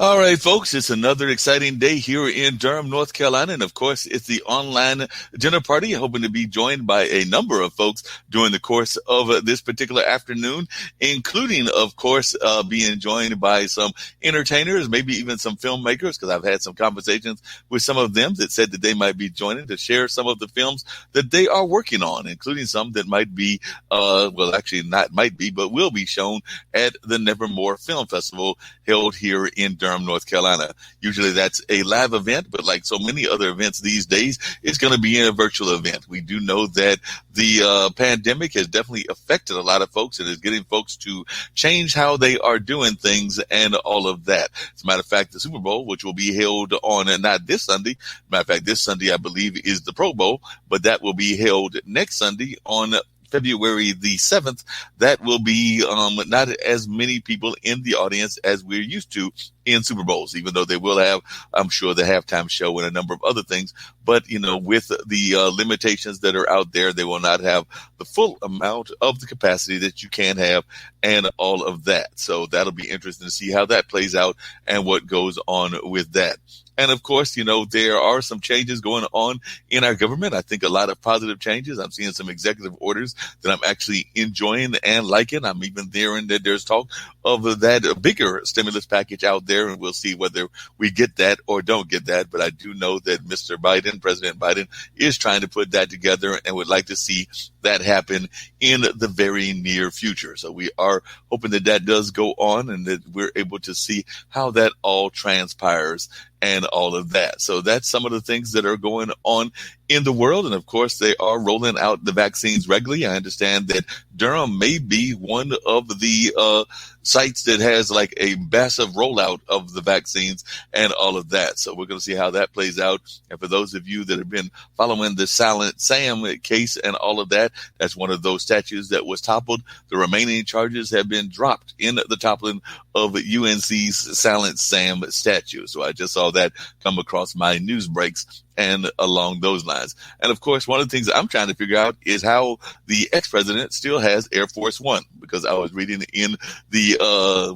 All right, folks, it's another exciting day here in Durham, North Carolina. And of course, it's the online dinner party, hoping to be joined by a number of folks during the course of this particular afternoon, including, of course, being joined by some entertainers, maybe even some filmmakers, because I've had some conversations with some of them that said that they might be joining to share some of the films that they are working on, including some that might be, well, actually not might be, but will be shown at the Nevermore Film Festival held here in Durham, North Carolina. Usually that's a live event, but like so many other events these days, it's going to be a virtual event. We do know that the pandemic has definitely affected a lot of folks and is getting folks to change how they are doing things and all of that. As a matter of fact, the Super Bowl, which will be held on not this Sunday, matter of fact, this Sunday, I believe, is the Pro Bowl, but that will be held next Sunday on February the 7th. That will be not as many people in the audience as we're used to in Super Bowls, even though they will have, I'm sure, the halftime show and a number of other things. But, you know, with the limitations that are out there, they will not have the full amount of the capacity that you can have and all of that. So that'll be interesting to see how that plays out and what goes on with that. And of course, you know, there are some changes going on in our government. I think a lot of positive changes. I'm seeing some executive orders that I'm actually enjoying and liking. I'm even there and there's talk of that bigger stimulus package out there, and we'll see whether we get that or don't get that. But I do know that Mr. Biden, President Biden, is trying to put that together and would like to see that happen in the very near future. So we are hoping that that does go on and that we're able to see how that all transpires and all of that. So that's some of the things that are going on in the world. And of course, they are rolling out the vaccines regularly. I understand that Durham may be one of the sites that has like a massive rollout of the vaccines and all of that. So we're going to see how that plays out. And for those of you that have been following the Silent Sam case and all of that, that's one of those statues that was toppled. The remaining charges have been dropped in the toppling of UNC's Silent Sam statue. So I just saw that come across my news breaks and along those lines. And of course, one of the things I'm trying to figure out is how the ex-president still has Air Force One, because I was reading in the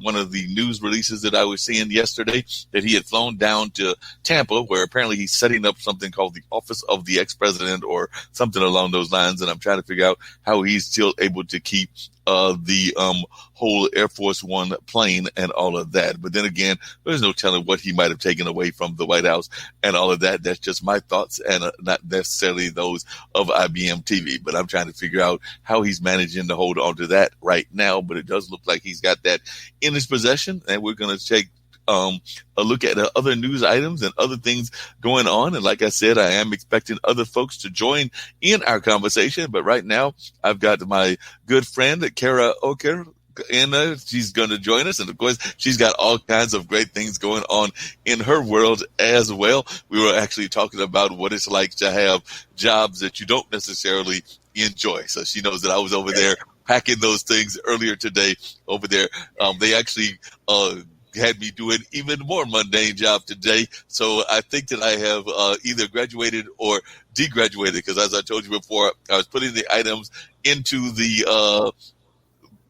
one of the news releases that I was seeing yesterday that he had flown down to Tampa, where apparently he's setting up something called the Office of the Ex-President or something along those lines. And I'm trying to figure out how he's still able to keep the whole Air Force One plane and all of that. But then again, there's no telling what he might have taken away from the White House and all of that. That's just my thoughts and not necessarily those of IBM TV. But I'm trying to figure out how he's managing to hold on to that right now. But it does look like he's got that in his possession. And we're going to take a look at other news items and other things going on. And like I said, I am expecting other folks to join in our conversation. But right now, I've got my good friend, Kara Oker, and she's going to join us. And of course, she's got all kinds of great things going on in her world as well. We were actually talking about what it's like to have jobs that you don't necessarily enjoy. So she knows that I was over there packing those things earlier today over there. They actually, had me doing even more mundane job today. So I think that I have either graduated or degraduated, because as I told you before, I was putting the items into the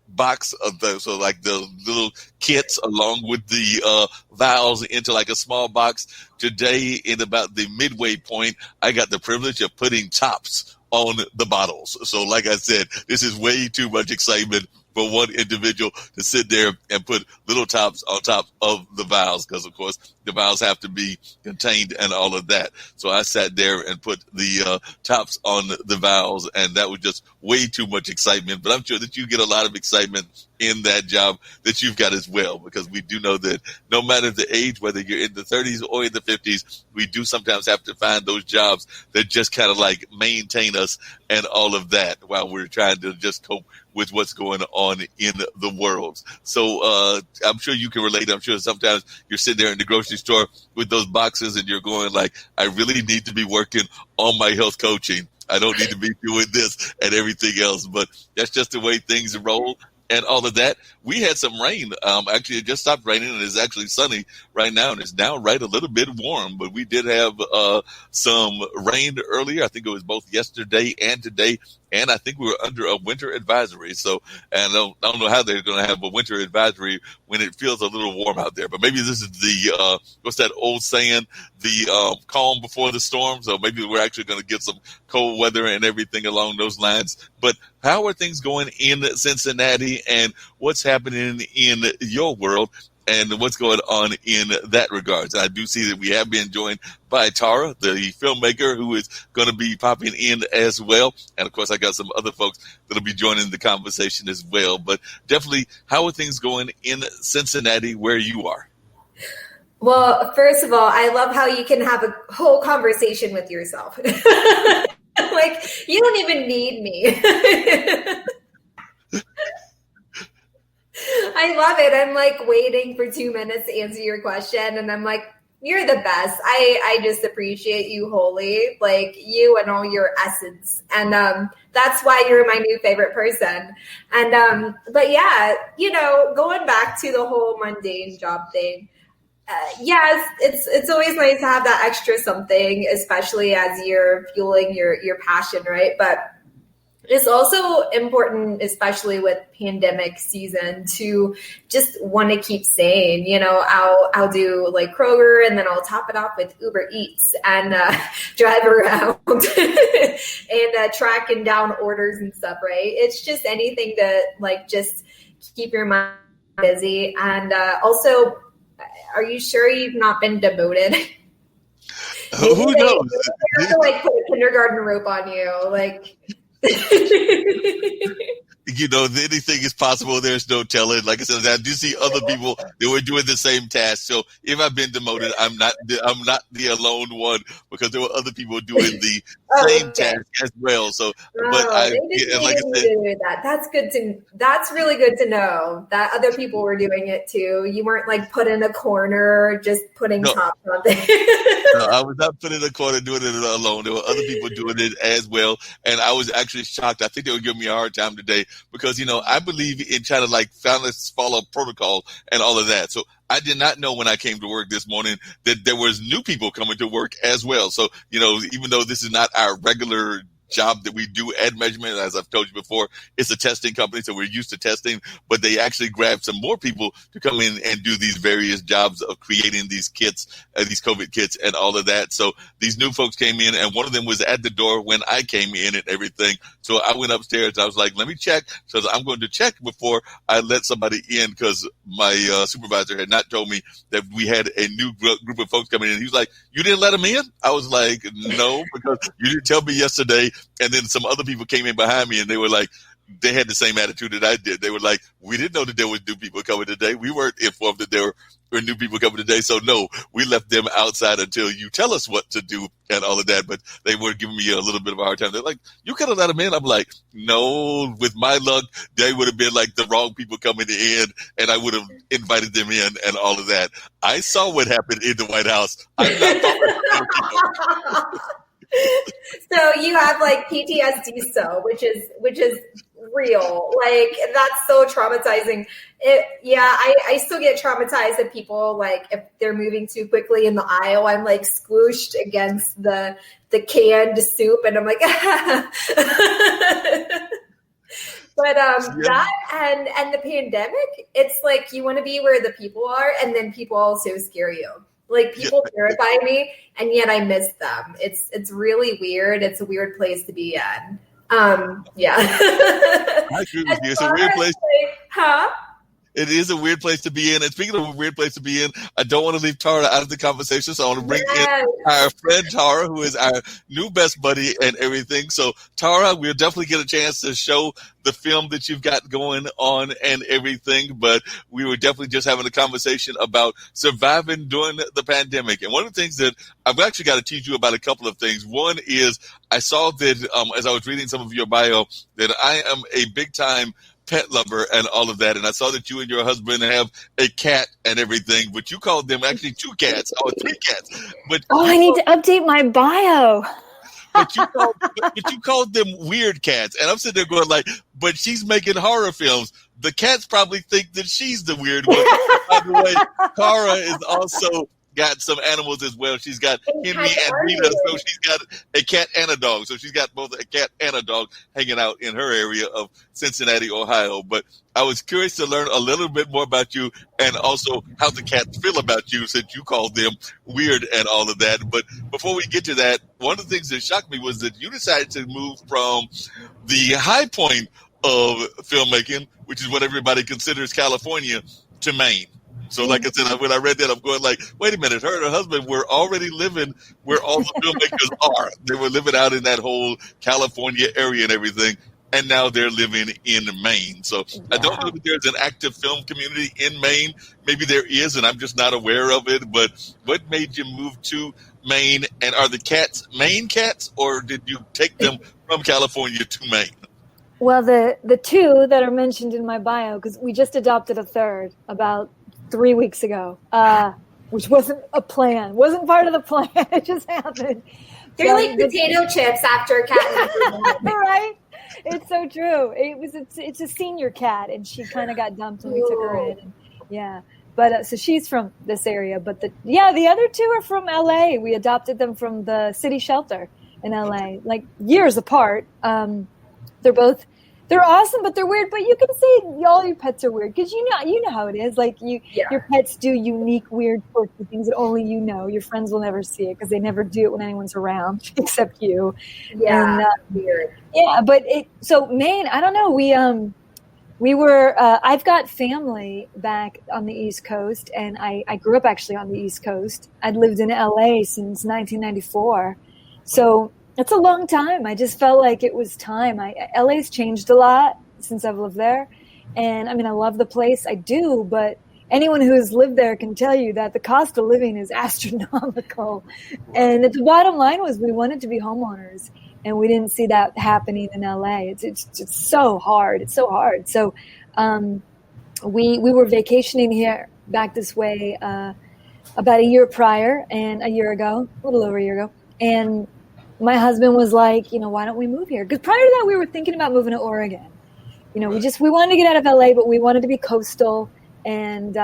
box of so like the little kits along with the vials into like a small box. Today, in about the midway point, I got the privilege of putting tops on the bottles. So like I said, this is way too much excitement for one individual to sit there and put little tops on top of the vials, because of course the vials have to be contained and all of that. So I sat there and put the tops on the vials, and that was just way too much excitement. But I'm sure that you get a lot of excitement in that job that you've got as well, because we do know that no matter the age, whether you're in the 30s or in the 50s, we do sometimes have to find those jobs that just kind of like maintain us and all of that while we're trying to just cope with what's going on in the world. So I'm sure you can relate. I'm sure sometimes you're sitting there in the grocery store with those boxes and you're going like, I really need to be working on my health coaching. I don't need to be doing this and everything else. But that's just the way things roll and all of that. We had some rain. Actually, it just stopped raining, and it's actually sunny right now, and it's now right a little bit warm. But we did have some rain earlier. I think it was both yesterday and today and I think we were under a winter advisory. So, and I don't know how they're going to have a winter advisory when it feels a little warm out there. But maybe this is the what's that old saying? The calm before the storm. So maybe we're actually going to get some cold weather and everything along those lines. But how are things going in Cincinnati, and what's happening in your world, and what's going on in that regards? I do see that we have been joined by Tara, the filmmaker, who is going to be popping in as well. And of course, I got some other folks that'll be joining the conversation as well. But definitely, how are things going in Cincinnati where you are? Well, first of all, I love how you can have a whole conversation with yourself. Like, you don't even need me. I love it. I'm like waiting for 2 minutes to answer your question. And I'm like, you're the best. I just appreciate you wholly, like you and all your essence. And that's why you're my new favorite person. And but yeah, you know, going back to the whole mundane job thing. Yes, it's always nice to have that extra something, especially as you're fueling your passion, right? But it's also important, especially with pandemic season, to just want to keep sane. You know, I'll do like Kroger, and then I'll top it off with Uber Eats and drive around and tracking down orders and stuff, right? It's just anything to like just keep your mind busy. And also, are you sure you've not been demoted? Who knows? They have to like put a kindergarten rope on you, like. You know, anything is possible. There's no telling. Like I said, I do see other people that were doing the same task. So if I've been demoted, I'm not the alone one, because there were other people doing the same task as well. So, but like I said, that's really good to know that other people were doing it too. You weren't like put in a corner, just putting tops on things. No, I was not put in a corner doing it alone. There were other people doing it as well. And I was actually shocked. I think they were giving me a hard time today because, you know, I believe in trying to like follow protocol and all of that. So I did not know when I came to work this morning that there was new people coming to work as well. So, you know, even though this is not our regular job that we do at Measurement, as I've told you before, it's a testing company, so we're used to testing, but they actually grabbed some more people to come in and do these various jobs of creating these kits, these COVID kits and all of that. So these new folks came in, and one of them was at the door when I came in and everything. So I went upstairs. I was like, let me check. So I'm going to check before I let somebody in, because my supervisor had not told me that we had a new group of folks coming in. He was like, you didn't let them in? I was like, no, because you didn't tell me yesterday. And then some other people came in behind me, and they were like, they had the same attitude that I did. They were like, we didn't know that there was new people coming today. We weren't informed that there were new people coming today. So no, we left them outside until you tell us what to do and all of that. But they were giving me a little bit of a hard time. They're like, you could have let them in. I'm like, no, with my luck, they would have been like the wrong people coming in, and I would have invited them in and all of that. I saw what happened in the White House. I'm not talking So you have like PTSD, which is real. Like, that's so traumatizing. I still get traumatized at people, like if they're moving too quickly in the aisle, I'm like squooshed against the canned soup, and I'm like, But that and the pandemic, it's like you want to be where the people are, and then people also scare you. Like, people terrify me, and yet I miss them. It's really weird. It's a weird place to be in. Yeah. I agree with you. It's a weird place. Huh? It is a weird place to be in. And speaking of a weird place to be in, I don't want to leave Tara out of the conversation. So I want to bring in our friend Tara, who is our new best buddy and everything. So Tara, we'll definitely get a chance to show the film that you've got going on and everything. But we were definitely just having a conversation about surviving during the pandemic. And one of the things that I've actually got to teach you about a couple of things. One is I saw that as I was reading some of your bio, that I am a big time pet lover and all of that. And I saw that you and your husband have a cat and everything, but you called them actually 2 cats or 3 cats. But I need to update my bio. But you called them weird cats. And I'm sitting there going like, but she's making horror films. The cats probably think that she's the weird one. By the way, Tara is also got some animals as well. She's got And Henry cats and are Rita, weird. so she's got a cat and a dog. So she's got both a cat and a dog hanging out in her area of Cincinnati, Ohio. But I was curious to learn a little bit more about you and also how the cats feel about you, since you called them weird and all of that. But before we get to that, one of the things that shocked me was that you decided to move from the high point of filmmaking, which is what everybody considers California, to Maine. So like I said, when I read that, I'm going like, wait a minute, her and her husband were already living where all the filmmakers are. They were living out in that whole California area and everything. And now they're living in Maine. So I don't know that there's an active film community in Maine. Maybe there is, and I'm just not aware of it. But what made you move to Maine? And are the cats Maine cats, or did you take them from California to Maine? Well, the two that are mentioned in my bio, because we just adopted a third about 3 weeks ago, which wasn't a plan, wasn't part of the plan. It just happened. They're like potato chips after a cat. Right? It's so true. It's a senior cat, and she kind of got dumped when we took her in. Yeah. But so she's from this area, but the other two are from LA. We adopted them from the city shelter in LA, like years apart. They're awesome, but they're weird. But you can say all your pets are weird because you know how it is. Like your pets do unique, weird, quirky things that only you know. Your friends will never see it because they never do it when anyone's around except you. Yeah, and, weird. Yeah, but so Maine, I don't know. We were. I've got family back on the East Coast, and I grew up actually on the East Coast. I'd lived in LA since 1994, so. It's a long time. I just felt like it was time. LA's changed a lot since I've lived there. And I mean, I love the place. I do. But anyone who's lived there can tell you that the cost of living is astronomical. And the bottom line was we wanted to be homeowners. And we didn't see that happening in LA. It's so hard. It's so hard. So we were vacationing here back this way about a year prior and a little over a year ago. And my husband was like, why don't we move here? Because prior to that, we were thinking about moving to Oregon. We wanted to get out of LA, but we wanted to be coastal. And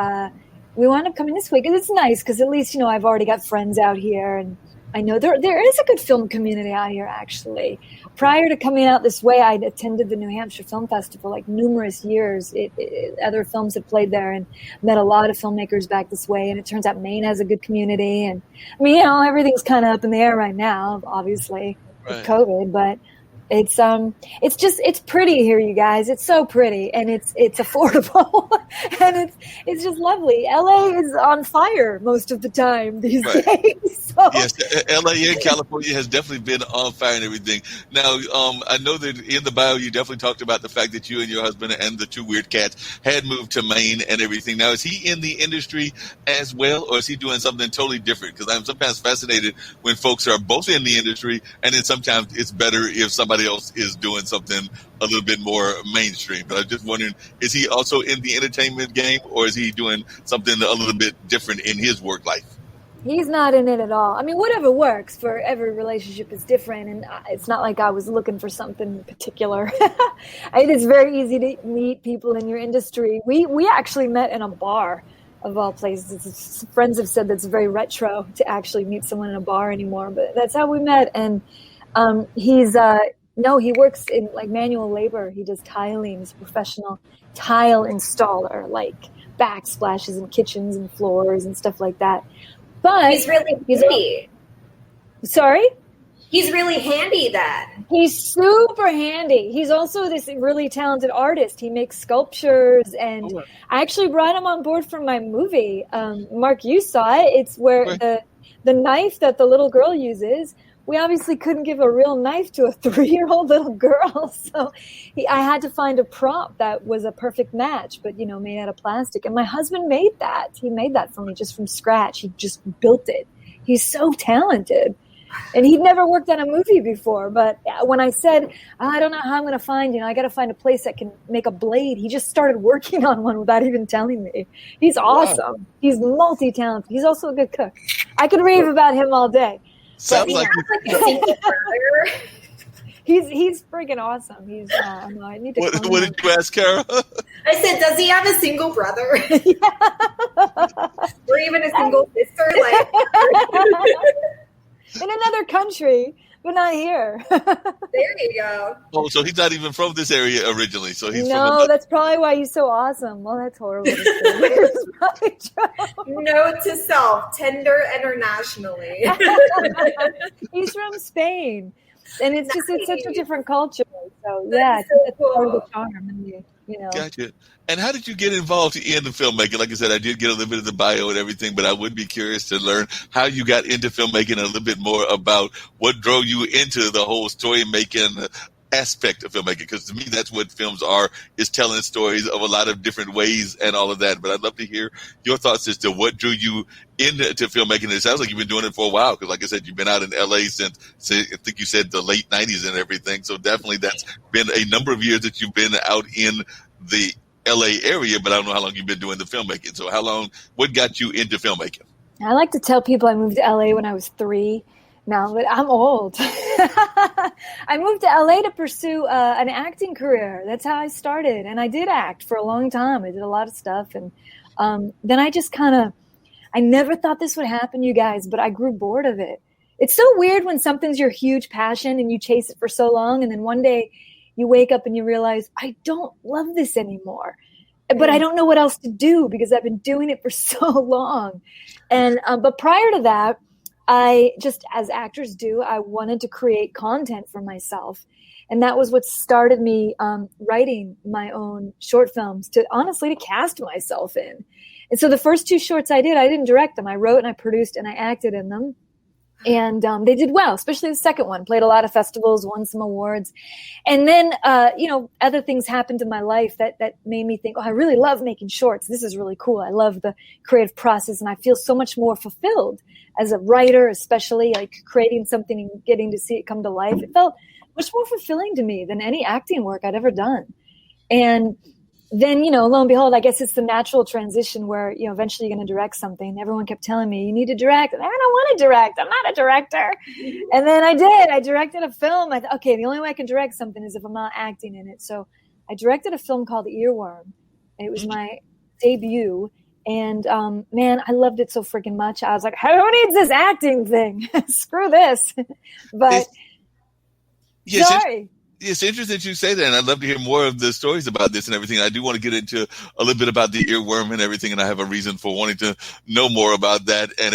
we wound up coming this way because it's nice because at least, I've already got friends out here. And I know there is a good film community out here, actually. Prior to coming out this way, I'd attended the New Hampshire Film Festival like numerous years. Other films had played there and met a lot of filmmakers back this way. And it turns out Maine has a good community. And I mean, everything's kind of up in the air right now, obviously, with COVID. But it's pretty here, you guys. It's so pretty, and it's affordable, and it's just lovely. LA is on fire most of the time these days. So. Yes, LA and California has definitely been on fire and everything. Now, I know that in the bio you definitely talked about the fact that you and your husband and the two weird cats had moved to Maine and everything. Now, is he in the industry as well, or is he doing something totally different? Because I'm sometimes fascinated when folks are both in the industry, and then sometimes it's better if somebody else is doing something a little bit more mainstream. But I'm just wondering, is he also in the entertainment game, or is he doing something a little bit different in his work life? He's not in it at all. I mean, whatever works for every relationship is different, and it's not like I was looking for something particular. It is very easy to meet people in your industry. We actually met in a bar, of all places. Friends have said that's very retro to actually meet someone in a bar anymore, but that's how we met. And he works in like manual labor. He does tiling. He's a professional tile installer, like backsplashes in kitchens and floors and stuff like that. But he's really handy. Sorry? He's really handy then. He's super handy. He's also this really talented artist. He makes sculptures, and I actually brought him on board for my movie. Marc, you saw it. It's where the knife that the little girl uses, we obviously couldn't give a real knife to a 3-year-old little girl. So I had to find a prop that was a perfect match, but, made out of plastic. And my husband made that. He made that for me just from scratch. He just built it. He's so talented. And he'd never worked on a movie before. But when I said, I don't know how I'm going to find, I got to find a place that can make a blade, he just started working on one without even telling me. He's awesome. Wow. He's multi-talented. He's also a good cook. I could rave about him all day. Sounds like a secret brother. He's freaking awesome. He's no, I need to What did you ask, Kara? I said, does he have a single brother? Or even a single sister? Like in another country, but not here. There you go. Oh, so he's not even from this area originally. So he's no, that's probably why he's so awesome. Well, that's horrible to say. It's probably true. Note to self, Tinder internationally. He's from Spain. And it's just, it's such a different culture. So That's yeah, so it's part of the cool. charm. And you know. Gotcha. And how did you get involved in the filmmaking? Like I said, I did get a little bit of the bio and everything, but I would be curious to learn how you got into filmmaking and a little bit more about what drove you into the whole story making aspect of filmmaking. Because to me, that's what films are, is telling stories of a lot of different ways and all of that. But I'd love to hear your thoughts as to what drew you into filmmaking. It sounds like you've been doing it for a while, because like I said, you've been out in LA since, I think you said the late 90s and everything. So definitely that's been a number of years that you've been out in the LA area, but I don't know how long you've been doing the filmmaking. So what got you into filmmaking? I like to tell people I moved to LA when I was 3 now, but I'm old. I moved to LA to pursue an acting career. That's how I started. And I did act for a long time. I did a lot of stuff. And then I just I never thought this would happen, you guys, but I grew bored of it. It's so weird when something's your huge passion and you chase it for so long, and then one day you wake up and you realize, I don't love this anymore, but I don't know what else to do because I've been doing it for so long. And but prior to that, I just, as actors do, I wanted to create content for myself. And that was what started me writing my own short films to cast myself in. And so the first 2 shorts I didn't direct them. I wrote and I produced and I acted in them. And they did well, especially the second one. Played a lot of festivals, won some awards. And then, other things happened in my life that made me think, I really love making shorts. This is really cool. I love the creative process, and I feel so much more fulfilled as a writer, especially like creating something and getting to see it come to life. It felt much more fulfilling to me than any acting work I'd ever done. And then, lo and behold, I guess it's the natural transition where, eventually you're going to direct something. Everyone kept telling me, you need to direct. I don't want to direct. I'm not a director. And then I did. I directed a film. I thought, okay, the only way I can direct something is if I'm not acting in it. So I directed a film called Earworm. It was my debut. And, man, I loved it so freaking much. I was like, who needs this acting thing? Screw this. But sorry. It's interesting that you say that, and I'd love to hear more of the stories about this and everything. I do want to get into a little bit about the earworm and everything, and I have a reason for wanting to know more about that and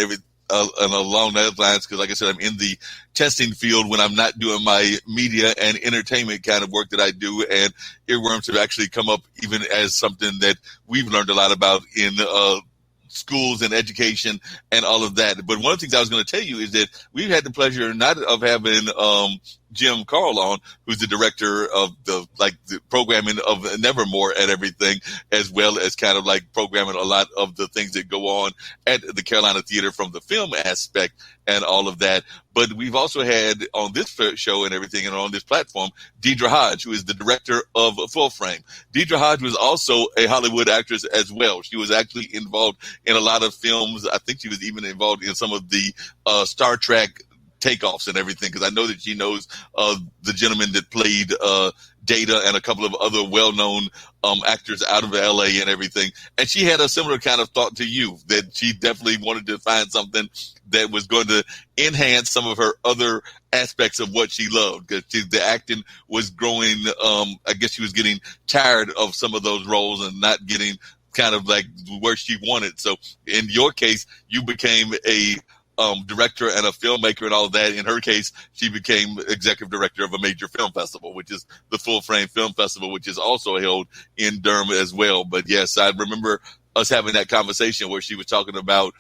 and along those lines, because like I said, I'm in the testing field when I'm not doing my media and entertainment kind of work that I do, and earworms have actually come up even as something that we've learned a lot about in schools and education and all of that. But one of the things I was going to tell you is that we've had the pleasure not of having Jim Carl on, who's the director of the programming of Nevermore and everything, as well as kind of like programming a lot of the things that go on at the Carolina Theater from the film aspect and all of that. But we've also had on this show and everything and on this platform, Deidre Hodge, who is the director of Full Frame. Deidre Hodge was also a Hollywood actress as well. She was actually involved in a lot of films. I think she was even involved in some of the Star Trek takeoffs and everything, because I know that she knows the gentleman that played Data and a couple of other well-known actors out of LA and everything. And she had a similar kind of thought to you, that she definitely wanted to find something that was going to enhance some of her other aspects of what she loved, because the acting was growing. I guess she was getting tired of some of those roles and not getting kind of like where she wanted. So in your case, you became a director and a filmmaker and all of that. In her case, she became executive director of a major film festival, which is the Full Frame Film Festival, which is also held in Durham as well. But yes, I remember us having that conversation where she was talking about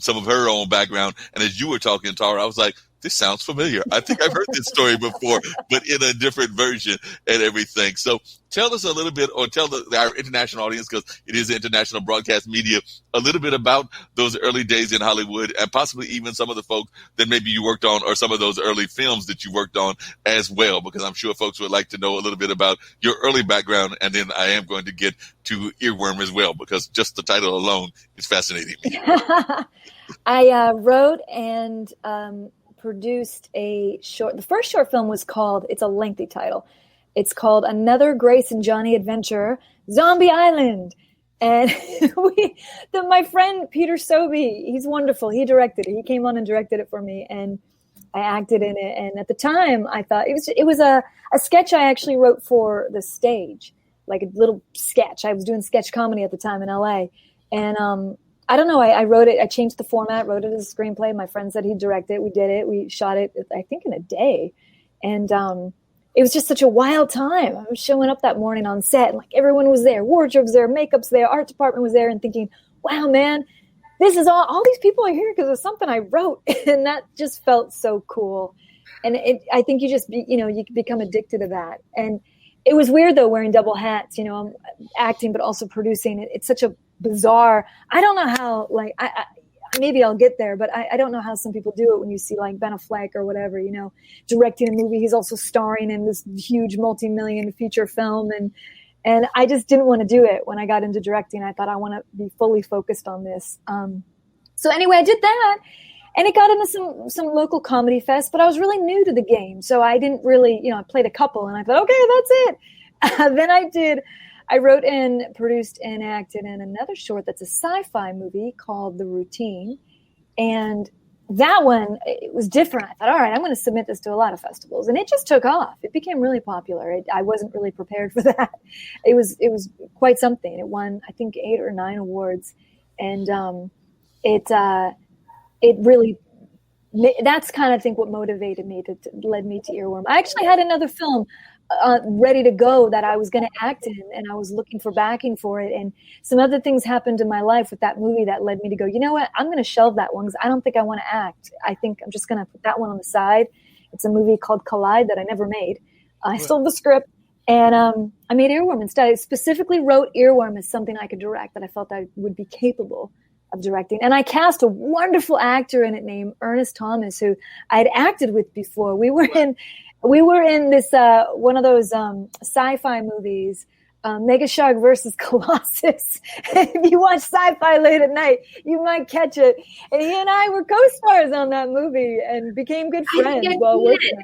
some of her own background. And as you were talking, Tara, I was like, this sounds familiar. I think I've heard this story before, but in a different version and everything. So tell us a little bit, or tell our international audience, because it is international broadcast media, a little bit about those early days in Hollywood, and possibly even some of the folks that maybe you worked on, or some of those early films that you worked on as well, because I'm sure folks would like to know a little bit about your early background. And then I am going to get to Earworm as well, because just the title alone is fascinating me. I wrote and produced a short. The first short film was called, it's a lengthy title. It's called Another Grace and Johnny Adventure, Zombie Island. And my friend Peter Sobey, he's wonderful. He directed it. He came on and directed it for me, and I acted in it. And at the time, I thought it was a sketch I actually wrote for the stage, like a little sketch. I was doing sketch comedy at the time in LA, and I don't know. I wrote it. I changed the format, wrote it as a screenplay. My friend said he'd direct it. We did it. We shot it, I think, in a day, and it was just such a wild time. I was showing up that morning on set, and like everyone was there, wardrobe's there, makeup's there, art department was there, and thinking, wow, man, this is all these people are here because of something I wrote. And that just felt so cool. And I think you become addicted to that. And it was weird though, wearing double hats, I'm acting, but also producing it. It's such a bizarre, I don't know how, like, maybe I'll get there, but I don't know how some people do it when you see like Ben Affleck or whatever, directing a movie. He's also starring in this huge multi-million feature film. And I just didn't want to do it when I got into directing. I thought I want to be fully focused on this. So anyway, I did that, and it got into some local comedy fest, but I was really new to the game. So I didn't really, I played a couple and I thought, okay, that's it. Then I wrote and produced and acted in another short that's a sci-fi movie called The Routine. And that one, it was different. I thought, all right, I'm going to submit this to a lot of festivals. And it just took off. It became really popular. I wasn't really prepared for that. It was quite something. It won, I think, 8 or 9 awards. And it really, that's kind of, I think, what motivated me, led me to Earworm. I actually had another film ready to go that I was going to act in, and I was looking for backing for it. And some other things happened in my life with that movie that led me to go, you know what, I'm going to shelve that one because I don't think I want to act. I think I'm just going to put that one on the side. It's a movie called Collide that I never made. I sold the script, and I made Earworm instead. I specifically wrote Earworm as something I could direct that I felt I would be capable of directing. And I cast a wonderful actor in it named Ernest Thomas, who I had acted with before. We were in this one of those sci-fi movies, Mega Shark versus Colossus. If you watch sci-fi late at night, you might catch it. And he and I were co-stars on that movie and became good friends while working.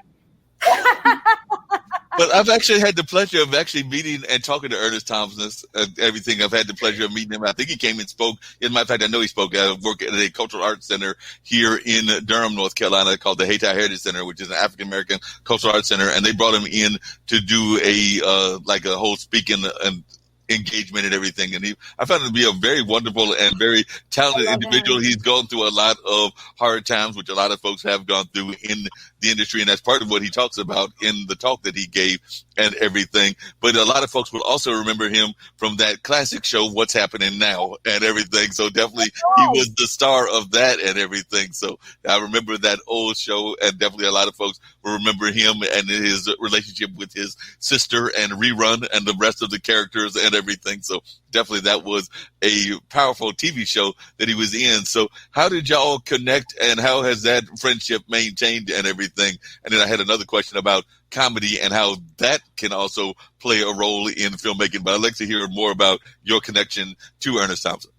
But I've actually had the pleasure of actually meeting and talking to Ernest Thomas and everything. I've had the pleasure of meeting him. I think he came and spoke. As a matter of fact, I know he spoke at work at a cultural arts center here in Durham, North Carolina, called the Hayti Heritage Center, which is an African-American cultural arts center. And they brought him in to do a whole speaking and engagement and everything. And I found him to be a very wonderful and very talented individual. He's gone through a lot of hard times, which a lot of folks have gone through in the industry. And that's part of what he talks about in the talk that he gave and everything. But a lot of folks will also remember him from that classic show, What's Happening Now, and everything. So definitely he was the star of that and everything. So I remember that old show, and definitely a lot of folks will remember him and his relationship with his sister and Rerun and the rest of the characters and everything. So definitely that was a powerful TV show that he was in. So how did y'all connect, and how has that friendship maintained and everything? And then I had another question about comedy and how that can also play a role in filmmaking. But I'd like to hear more about your connection to Ernest Thompson.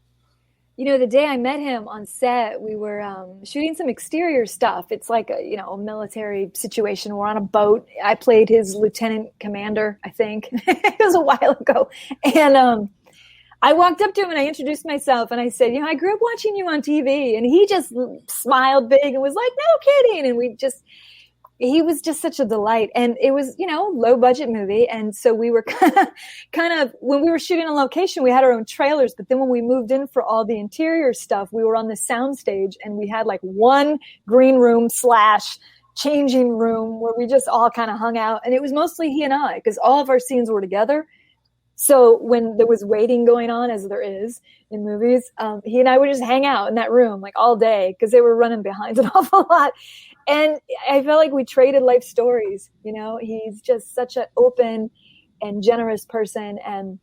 The day I met him on set, we were shooting some exterior stuff. It's like a military situation. We're on a boat. I played his lieutenant commander, I think. It was a while ago. And I walked up to him and I introduced myself and I said, I grew up watching you on TV. And he just smiled big and was like, no kidding. And he was just such a delight. And it was, low budget movie. And so we were kind of, when we were shooting on location, we had our own trailers. But then when we moved in for all the interior stuff, we were on the soundstage and we had like one green room / changing room where we just all kind of hung out. And it was mostly he and I, because all of our scenes were together. So when there was waiting going on, as there is in movies, he and I would just hang out in that room like all day because they were running behind an awful lot. And I felt like we traded life stories. He's just such an open and generous person and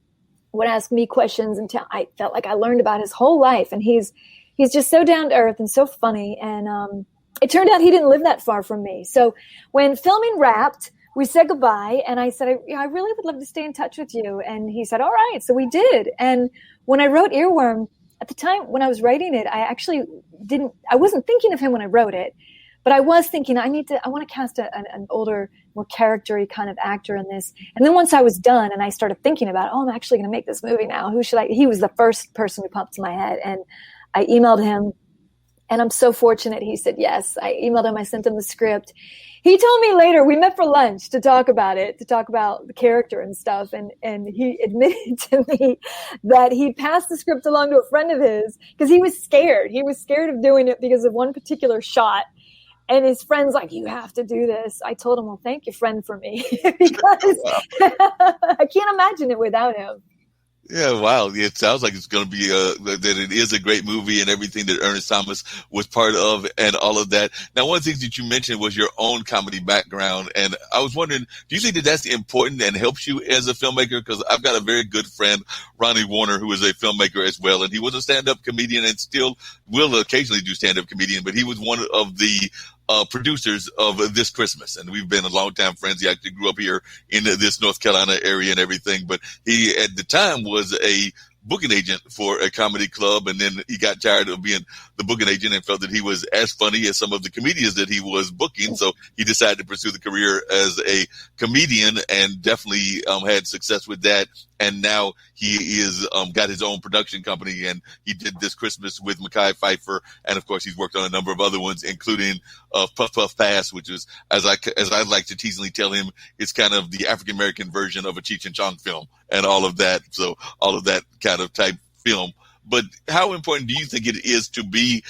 would ask me questions until I felt like I learned about his whole life. And he's just so down to earth and so funny. And it turned out he didn't live that far from me. So when filming wrapped, we said goodbye, and I said, I really would love to stay in touch with you. And he said, all right. So we did. And when I wrote Earworm, at the time when I was writing it, I wasn't thinking of him when I wrote it, But I was thinking, I want to cast an older, more character-y kind of actor in this. And then once I was done and I started thinking about, I'm actually going to make this movie now. Who should I? He was the first person who popped to my head. And I emailed him, and I'm so fortunate he said yes. I emailed him, I sent him the script. He told me later, we met for lunch to talk about the character and stuff. And he admitted to me that he passed the script along to a friend of his because he was scared. He was scared of doing it because of one particular shot. And his friend's like, you have to do this. I told him, well, thank you, friend, for me. Because I can't imagine it without him. Yeah, wow. It sounds like it's going to be that it is a great movie and everything that Ernest Thomas was part of and all of that. Now, one of the things that you mentioned was your own comedy background. And I was wondering, do you think that that's important and helps you as a filmmaker? Because I've got a very good friend, Ronnie Warner, who is a filmmaker as well. And he was a stand-up comedian and still will occasionally do stand-up comedian. But he was one of the producers of This Christmas. And we've been a long time friends. He actually grew up here in this North Carolina area and everything. But he, at the time, was a booking agent for a comedy club. And then he got tired of being the booking agent and felt that he was as funny as some of the comedians that he was booking. So he decided to pursue the career as a comedian and definitely had success with that. And now he is got his own production company, and he did This Christmas with Mekhi Phifer, and of course he's worked on a number of other ones, including Puff Puff Pass, which is, as I like to teasingly tell him, it's kind of the African American version of a Cheech and Chong film, and all of that. So all of that kind of type film. But how important do you think it is to be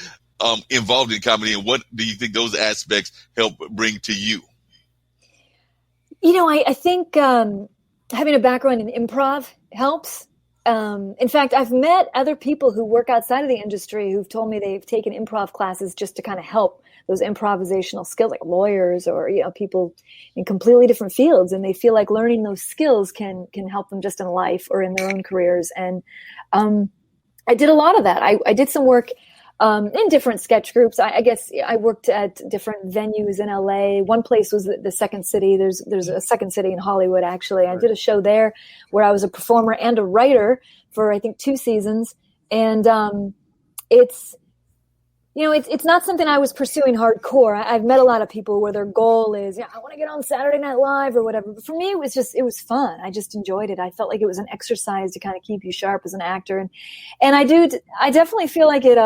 involved in comedy, and what do you think those aspects help bring to you? I think having a background in improv helps. In fact, I've met other people who work outside of the industry who've told me they've taken improv classes just to kind of help those improvisational skills, like lawyers or people in completely different fields, and they feel like learning those skills can help them just in life or in their own careers. And I did a lot of that. I did some work in different sketch groups. I guess I worked at different venues in LA. One place was the Second City. There's a Second City in Hollywood, actually. I did a show there where I was a performer and a writer for, I think, 2 seasons. And it's not something I was pursuing hardcore. I've met a lot of people where their goal is, I want to get on Saturday Night Live or whatever. But for me, it was fun. I just enjoyed it. I felt like it was an exercise to kind of keep you sharp as an actor. And I definitely feel like it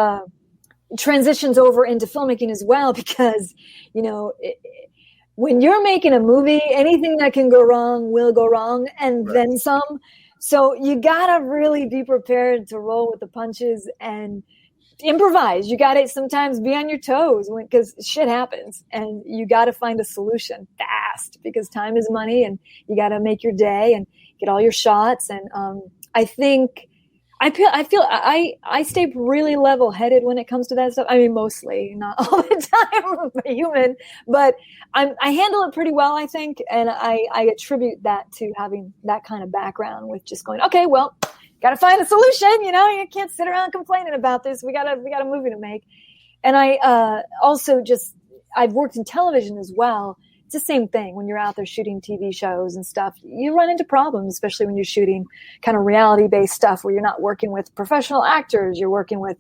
transitions over into filmmaking as well, because when you're making a movie, anything that can go wrong will go wrong, and then some. So you gotta really be prepared to roll with the punches and improvise. You gotta sometimes be on your toes because shit happens, and you gotta find a solution fast because time is money, and you gotta make your day and get all your shots. And I think I feel I stay really level-headed when it comes to that stuff. I mean, mostly, not all the time. I'm a human, but I handle it pretty well, I think, and I attribute that to having that kind of background with just going, okay, well, got to find a solution. You can't sit around complaining about this. We got a movie to make, and I also I've worked in television as well. It's the same thing when you're out there shooting TV shows and stuff. You run into problems, especially when you're shooting kind of reality-based stuff where you're not working with professional actors. You're working with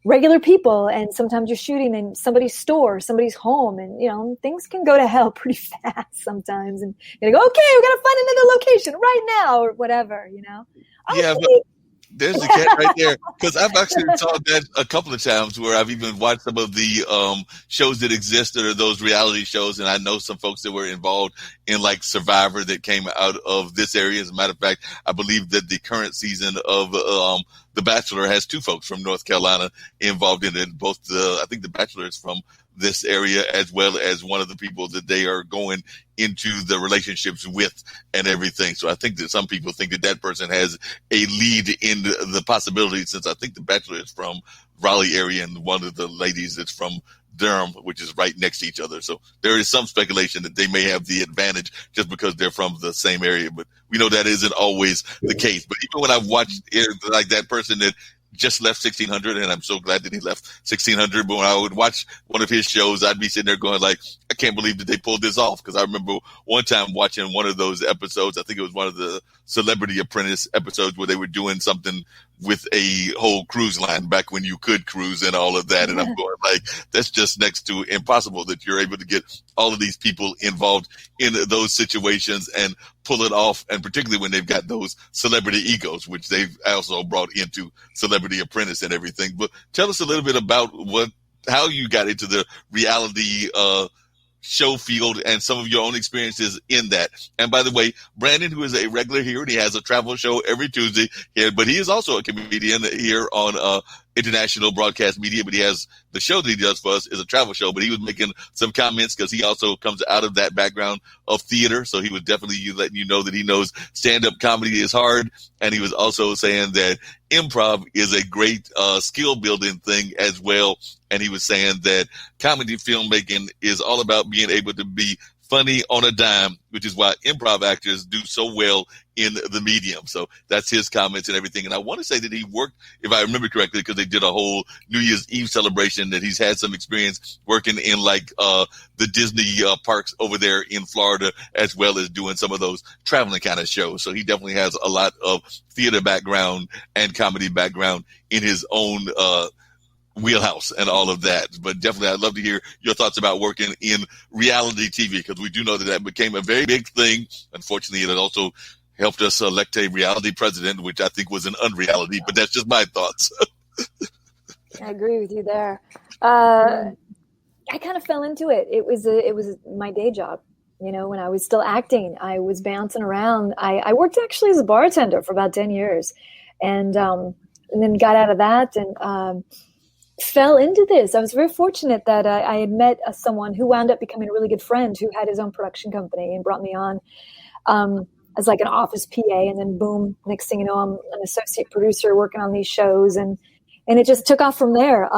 regular people, and sometimes you're shooting in somebody's store, somebody's home, and things can go to hell pretty fast sometimes. And you go, okay, we got to find another location right now or whatever. Yeah, but there's the cat right there, because I've actually saw that a couple of times where I've even watched some of the shows that exist that are those reality shows, and I know some folks that were involved in like Survivor that came out of this area. As a matter of fact, I believe that the current season of The Bachelor has 2 folks from North Carolina involved in it. I think The Bachelor is from this area, as well as one of the people that they are going into the relationships with and everything. So I think that some people think that person has a lead in the possibility, since I think The Bachelor is from Raleigh area and one of the ladies that's from Durham, which is right next to each other. So there is some speculation that they may have the advantage just because they're from the same area, but we know that isn't always the case. But even when I've watched like that person that just left 1600, and I'm so glad that he left 1600. But when I would watch one of his shows, I'd be sitting there going like, I can't believe that they pulled this off. Because I remember one time watching one of those episodes, I think it was one of the Celebrity Apprentice episodes where they were doing something with a whole cruise line back when you could cruise and all of that. And I'm going like, that's just next to impossible that you're able to get all of these people involved in those situations and pull it off. And particularly when they've got those celebrity egos, which they've also brought into Celebrity Apprentice and everything. But tell us a little bit about how you got into the reality, show field and some of your own experiences in that. And by the way, Branden, who is a regular here, and he has a travel show every Tuesday here, but he is also a comedian here on International Broadcast Media, but he has the show that he does for us is a travel show, but he was making some comments because he also comes out of that background of theater. So he was definitely letting you know that he knows stand-up comedy is hard. And he was also saying that improv is a great skill building thing as well. And he was saying that comedy filmmaking is all about being able to be funny on a dime, which is why improv actors do so well in the medium. So that's his comments and everything. And I want to say that he worked, if I remember correctly, because they did a whole New Year's Eve celebration, that he's had some experience working in like the Disney parks over there in Florida, as well as doing some of those traveling kind of shows. So he definitely has a lot of theater background and comedy background in his own wheelhouse and all of that. But definitely I'd love to hear your thoughts about working in reality TV, because we do know that became a very big thing. Unfortunately, it also helped us elect a reality president, which I think was an unreality, but that's just my thoughts. I agree with you there. I kind of fell into it. It was my day job. You know, when I was still acting, I was bouncing around. I worked actually as a bartender for about 10 years and then got out of that and fell into this. I was very fortunate that I had met someone who wound up becoming a really good friend who had his own production company and brought me on as like an office PA. And then boom, next thing you know, I'm an associate producer working on these shows. And it just took off from there.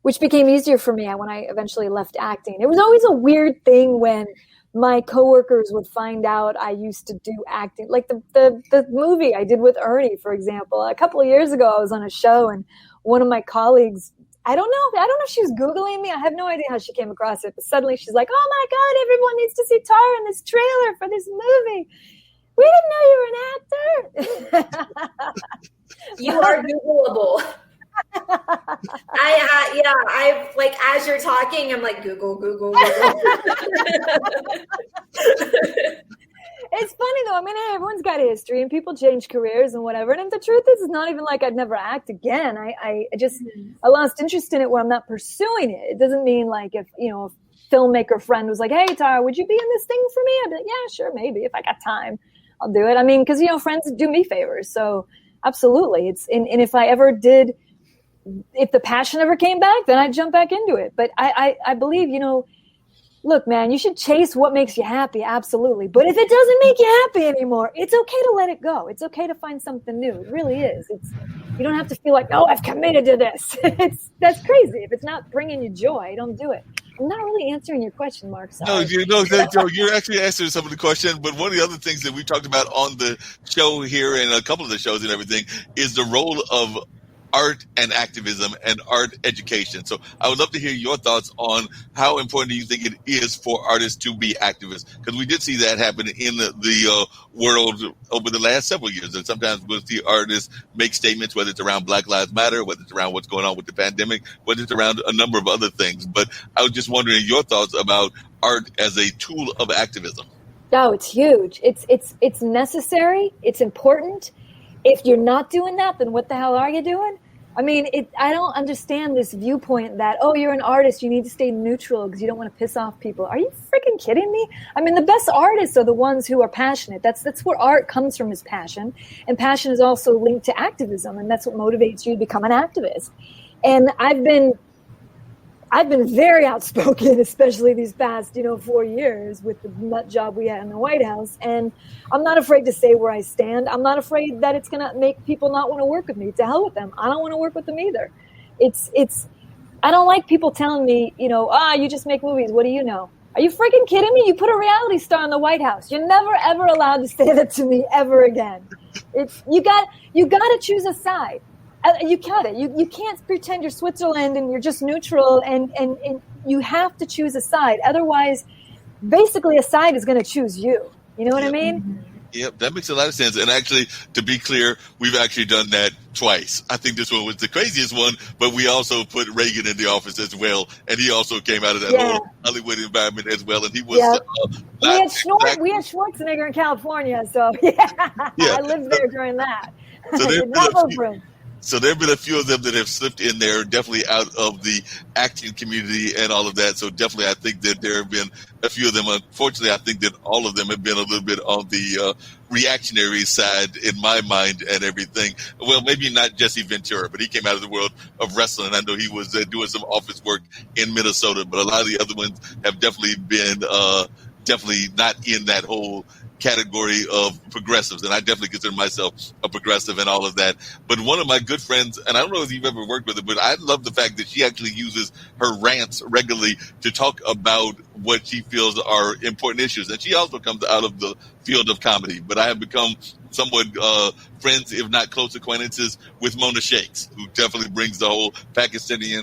Which became easier for me when I eventually left acting. It was always a weird thing when my coworkers would find out I used to do acting, like the movie I did with Ernie, for example. A couple of years ago, I was on a show and one of my colleagues, I don't know if she was Googling me. I have no idea how she came across it, but suddenly she's like, "Oh my God, everyone needs to see Tara in this trailer for this movie. We didn't know you were an actor." You are Googleable. I've like, as you're talking, I'm like, Google. It's funny though. I mean, hey, everyone's got a history and people change careers and whatever. And the truth is, it's not even like I'd never act again. I lost interest in it where I'm not pursuing it. It doesn't mean like if, you know, a filmmaker friend was like, "Hey, Tara, would you be in this thing for me?" I'd be like, "Yeah, sure. Maybe if I got time, I'll do it." I mean, cause you know, friends do me favors. So absolutely. And if I ever did, if the passion ever came back, then I'd jump back into it. But I believe, you know, look, man, you should chase what makes you happy. Absolutely. But if it doesn't make you happy anymore, it's okay to let it go. It's okay to find something new. It really is. You don't have to feel like, "No, I've committed to this." That's crazy. If it's not bringing you joy, don't do it. I'm not really answering your question, Mark. Sorry. No, you're actually answering some of the questions. But one of the other things that we talked about on the show here and a couple of the shows and everything is the role of art and activism and art education. So I would love to hear your thoughts on how important do you think it is for artists to be activists? Because we did see that happen in the world over the last several years. And sometimes we'll see artists make statements, whether it's around Black Lives Matter, whether it's around what's going on with the pandemic, whether it's around a number of other things. But I was just wondering your thoughts about art as a tool of activism. Oh, it's huge. It's necessary. It's important. If you're not doing that, then what the hell are you doing? I mean, I don't understand this viewpoint that, "Oh, you're an artist, you need to stay neutral because you don't want to piss off people." Are you freaking kidding me? I mean, the best artists are the ones who are passionate. That's where art comes from, is passion. And passion is also linked to activism, and that's what motivates you to become an activist. And I've been very outspoken, especially these past, 4 years with the nut job we had in the White House. And I'm not afraid to say where I stand. I'm not afraid that it's going to make people not want to work with me. To hell with them. I don't want to work with them either. I don't like people telling me, you just make movies. What do you know? Are you freaking kidding me? You put a reality star in the White House. You're never, ever allowed to say that to me ever again. You got to choose a side. You got it. You can't pretend you're Switzerland and you're just neutral, and you have to choose a side. Otherwise, basically, a side is going to choose you. You know what I mean? Yep, that makes a lot of sense. And actually, to be clear, we've actually done that twice. I think this one was the craziest one, but we also put Reagan in the office as well, and he also came out of that Yeah. whole Hollywood environment as well. And he was Yeah. We not had exactly, Schwarzenegger in California, so yeah, yeah. I lived there during that. So there's Did been not a vote few, for him. so there have been a few of them that have slipped in there, definitely out of the acting community and all of that. So definitely, I think that there have been a few of them. Unfortunately, I think that all of them have been a little bit on the reactionary side in my mind and everything. Well, maybe not Jesse Ventura, but he came out of the world of wrestling. I know he was doing some office work in Minnesota, but a lot of the other ones have definitely been definitely not in that whole category of progressives, and I definitely consider myself a progressive and all of that. But one of my good friends, and I don't know if you've ever worked with her, but I love the fact that she actually uses her rants regularly to talk about what she feels are important issues. And she also comes out of the field of comedy, but I have become somewhat friends, if not close acquaintances, with Mona Shakes, who definitely brings the whole Pakistani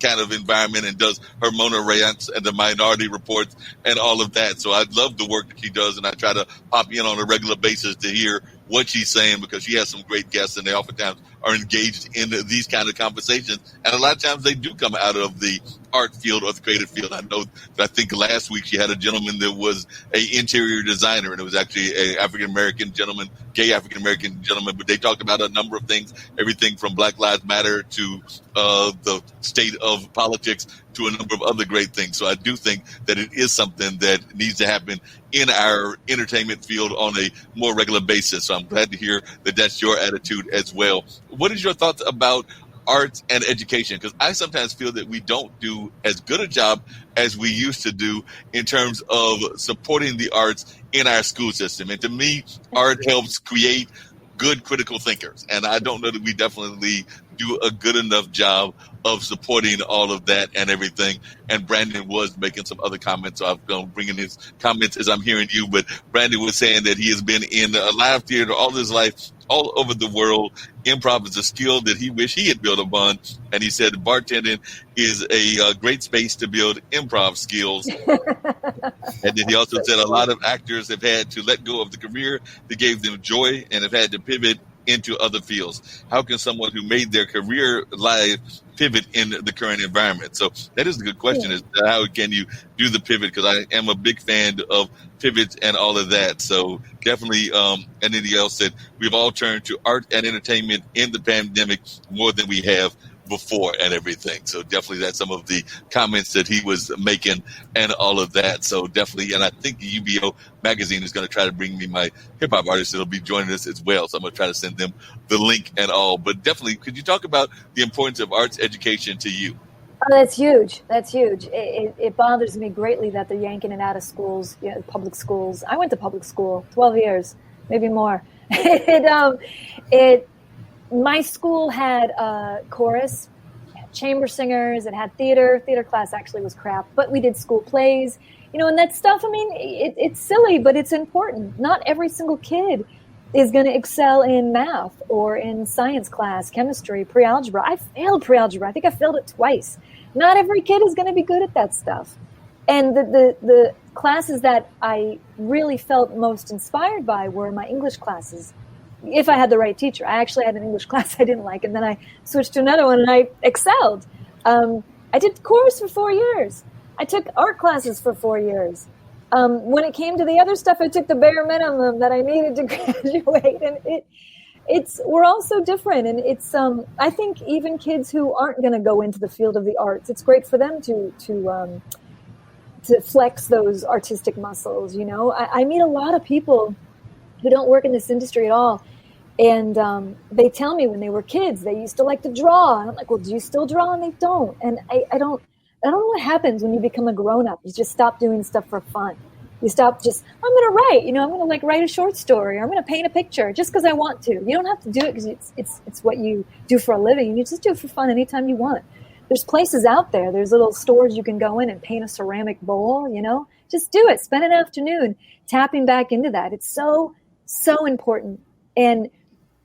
kind of environment and does her Mona rants and the Minority Reports and all of that. So I love the work that she does, and I try to pop in on a regular basis to hear what she's saying, because she has some great guests, and they oftentimes are engaged in these kind of conversations. And a lot of times they do come out of the art field or the creative field. I know that I think last week she had a gentleman that was a interior designer, and it was actually a African-American gentleman, gay African-American gentleman, but they talked about a number of things, everything from Black Lives Matter to the state of politics to a number of other great things. So I do think that it is something that needs to happen in our entertainment field on a more regular basis. So I'm glad to hear that that's your attitude as well. What is your thoughts about arts and education? Because I sometimes feel that we don't do as good a job as we used to do in terms of supporting the arts in our school system. And to me, art helps create good critical thinkers. And I don't know that we definitely do a good enough job of supporting all of that and everything. And Branden was making some other comments, so I'm going to bring in his comments as I'm hearing you. But Branden was saying that he has been in a live theater all his life, all over the world. Improv is a skill that he wished he had built upon. And he said bartending is a great space to build improv skills. And then he also said a lot of actors have had to let go of the career that gave them joy and have had to pivot into other fields. How can someone who made their career live pivot in the current environment? So that is a good question, is how can you do the pivot? Because I am a big fan of pivots and all of that. So definitely, and then he also said, we've all turned to art and entertainment in the pandemic more than we have before and everything. So definitely that's some of the comments that he was making and all of that. So definitely, and I think the UBO magazine is going to try to bring me my hip hop artists that'll be joining us as well. So I'm going to try to send them the link and all. But definitely, could you talk about the importance of arts education to you? Oh, that's huge. That's huge. It bothers me greatly that they're yanking it out of schools, public schools. I went to public school 12 years, maybe more. My school had chorus, chamber singers, it had theater. Theater class actually was crap, but we did school plays, and that stuff. I mean, it's silly, but it's important. Not every single kid is going to excel in math or in science class, chemistry, pre-algebra. I failed pre-algebra. I think I failed it twice. Not every kid is going to be good at that stuff. And the classes that I really felt most inspired by were my English classes. If I had the right teacher. I actually had an English class I didn't like, and then I switched to another one and I excelled. I did chorus for 4 years. I took art classes for 4 years. When it came to the other stuff, I took the bare minimum that I needed to graduate. And we're all so different. And it's, I think even kids who aren't going to go into the field of the arts, it's great for them to flex those artistic muscles. I meet a lot of people who don't work in this industry at all. And they tell me when they were kids, they used to like to draw. And I'm like, well, do you still draw? And they don't. And I don't know what happens when you become a grown-up. You just stop doing stuff for fun. You stop I'm going to write, I'm going to write a short story, or I'm going to paint a picture just because I want to. You don't have to do it because it's what you do for a living. And you just do it for fun anytime you want. There's places out there. There's little stores you can go in and paint a ceramic bowl, Just do it. Spend an afternoon tapping back into that. It's so important. And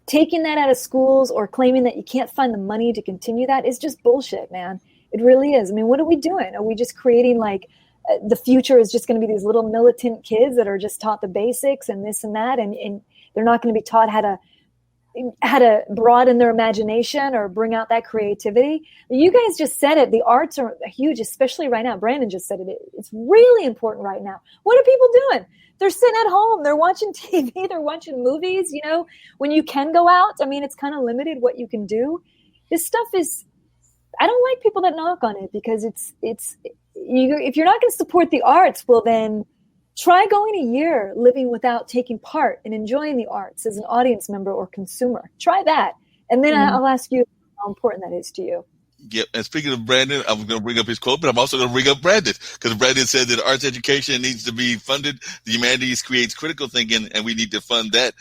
taking that out of schools or claiming that you can't find the money to continue that is just bullshit, man. It really is. I mean, what are we doing? Are we just creating the future is just going to be these little militant kids that are just taught the basics and this and that, and they're not going to be taught how to broaden their imagination or bring out that creativity. You guys just said it. The arts are huge, especially right now. Branden just said it. It's really important right now. What are people doing? They're sitting at home. They're watching TV. They're watching movies. When you can go out, I mean, it's kind of limited what you can do. This stuff is, I don't like people that knock on it, because if you're not going to support the arts, well then try going a year living without taking part and enjoying the arts as an audience member or consumer. Try that. And then I'll ask you how important that is to you. Yep. And speaking of Branden, I'm going to bring up his quote, but I'm also going to bring up Branden, because Branden said that arts education needs to be funded. The humanities creates critical thinking, and we need to fund that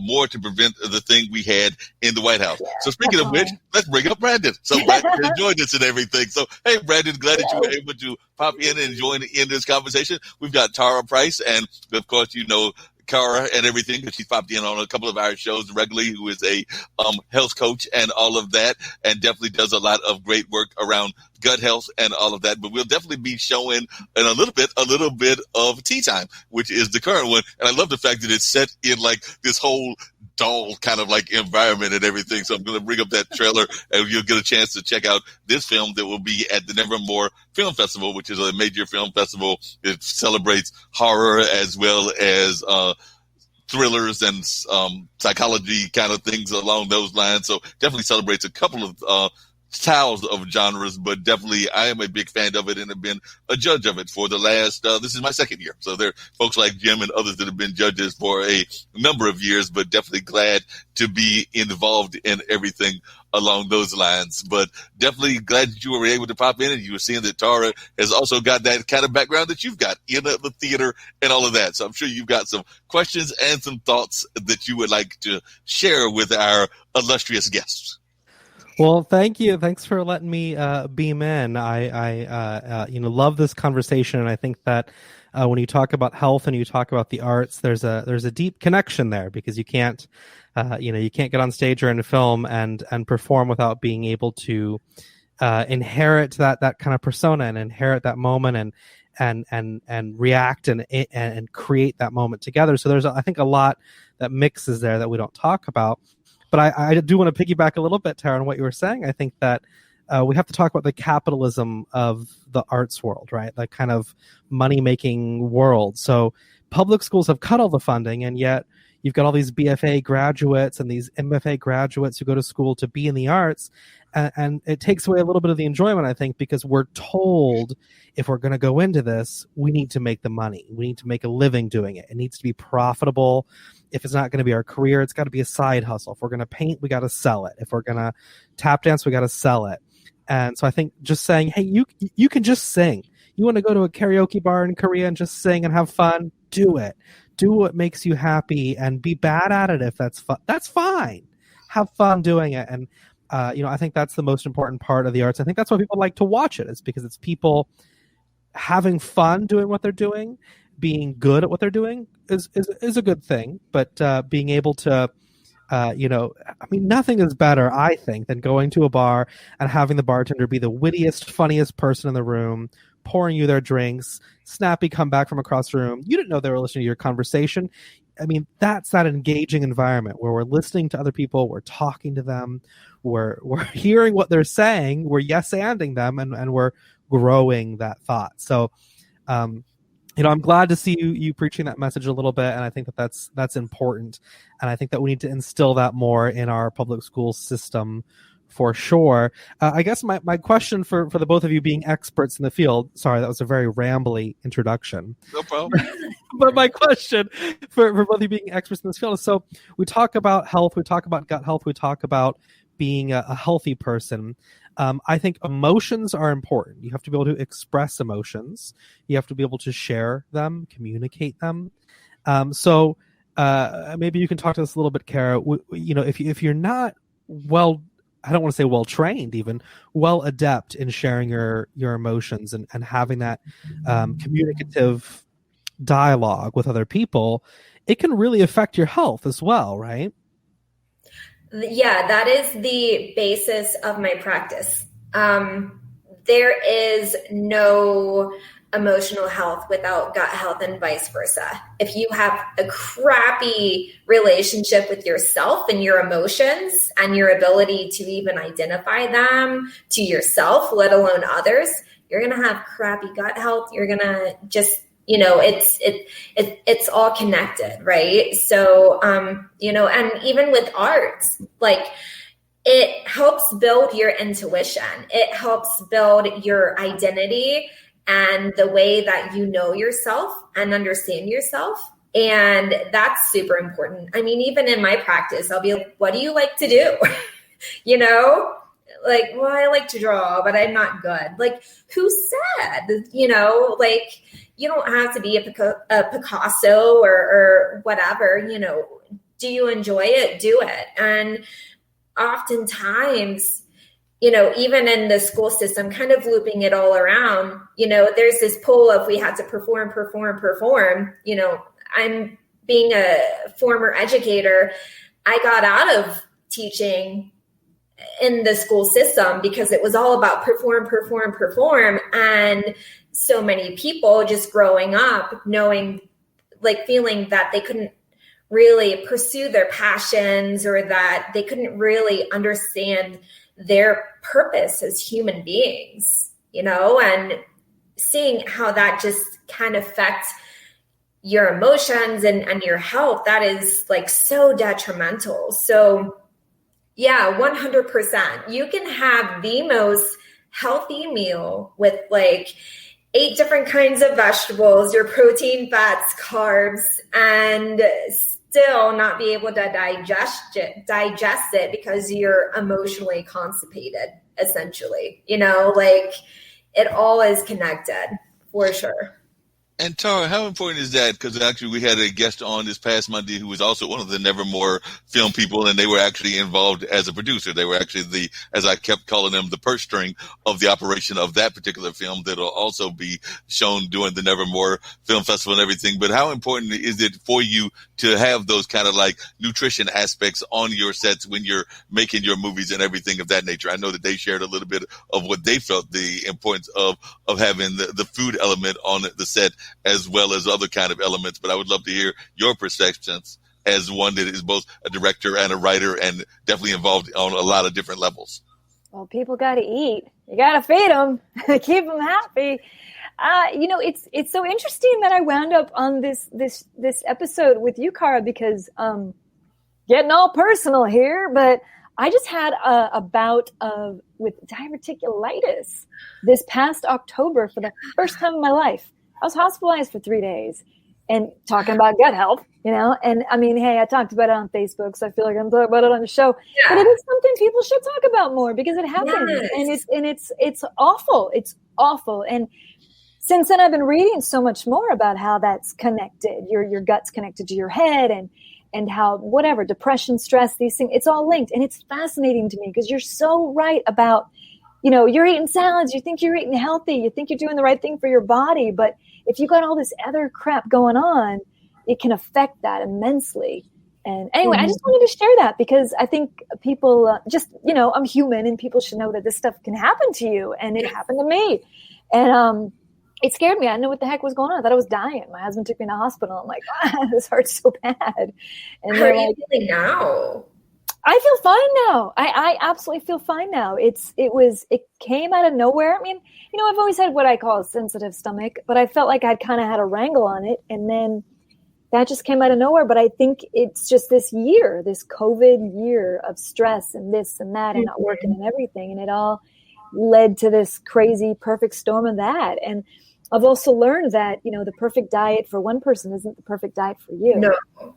more to prevent the thing we had in the White House. Yeah, so speaking of which, let's bring up Branden. So Branden enjoyed this and everything. So, hey, Branden, glad that you were able to pop in and join in this conversation. We've got Tara Price, and of course, Cara and everything, because she's popped in on a couple of our shows regularly, who is a health coach and all of that, and definitely does a lot of great work around gut health and all of that. But we'll definitely be showing in a little bit of Tea Time, which is the current one. And I love the fact that it's set in like this whole dull kind of like environment and everything. So I'm going to bring up that trailer, and you'll get a chance to check out this film that will be at the Nevermore Film Festival, which is a major film festival. It celebrates horror as well as thrillers and psychology kind of things along those lines. So definitely celebrates a couple of styles of genres, but definitely I am a big fan of it and have been a judge of it for the last, this is my second year. So there are folks like Jim and others that have been judges for a number of years, but definitely glad to be involved in everything along those lines. But definitely glad that you were able to pop in, and you were seeing that Tara has also got that kind of background that you've got in the theater and all of that. So I'm sure you've got some questions and some thoughts that you would like to share with our illustrious guests. Well, thank you. Thanks for letting me beam in. I love this conversation, and I think that when you talk about health and you talk about the arts, there's a deep connection there, because you can't get on stage or in a film and perform without being able to inherit that kind of persona and inherit that moment and react and create that moment together. So there's, I think, a lot that mixes there that we don't talk about. But I do want to piggyback a little bit, Tara, on what you were saying. I think that we have to talk about the capitalism of the arts world, right? That kind of money-making world. So public schools have cut all the funding, and yet you've got all these BFA graduates and these MFA graduates who go to school to be in the arts. And it takes away a little bit of the enjoyment, I think, because we're told if we're going to go into this, we need to make the money. We need to make a living doing it. It needs to be profitable. If it's not going to be our career, it's got to be a side hustle. If we're going to paint, we got to sell it. If we're going to tap dance, we got to sell it. And so I think just saying, hey, you can just sing. You want to go to a karaoke bar in Korea and just sing and have fun? Do it. Do what makes you happy, and be bad at it if that's fun. That's fine. Have fun doing it. And I think that's the most important part of the arts. I think that's why people like to watch it. It's because it's people having fun doing what they're doing. Being good at what they're doing is a good thing, but being able to, nothing is better, I think, than going to a bar and having the bartender be the wittiest, funniest person in the room, pouring you their drinks, snappy comeback from across the room. You didn't know they were listening to your conversation. I mean, that's that engaging environment where we're listening to other people, we're talking to them, we're hearing what they're saying, we're yes-anding them, and we're growing that thought. So, I'm glad to see you preaching that message a little bit, and I think that's important, and I think that we need to instill that more in our public school system for sure. I guess my question for the both of you being experts in the field, sorry, that was a very rambly introduction. No problem. But my question for both of you being experts in this field is, so we talk about health, we talk about gut health, we talk about being a healthy person. I think emotions are important. You have to be able to express emotions. You have to be able to share them, communicate them. So maybe you can talk to us a little bit, Cara. If you're not I don't want to say well trained, even well adept in sharing your emotions and having that communicative dialogue with other people, it can really affect your health as well, right? Yeah, that is the basis of my practice. There is no emotional health without gut health and vice versa. If you have a crappy relationship with yourself and your emotions and your ability to even identify them to yourself, let alone others, you're going to have crappy gut health. You're going to just, it's all connected, right? So, and even with art, like, it helps build your intuition. It helps build your identity and the way that you know yourself and understand yourself. And that's super important. I mean, even in my practice, I'll be like, what do you like to do? Like, well, I like to draw, but I'm not good. Like, who said, you don't have to be a Picasso or whatever, do you enjoy it? Do it. And oftentimes, even in the school system, kind of looping it all around, there's this pull of we had to perform. I'm being a former educator. I got out of teaching in the school system because it was all about perform. And so many people just growing up feeling that they couldn't really pursue their passions or that they couldn't really understand their purpose as human beings, and seeing how that just can affect your emotions and your health, that is like so detrimental. So yeah, 100%. You can have the most healthy meal with like 8 different kinds of vegetables, your protein, fats, carbs, and still not be able to digest it because you're emotionally constipated, essentially. It all is connected for sure. And Tara, how important is that? Because actually we had a guest on this past Monday who was also one of the Nevermore film people, and they were actually involved as a producer. They were actually as I kept calling them, the purse string of the operation of that particular film that will also be shown during the Nevermore Film Festival and everything. But how important is it for you to have those kind of like nutrition aspects on your sets when you're making your movies and everything of that nature? I know that they shared a little bit of what they felt the importance of having the food element on the set, as well as other kind of elements. But I would love to hear your perceptions as one that is both a director and a writer and definitely involved on a lot of different levels. Well, people got to eat. You got to feed them, keep them happy. It's so interesting that I wound up on this episode with you, Cara, because getting all personal here, but I just had a bout with diverticulitis this past October for the first time in my life. I was hospitalized for 3 days and talking about gut health, and I mean, hey, I talked about it on Facebook, so I feel like I'm talking about it on the show, but it is something people should talk about more because it happens. Yes. And it's awful. It's awful. And since then I've been reading so much more about how that's connected. Your gut's connected to your head and how whatever, depression, stress, these things, it's all linked. And it's fascinating to me because you're so right about, you're eating salads, you think you're eating healthy, you think you're doing the right thing for your body, but if you got all this other crap going on, it can affect that immensely. And anyway, I just wanted to share that because I think people I'm human and people should know that this stuff can happen to you. And it happened to me. And it scared me. I didn't know what the heck was going on. I thought I was dying. My husband took me to the hospital. I'm like, this hurts so bad. And how are you feeling now? I feel fine now. I absolutely feel fine now. It came out of nowhere. I mean, I've always had what I call a sensitive stomach, but I felt like I'd kind of had a wrangle on it. And then that just came out of nowhere. But I think it's just this COVID year of stress and this and that and not working and everything. And it all led to this crazy perfect storm of that. And I've also learned that, the perfect diet for one person isn't the perfect diet for you. No.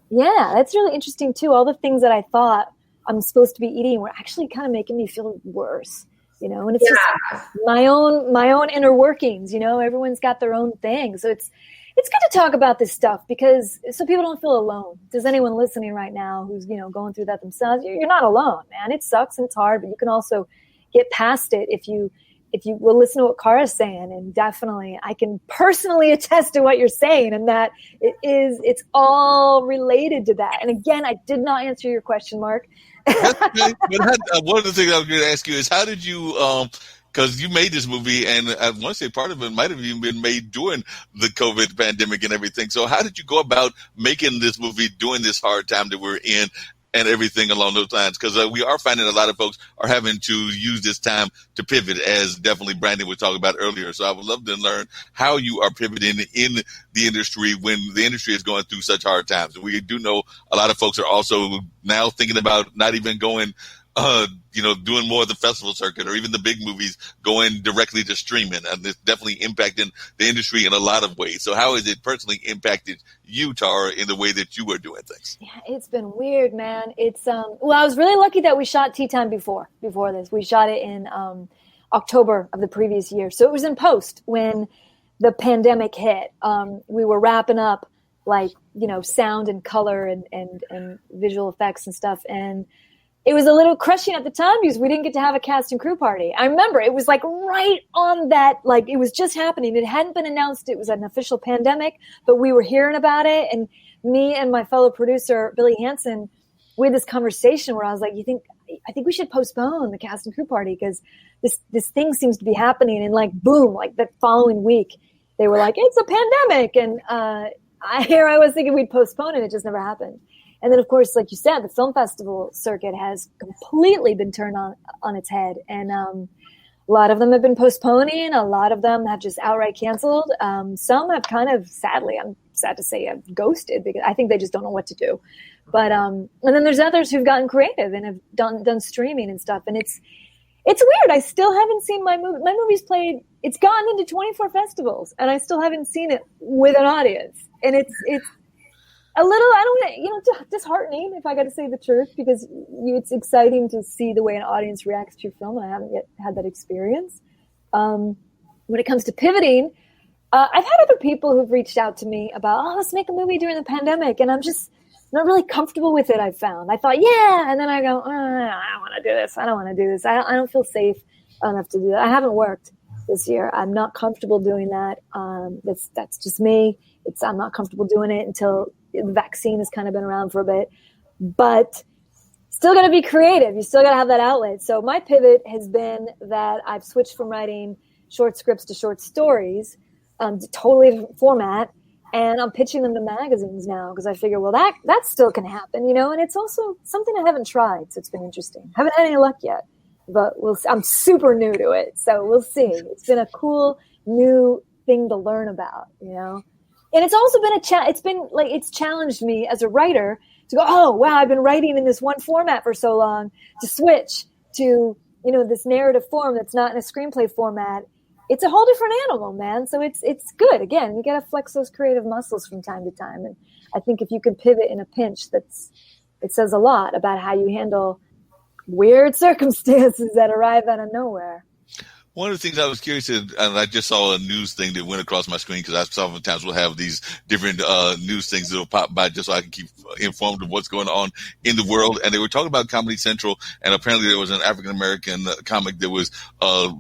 Yeah, that's really interesting too. All the things that I thought I'm supposed to be eating were actually kind of making me feel worse, and it's just my own inner workings, everyone's got their own thing. So it's good to talk about this stuff because so people don't feel alone. If there's anyone listening right now who's, going through that themselves, you're not alone, man. It sucks and it's hard, but you can also get past it if you will listen to what Cara's saying. And definitely I can personally attest to what you're saying and that it's all related to that. And again, I did not answer your question, Marc. That's okay. But one of the things I was going to ask you is how did you because you made this movie, and I want to say part of it might have even been made during the COVID pandemic and everything. So how did you go about making this movie during this hard time that we're in and everything along those lines? Because we are finding a lot of folks are having to use this time to pivot, as definitely Branden was talking about earlier. So I would love to learn how you are pivoting in the industry when the industry is going through such hard times. And we do know a lot of folks are also now thinking about not even going doing more of the festival circuit or even the big movies going directly to streaming. And it's definitely impacting the industry in a lot of ways. So how has it personally impacted you, Tara, in the way that you were doing things? Yeah, it's been weird, man. It's I was really lucky that we shot Tea Time before this. We shot it in October of the previous year. So it was in post when the pandemic hit. We were wrapping up sound and color and visual effects and stuff. And it was a little crushing at the time because we didn't get to have a cast and crew party. I remember it was right on that, it was just happening. It hadn't been announced. It was an official pandemic, but we were hearing about it. And me and my fellow producer, Billy Hansen, we had this conversation where I was like, I think we should postpone the cast and crew party because this thing seems to be happening. And boom, that following week, they were like, it's a pandemic. And I was thinking we'd postpone it. It just never happened. And then, of course, like you said, the film festival circuit has completely been turned on its head. And a lot of them have been postponing. A lot of them have just outright canceled. Some have kind of, sadly, I'm sad to say, have ghosted because I think they just don't know what to do. But and then there's others who've gotten creative and have done streaming and stuff. And it's weird. I still haven't seen my movie. My movie's played. It's gotten into 24 festivals, and I still haven't seen it with an audience. And it's a little, disheartening, if I got to say the truth, because it's exciting to see the way an audience reacts to your film, and I haven't yet had that experience. When it comes to pivoting, I've had other people who've reached out to me about, let's make a movie during the pandemic, and I'm just not really comfortable with it, I've found. I thought, yeah, and then I go, I don't want to do this. I don't want to do this. I don't feel safe enough to do that. I haven't worked this year. I'm not comfortable doing that. That's just me. I'm not comfortable doing it until the vaccine has kind of been around for a bit, but still got to be creative. You still got to have that outlet. So my pivot has been that I've switched from writing short scripts to short stories, totally different format. And I'm pitching them to magazines now because I figure, well, that still can happen, and it's also something I haven't tried. So it's been interesting. Haven't had any luck yet, but I'm super new to it. So we'll see. It's been a cool new thing to learn about, And it's also been it's challenged me as a writer to go, oh, wow, I've been writing in this one format for so long, to switch to, this narrative form that's not in a screenplay format. It's a whole different animal, man. So it's good. Again, you got to flex those creative muscles from time to time. And I think if you can pivot in a pinch, it says a lot about how you handle weird circumstances that arrive out of nowhere. One of the things I was curious, and I just saw a news thing that went across my screen because I sometimes will have these different news things that will pop by just so I can keep informed of what's going on in the world. And they were talking about Comedy Central, and apparently there was an African-American comic that was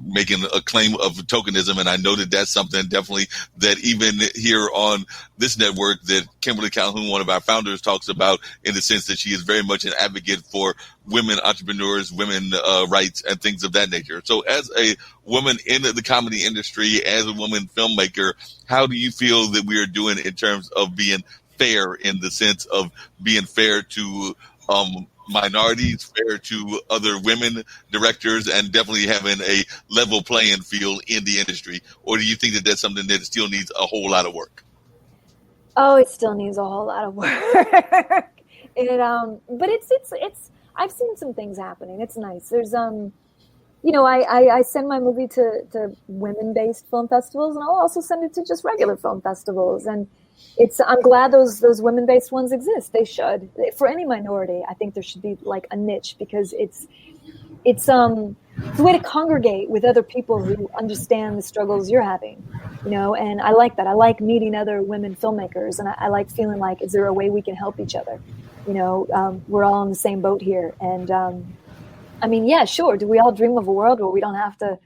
making a claim of tokenism. And I know that that's something definitely that even here on this network that Kimberly Calhoun, one of our founders, talks about, in the sense that she is very much an advocate for women entrepreneurs, women rights, and things of that nature. So as a woman in the comedy industry, as a woman filmmaker, how do you feel that we are doing in terms of being fair, in the sense of being fair to minorities, fair to other women directors, and definitely having a level playing field in the industry? Or do you think that that's something that still needs a whole lot of work? Oh, it still needs a whole lot of work. But it's I've seen some things happening. It's nice. There's I send my movie to women-based film festivals, and I'll also send it to just regular film festivals. And I'm glad those women-based ones exist. They should. For any minority, I think there should be a niche, because it's a way to congregate with other people who understand the struggles you're having, and I like that. I like meeting other women filmmakers, and I like feeling like, is there a way we can help each other? We're all in the same boat here. And yeah, sure. Do we all dream of a world where we don't have to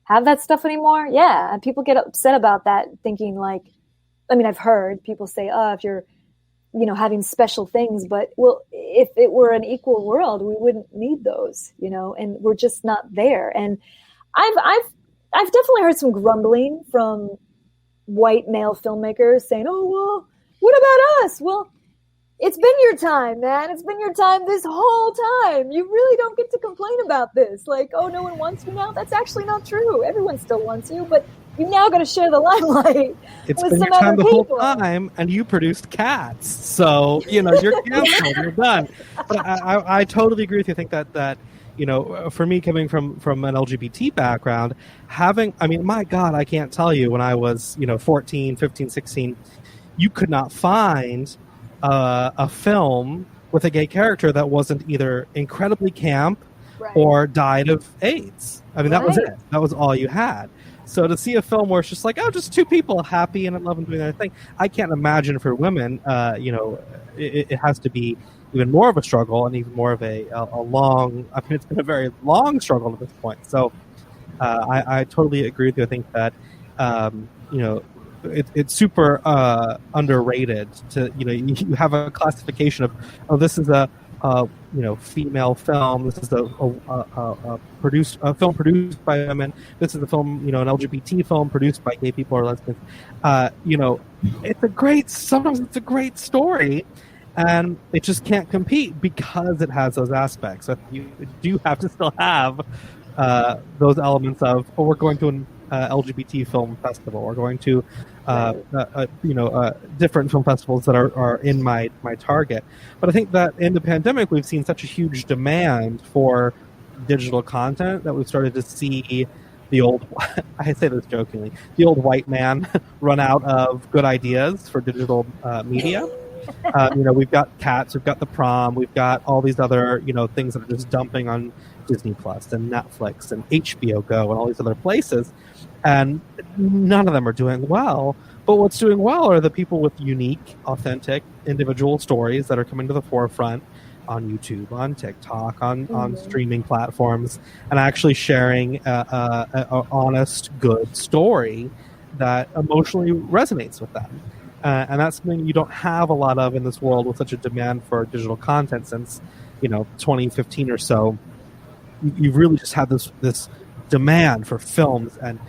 have that stuff anymore? Yeah. And people get upset about that, thinking I've heard people say, if you're, having special things, but if it were an equal world, we wouldn't need those, and we're just not there. And I've I've definitely heard some grumbling from white male filmmakers saying, "Oh, well, what about us?" Well, it's been your time, man. It's been your time this whole time. You really don't get to complain about this. Like, oh, no one wants you now? That's actually not true. Everyone still wants you, but you now got to share the limelight It's with been some your time other the people. whole time, and you produced Cats. So, you're canceled. You're done. But I totally agree with you. I think that for me, coming from an LGBT background, my God, I can't tell you, when I was, 14, 15, 16, you could not find a film with a gay character that wasn't either incredibly camp or died of AIDS. I mean, that was it. That was all you had. So to see a film where it's just like, oh, just two people happy and in love and doing their thing, I can't imagine for women, it has to be even more of a struggle and even more of a long, it's been a very long struggle at this point. So I totally agree with you. I think that, it's super underrated to, you have a classification of, oh, this is a female film. This is a film produced by women. This is a film, an LGBT film produced by gay people or lesbians. Sometimes it's a great story, and it just can't compete because it has those aspects. So you do have to still have those elements of, oh, we're going to an LGBT film festival. We're going to different film festivals that are in my target. But I think that in the pandemic, we've seen such a huge demand for digital content that we've started to see the old, I say this jokingly, the old white man run out of good ideas for digital media. We've got Cats, we've got The Prom, we've got all these other, things that are just dumping on Disney Plus and Netflix and HBO Go and all these other places. And none of them are doing well. But what's doing well are the people with unique, authentic, individual stories that are coming to the forefront on YouTube, on TikTok, on streaming platforms, and actually sharing an honest, good story that emotionally resonates with them. And that's something you don't have a lot of in this world with such a demand for digital content since, 2015 or so. You've really just had this demand for films and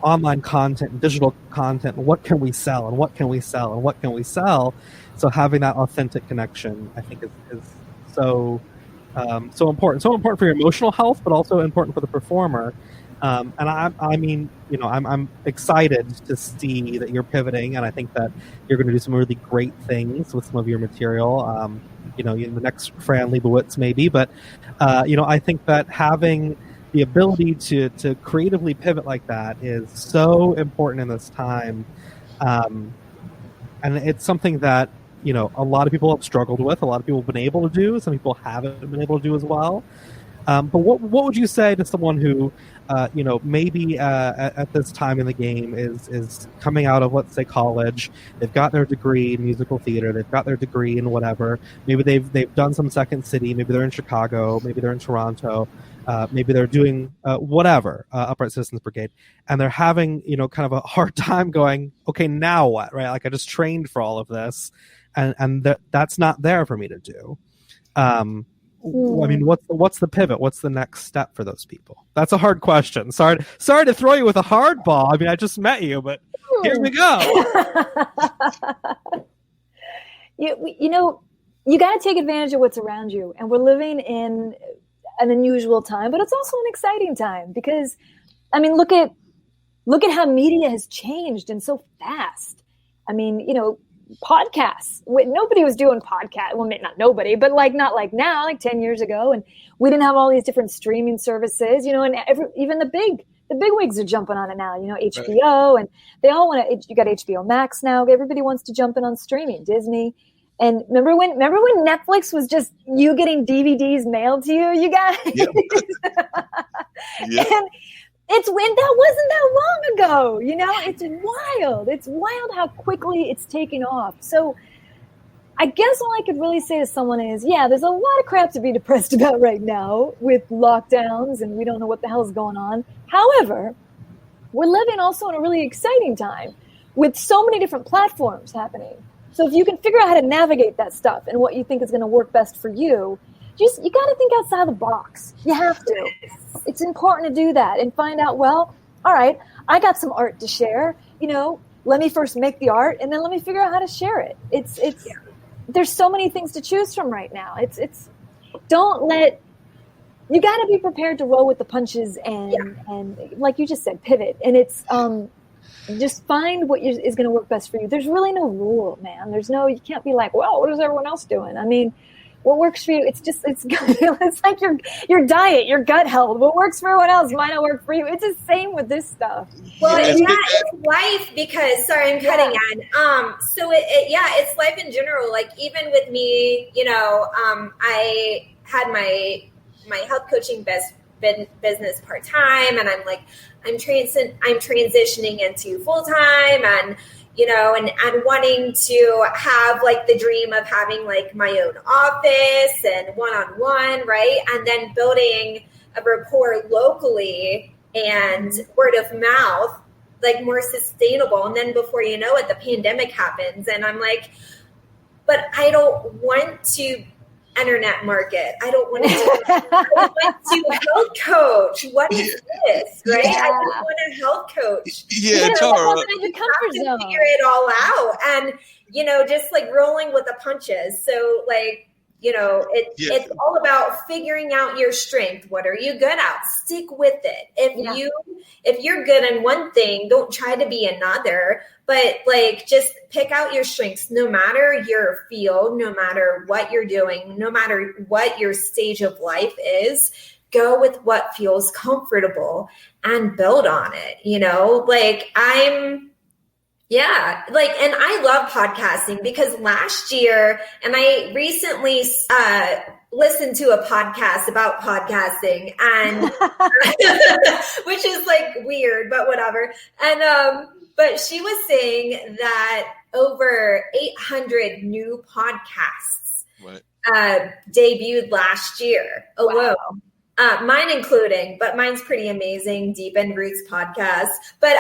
online content and digital content. What can we sell, and what can we sell, and what can we sell? So having that authentic connection, I think, is so important. So important for your emotional health, but also important for the performer. And I'm excited to see that you're pivoting, and I think that you're going to do some really great things with some of your material. In the next Fran Lebowitz maybe, but I think that having the ability to creatively pivot like that is so important in this time, and it's something that a lot of people have struggled with. A lot of people have been able to do. Some people haven't been able to do as well. But what would you say to someone who, maybe at this time in the game is coming out of, let's say, college? They've got their degree in musical theater. They've got their degree in whatever. Maybe they've done some second city. Maybe they're in Chicago. Maybe they're in Toronto. Maybe they're doing whatever, Upright Citizens Brigade, and they're having kind of a hard time going, okay, now what, right? Like, I just trained for all of this, and that's not there for me to do. What's the pivot? What's the next step for those people? That's a hard question. Sorry to throw you with a hard ball. I mean, I just met you, but here we go. You got to take advantage of what's around you, and we're living in an unusual time, but it's also an exciting time because, look at how media has changed and so fast. Podcasts. Nobody was doing podcasts. Well, not nobody, but not like now, like 10 years ago. And we didn't have all these different streaming services, and even the big wigs are jumping on it now, HBO, right. And they all want to, you got HBO Max now. Everybody wants to jump in on streaming, Disney. And remember when Netflix was just you getting DVDs mailed to you guys? Yep. Yep. And that wasn't that long ago, it's wild. It's wild how quickly it's taken off. So I guess all I could really say to someone is, there's a lot of crap to be depressed about right now with lockdowns and we don't know what the hell's going on. However, we're living also in a really exciting time with so many different platforms happening. So if you can figure out how to navigate that stuff and what you think is going to work best for you, you got to think outside the box. You have to. It's important to do that and find out, all right, I got some art to share, let me first make the art and then let me figure out how to share it. There's so many things to choose from right now. You got to be prepared to roll with the punches and like you just said, pivot. And it's just find what is going to work best for you. There's really no rule, man. You can't be like, well, what is everyone else doing? I mean, what works for you? It's like your diet, your gut health. What works for everyone else might not work for you. It's the same with this stuff. Well, it's life because, sorry, I'm cutting in. So it's life in general. Like even with me, I had my health coaching business part-time, and I'm transitioning into full-time, and and wanting to have like the dream of having like my own office and one-on-one, right? And then building a rapport locally and word of mouth, like more sustainable. And then before you know it, the pandemic happens, and I'm like, but I don't want to internet market. I don't want to health coach. What is this, right? Yeah. I don't want a health coach. Yeah, Tara. You have to figure it all out, and just like rolling with the punches. So like it's all about figuring out your strength. What are you good at? Stick with it. If you're good in one thing, don't try to be another. But like, just pick out your strengths, no matter your field, no matter what you're doing, no matter what your stage of life is, go with what feels comfortable and build on it. And I love podcasting because last year, and I recently listened to a podcast about podcasting, and which is like weird, but whatever. And but she was saying that over 800 new podcasts debuted last year alone. Wow. Mine including, but mine's pretty amazing. Deep End Roots podcast, but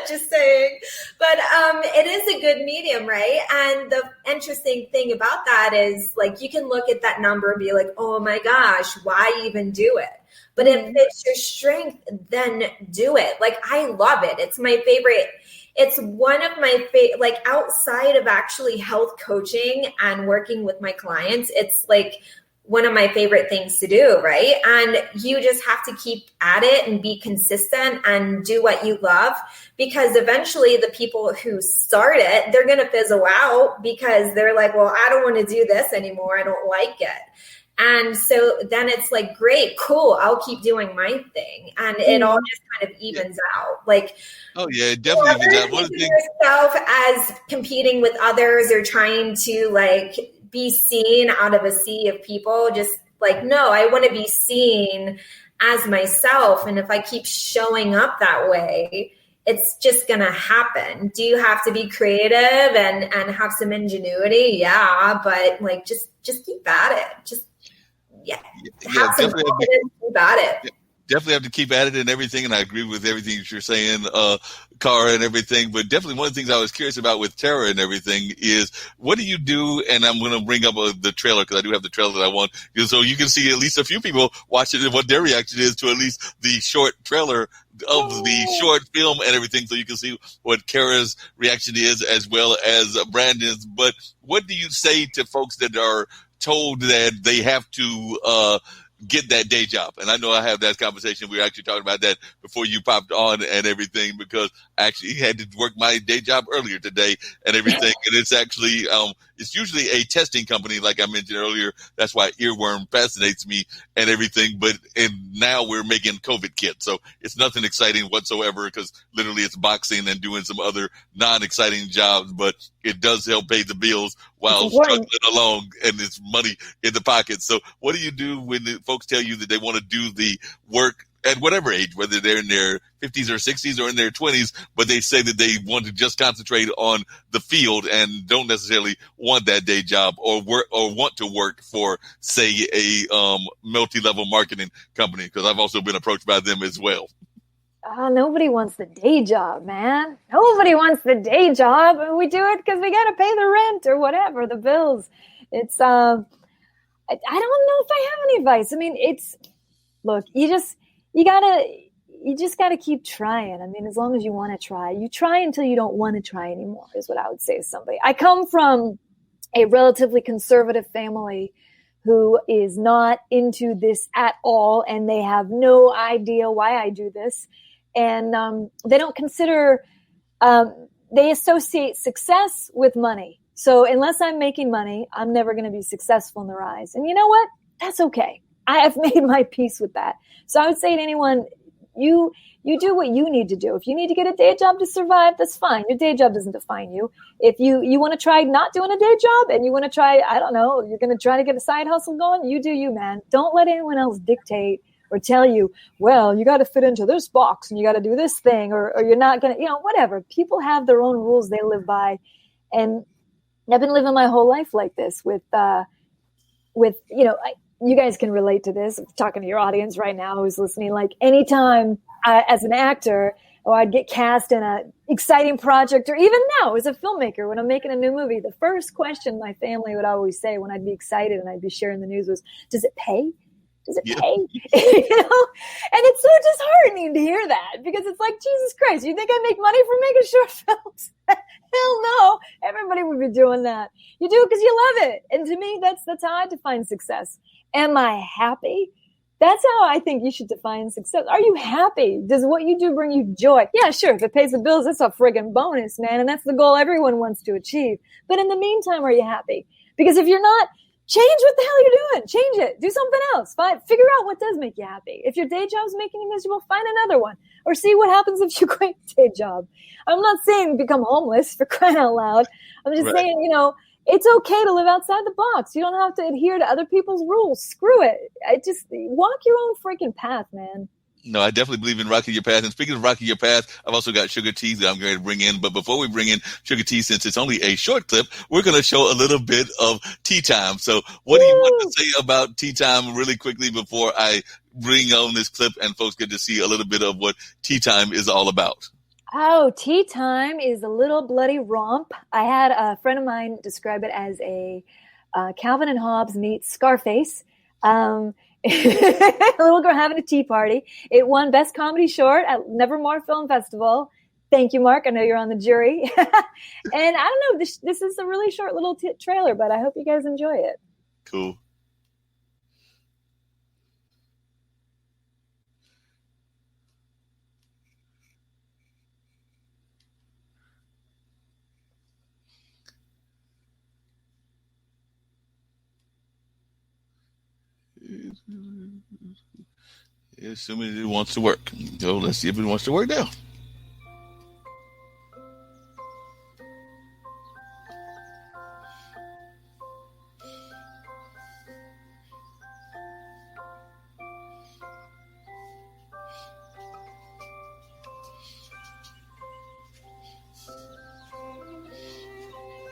just saying. But it is a good medium, right? And the interesting thing about that is, like, you can look at that number and be like, "Oh my gosh, why even do it?" But if it's your strength, then do it. Like, I love it. It's my favorite. It's one of my favorite. Like, outside of actually health coaching and working with my clients, it's like one of my favorite things to do, right? And you just have to keep at it and be consistent and do what you love, because eventually the people who start it, they're going to fizzle out because they're like, well, I don't want to do this anymore. I don't like it. And so then it's like, great, cool, I'll keep doing my thing. And it all just kind of evens out. Like, oh yeah, it definitely evens out. One of the things, yourself as competing with others or trying to like be seen out of a sea of people, just like, no, I want to be seen as myself. And if I keep showing up that way, it's just going to happen. Do you have to be creative and have some ingenuity? Yeah. But like, just keep at it. Just, have some confidence, keep at it. Definitely have to keep at it and everything. And I agree with everything that you're saying, Cara, and everything. But definitely one of the things I was curious about with Tara and everything is, what do you do? And I'm going to bring up the trailer, because I do have the trailer that I want, so you can see at least a few people watching and what their reaction is to at least the short trailer of the short film and everything, so you can see what Kara's reaction is as well as Branden's. But what do you say to folks that are told that they have to get that day job? And I know I have that conversation. We were actually talking about that before you popped on and everything, because I actually had to work my day job earlier today and everything. And it's actually, it's usually a testing company, like I mentioned earlier. That's why earworm fascinates me and everything. And now we're making COVID kits. So it's nothing exciting whatsoever, because literally it's boxing and doing some other non-exciting jobs, but it does help pay the bills while struggling along, and it's money in the pocket. So what do you do when the folks tell you that they want to do the work at whatever age, whether they're in their 50s or 60s or in their 20s, but they say that they want to just concentrate on the field and don't necessarily want that day job or work or want to work for, say, a multi-level marketing company? Because I've also been approached by them as well. Nobody wants the day job, man. Nobody wants the day job. We do it because we got to pay the rent or whatever, the bills. It's, I don't know if I have any advice. I mean, look, you you just got to keep trying. I mean, as long as you want to try, you try until you don't want to try anymore is what I would say to somebody. I come from a relatively conservative family who is not into this at all, and they have no idea why I do this. And they don't consider, they associate success with money. So unless I'm making money, I'm never going to be successful in their eyes. And you know what? That's okay. I have made my peace with that. So I would say to anyone, you do what you need to do. If you need to get a day job to survive, that's fine. Your day job doesn't define you. If you want to try not doing a day job and you want to try, I don't know, you're going to try to get a side hustle going, you do you, man. Don't let anyone else dictate or tell you, well, you got to fit into this box and you got to do this thing, or you're not going to, whatever. People have their own rules they live by. And I've been living my whole life like this with you guys can relate to this. I'm talking to your audience right now who's listening. Like anytime as an actor, or I'd get cast in an exciting project, or even now as a filmmaker, when I'm making a new movie, the first question my family would always say when I'd be excited and I'd be sharing the news was, does it pay? Does it pay? And it's so disheartening to hear that, because it's like, Jesus Christ, you think I make money from making short films? Hell no. Everybody would be doing that. You do it because you love it. And to me, that's how I define success. Am I happy? That's how I think you should define success. Are you happy? Does what you do bring you joy? Yeah, sure. If it pays the bills, that's a friggin' bonus, man. And that's the goal everyone wants to achieve. But in the meantime, are you happy? Because if you're not, change what the hell you're doing. Change it. Do something else. Figure out what does make you happy. If your day job's making you miserable, find another one. Or see what happens if you quit your day job. I'm not saying become homeless, for crying out loud. I'm just saying, it's okay to live outside the box. You don't have to adhere to other people's rules. Screw it. Just walk your own freaking path, man. No, I definitely believe in rocking your path. And speaking of rocking your path, I've also got Suga-T that I'm going to bring in. But before we bring in Suga-T, since it's only a short clip, we're going to show a little bit of tea time. So what do you want to say about tea time really quickly before I bring on this clip and folks get to see a little bit of what tea time is all about? Oh, tea time is a little bloody romp. I had a friend of mine describe it as a Calvin and Hobbes meets Scarface. A little girl having a tea party. It won Best Comedy Short at Nevermore Film Festival. Thank you, Marc. I know you're on the jury. And I don't know, this is a really short little trailer, but I hope you guys enjoy it. Cool. Assuming it wants to work. So let's see if it wants to work now.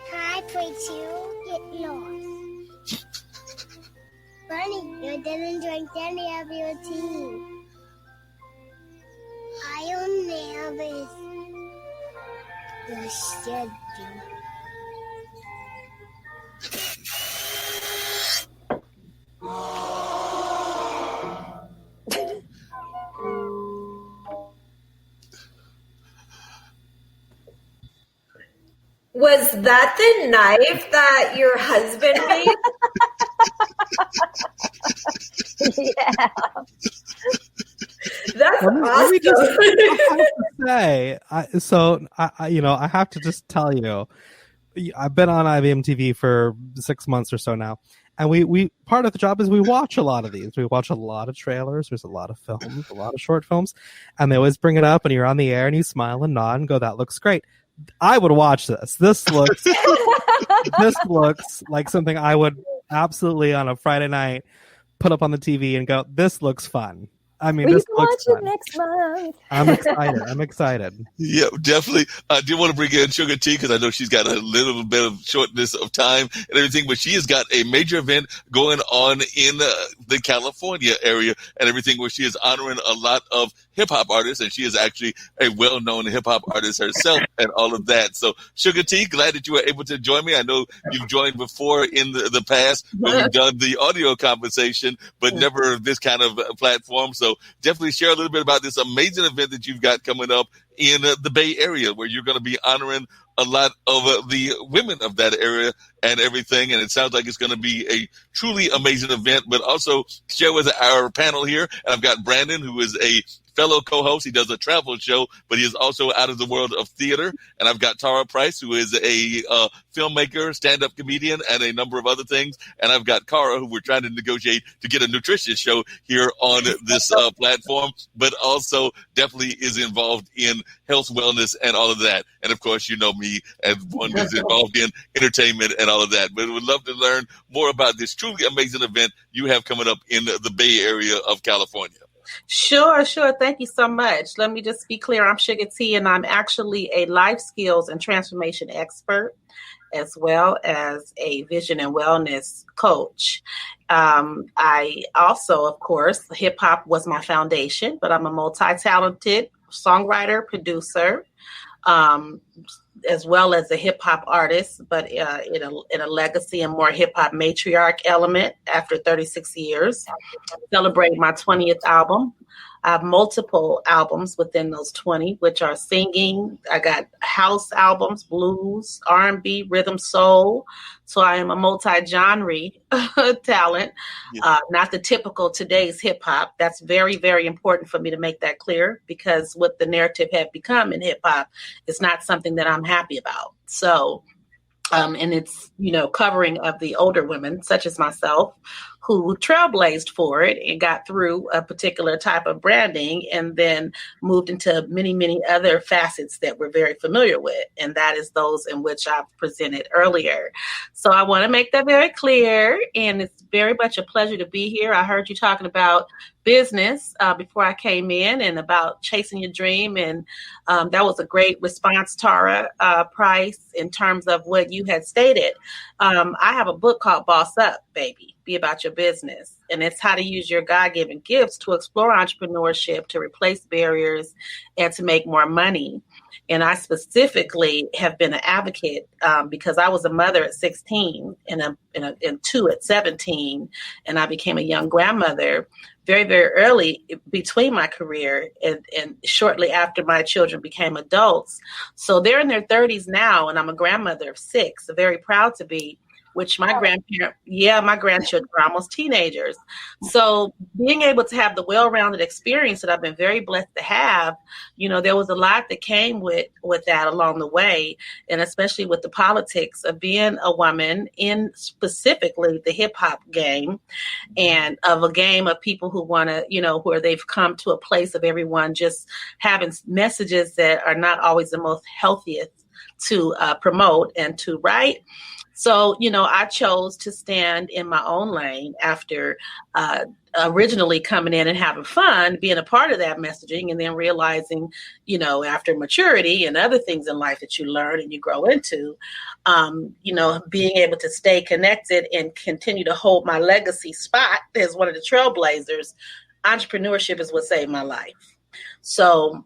Hi, Pikachu. Get lost. Bunny, you didn't drink any of your tea. I am nervous. You should do. Was that the knife that your husband made? Yeah. That's awesome. Let me just, I have to say, I have to just tell you, I've been on IBM TV for 6 months or so now, and we part of the job is we watch a lot of these. We watch a lot of trailers. There's a lot of films, a lot of short films, and they always bring it up, and you're on the air, and you smile and nod and go, "That looks great." I would watch this. This looks like something I would absolutely on a Friday night put up on the TV and go, "This looks fun." I mean, we this can looks watch fun. it next month. I'm excited. Yeah, definitely. I do want to bring in Suga-T because I know she's got a little bit of shortness of time and everything, but she has got a major event going on in the California area and everything where she is honoring a lot of hip hop artists, and she is actually a well-known hip hop artist herself. and all of that. So Suga-T, glad that you were able to join me. I know you've joined before in the past, but we've done the audio conversation, but never this kind of platform. So definitely share a little bit about this amazing event that you've got coming up in the Bay Area, where you're going to be honoring a lot of the women of that area and everything. And it sounds like it's going to be a truly amazing event, but also share with our panel here. And I've got Branden, who is a fellow co-host. He does a travel show, but he is also out of the world of theater. And I've got Tara Price, who is a filmmaker, stand-up comedian, and a number of other things. And I've got Cara, who we're trying to negotiate to get a nutritious show here on this platform, but also definitely is involved in health, wellness, and all of that. And of course, you know me as one who's involved in entertainment and all of that. But we'd love to learn more about this truly amazing event you have coming up in the Bay Area of California. Sure. Thank you so much. Let me just be clear. I'm Suga-T, and I'm actually a life skills and transformation expert, as well as a vision and wellness coach. I also, of course, hip hop was my foundation, but I'm a multi-talented songwriter, producer, as well as a hip hop artist, but in a legacy and more hip hop matriarch element after 36 years. Celebrating my 20th album. I have multiple albums within those 20, which are singing. I got house albums, blues, R&B, rhythm, soul. So I am a multi-genre talent, not the typical today's hip hop. That's very, very important for me to make that clear, because what the narrative have become in hip hop is not something that I'm happy about. So, and it's, covering of the older women, such as myself, who trailblazed for it and got through a particular type of branding and then moved into many, many other facets that we're very familiar with. And that is those in which I've presented earlier. So I want to make that very clear. And it's very much a pleasure to be here. I heard you talking about business before I came in and about chasing your dream. And that was a great response, Tara Price, in terms of what you had stated. I have a book called Boss Up, Baby. Be about your business. And it's how to use your God-given gifts to explore entrepreneurship, to replace barriers, and to make more money. And I specifically have been an advocate because I was a mother at 16 and two at 17. And I became a young grandmother very, very early between my career and shortly after my children became adults. So they're in their 30s now, and I'm a grandmother of 6, so very proud to be. Which my grandchildren are almost teenagers. So being able to have the well-rounded experience that I've been very blessed to have, there was a lot that came with that along the way, and especially with the politics of being a woman in specifically the hip hop game, and of a game of people who want to, where they've come to a place of everyone just having messages that are not always the most healthiest to promote and to write. So, I chose to stand in my own lane after originally coming in and having fun, being a part of that messaging, and then realizing, after maturity and other things in life that you learn and you grow into, being able to stay connected and continue to hold my legacy spot as one of the trailblazers. Entrepreneurship is what saved my life. So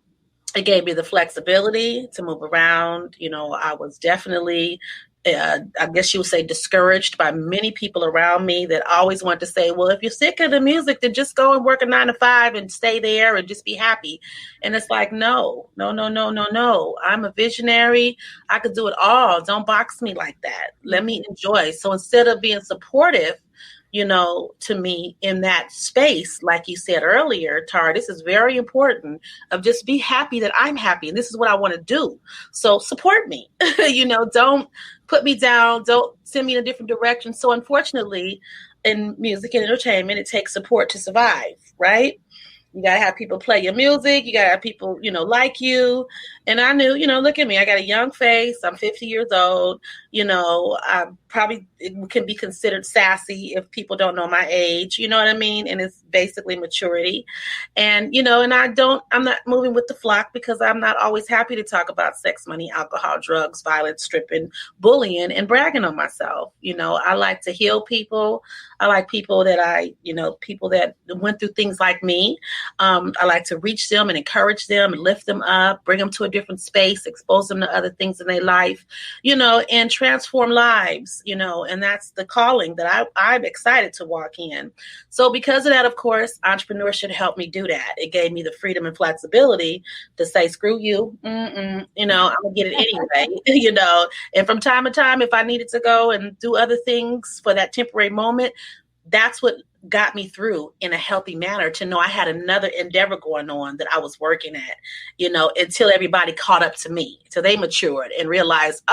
it gave me the flexibility to move around. I was definitely I guess you would say discouraged by many people around me that always want to say, well, if you're sick of the music, then just go and work a 9 to 5 and stay there and just be happy. And it's like, no. I'm a visionary. I could do it all. Don't box me like that. Let me enjoy. So instead of being supportive, to me in that space, like you said earlier, Tara, this is very important, of just be happy that I'm happy. And this is what I want to do. So support me, don't put me down. Don't send me in a different direction. So unfortunately, in music and entertainment, it takes support to survive, right? You got to have people play your music. You got to have people, like you. And I knew, look at me. I got a young face. I'm 50 years old. I probably it can be considered sassy if people don't know my age, you know what I mean? And it's basically maturity. And, and I'm not moving with the flock because I'm not always happy to talk about sex, money, alcohol, drugs, violence, stripping, bullying, and bragging on myself. I like to heal people. I like people that people that went through things like me. I like to reach them and encourage them and lift them up, bring them to a different space, expose them to other things in their life, and transform lives, and that's the calling that I'm excited to walk in. So because of that, of course, entrepreneurship helped me do that. It gave me the freedom and flexibility to say, screw you, I'm gonna get it anyway, and from time to time, if I needed to go and do other things for that temporary moment, that's what got me through in a healthy manner, to know I had another endeavor going on that I was working at, until everybody caught up to me. So they matured and realized,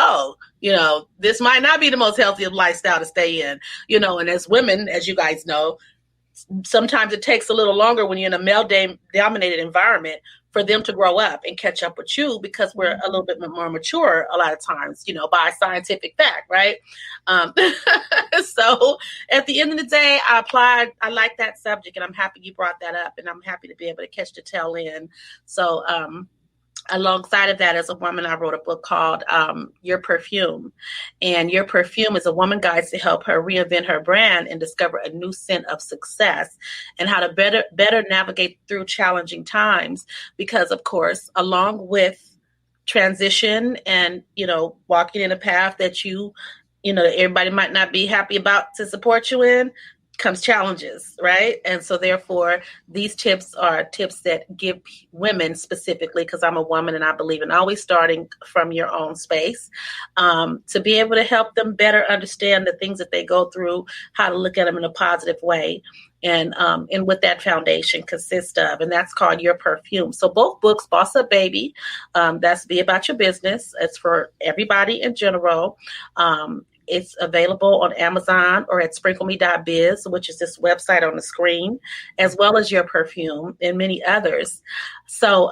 this might not be the most healthy lifestyle to stay in, and as women, as you guys know, sometimes it takes a little longer when you're in a male dominated environment for them to grow up and catch up with you, because we're a little bit more mature a lot of times, by scientific fact, right? So at the end of the day, I applied. I like that subject, and I'm happy you brought that up, and I'm happy to be able to catch the tail end. So alongside of that, as a woman, I wrote a book called Your Perfume. And Your Perfume is a woman guide to help her reinvent her brand and discover a new scent of success, and how to better navigate through challenging times. Because, of course, along with transition and, walking in a path that everybody might not be happy about to support you in, comes challenges, right? And so therefore, these tips are tips that give women specifically, because I'm a woman and I believe in always starting from your own space, to be able to help them better understand the things that they go through, how to look at them in a positive way, and what that foundation consists of. And that's called Your Perfume. So both books, Boss Up Baby, that's Be About Your Business. It's for everybody in general. It's available on Amazon or at sprinkleme.biz, which is this website on the screen, as well as Your Perfume and many others. So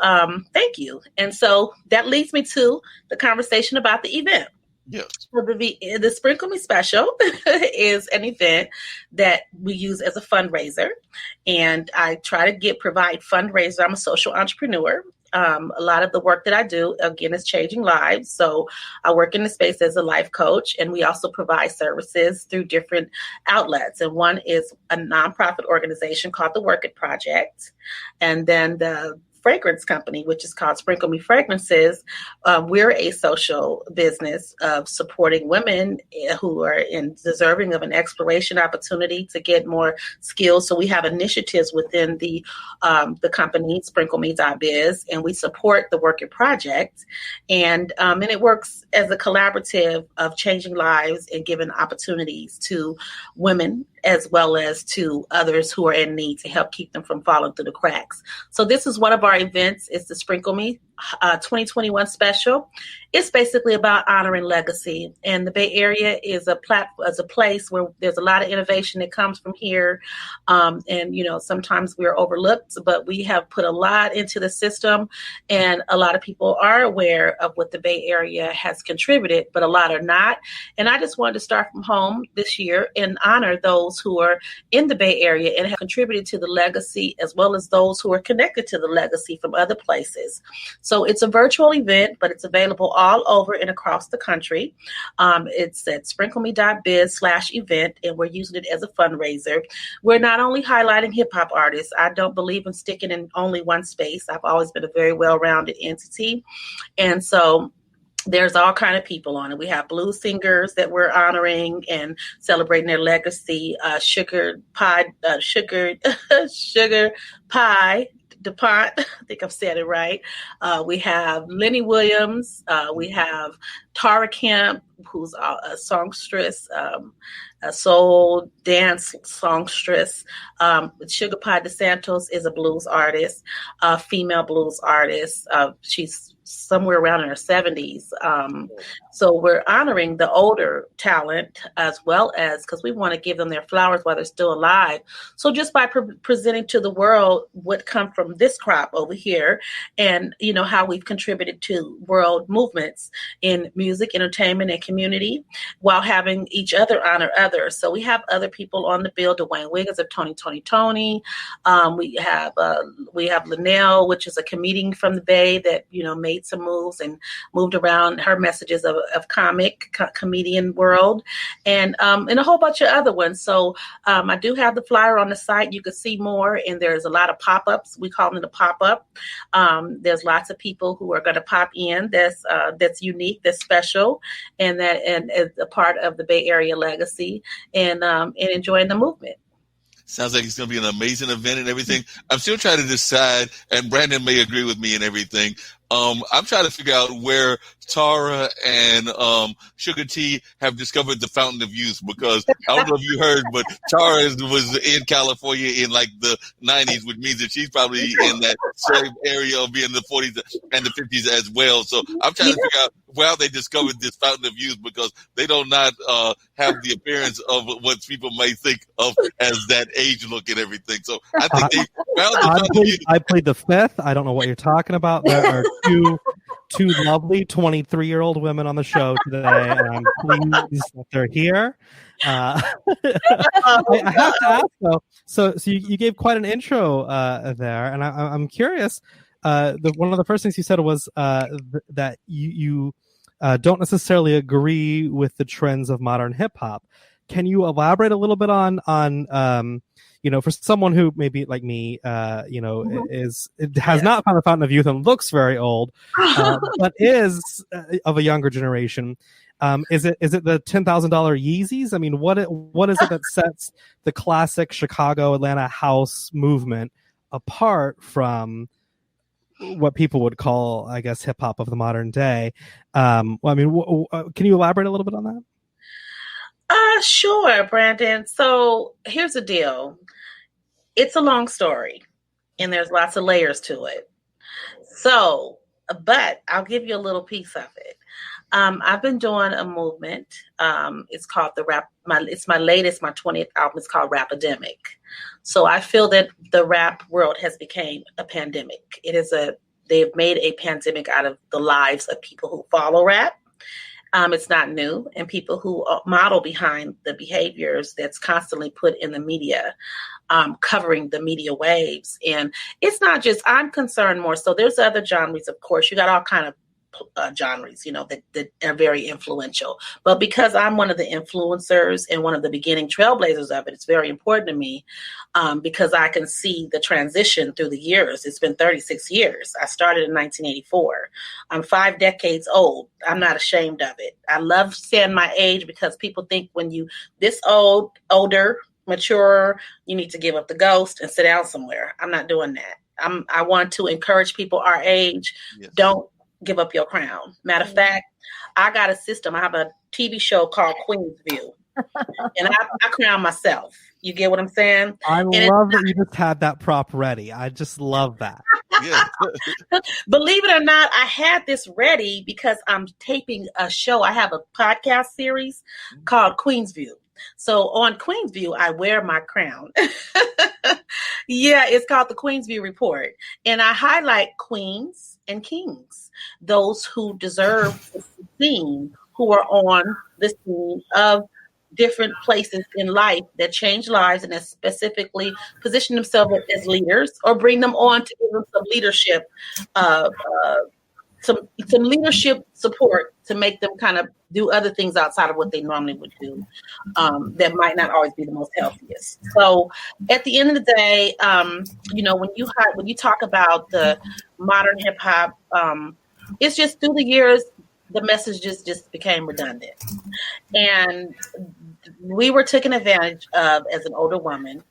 thank you. And so that leads me to the conversation about the event. Yes. So the Sprinkle Me Special is an event that we use as a fundraiser. And I try to provide fundraisers. I'm a social entrepreneur. A lot of the work that I do, again, is changing lives. So I work in the space as a life coach, and we also provide services through different outlets. And one is a nonprofit organization called the Work It Project. And then the fragrance company, which is called Sprinkle Me Fragrances. We're a social business of supporting women who are deserving of an exploration opportunity to get more skills. So we have initiatives within the company, sprinkleme.biz, and we support the Work It Project. And it works as a collaborative of changing lives and giving opportunities to women as well as to others who are in need, to help keep them from falling through the cracks. So this is one of our events. It's the Sprinkle Me 2021 special. It's basically about honoring legacy. And the Bay Area is a place where there's a lot of innovation that comes from here. And, sometimes we're overlooked, but we have put a lot into the system. And a lot of people are aware of what the Bay Area has contributed, but a lot are not. And I just wanted to start from home this year and honor those who are in the Bay Area and have contributed to the legacy, as well as those who are connected to the legacy from other places. So it's a virtual event, but it's available all over and across the country. It's at sprinkleme.biz/event, and we're using it as a fundraiser. We're not only highlighting hip hop artists. I don't believe in sticking in only one space. I've always been a very well-rounded entity. And so there's all kind of people on it. We have blues singers that we're honoring and celebrating their legacy. Sugar Pie DuPont, I think I've said it right. We have Lenny Williams. We have Tara Kemp, who's a songstress, a soul dance songstress. Suga-T DeSantos is a blues artist, a female blues artist. She's somewhere around in their 70s. So we're honoring the older talent as well as, because we want to give them their flowers while they're still alive. So just by presenting to the world what come from this crop over here, and how we've contributed to world movements in music, entertainment, and community, while having each other honor others. So we have other people on the bill. Dwayne Wiggins of Tony. We have Linnell, which is a comedian from the Bay that made some moves and moved around her messages of comedian world, and a whole bunch of other ones. So I do have the flyer on the site. You can see more, and there's a lot of pop-ups. We call them a pop-up. There's lots of people who are going to pop in. That's unique, that's special, and is a part of the Bay Area legacy, and enjoying the movement. Sounds like it's going to be an amazing event and everything. I'm still trying to decide, and Branden may agree with me and everything. I'm trying to figure out where Tara and Suga-T have discovered the Fountain of Youth, because I don't know if you heard, but Tara was in California in like the 90s, which means that she's probably in that same area of being in the 40s and the 50s as well. So I'm trying to figure out where they discovered this Fountain of Youth, because they do not have the appearance of what people may think of as that age look and everything. So I think they found the Fountain of Youth. I played the fifth. I don't know what you're talking about. There are two lovely 23-year-old women on the show today, and I'm pleased that they're here. I have to ask though. So you gave quite an intro there, and I'm curious. One of the first things you said was that you don't necessarily agree with the trends of modern hip hop. Can you elaborate a little bit on for someone who maybe like me, has not found the Fountain of Youth and looks very old, but is of a younger generation? Is it the $10,000 Yeezys? I mean, what is it that sets the classic Chicago, Atlanta house movement apart from what people would call, I guess, hip hop of the modern day? Can you elaborate a little bit on that? Sure, Branden. So here's the deal. It's a long story, and there's lots of layers to it. So, but I'll give you a little piece of it. I've been doing a movement. It's called it's my 20th album. It's called Rapidemic. So I feel that the rap world has become a pandemic. They've made a pandemic out of the lives of people who follow rap. It's not new, and people who model behind the behaviors that's constantly put in the media, covering the media waves. And it's not just, I'm concerned more. So there's other genres, of course. You got all kind of genres, that are very influential. But because I'm one of the influencers and one of the beginning trailblazers of it, it's very important to me because I can see the transition through the years. It's been 36 years. I started in 1984. I'm 5 decades old. I'm not ashamed of it. I love saying my age because people think when you this old, older, mature, you need to give up the ghost and sit down somewhere. I'm not doing that. I want to encourage people our age. Yes. Don't give up your crown. Matter of fact, I got a system. I have a TV show called Queen's View, and I crown myself. You get what I'm saying? I love that you just had that prop ready. I just love that. Yeah. Believe it or not, I had this ready because I'm taping a show. I have a podcast series called Queen's View. So on Queen's View, I wear my crown. Yeah, it's called the Queen's View Report. And I highlight queens and kings, those who deserve to be seen, who are on the scene of different places in life that change lives and that specifically position themselves as leaders or bring them on to give them some leadership, some leadership support to make them kind of do other things outside of what they normally would do that might not always be the most healthiest. So at the end of the day, when you talk about the modern hip hop, it's just through the years, the messages just became redundant. And we were taken advantage of as an older woman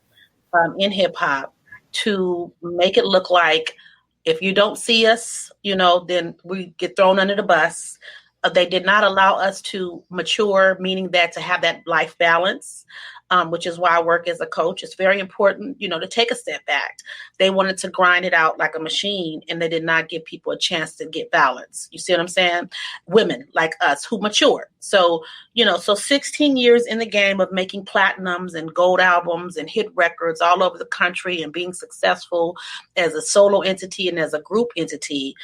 in hip hop to make it look like if you don't see us, then we get thrown under the bus. They did not allow us to mature, meaning that to have that life balance. which is why I work as a coach. It's very important, to take a step back. They wanted to grind it out like a machine, and they did not give people a chance to get balance. You see what I'm saying? Women like us who mature. So, so 16 years in the game of making platinums and gold albums and hit records all over the country and being successful as a solo entity and as a group entity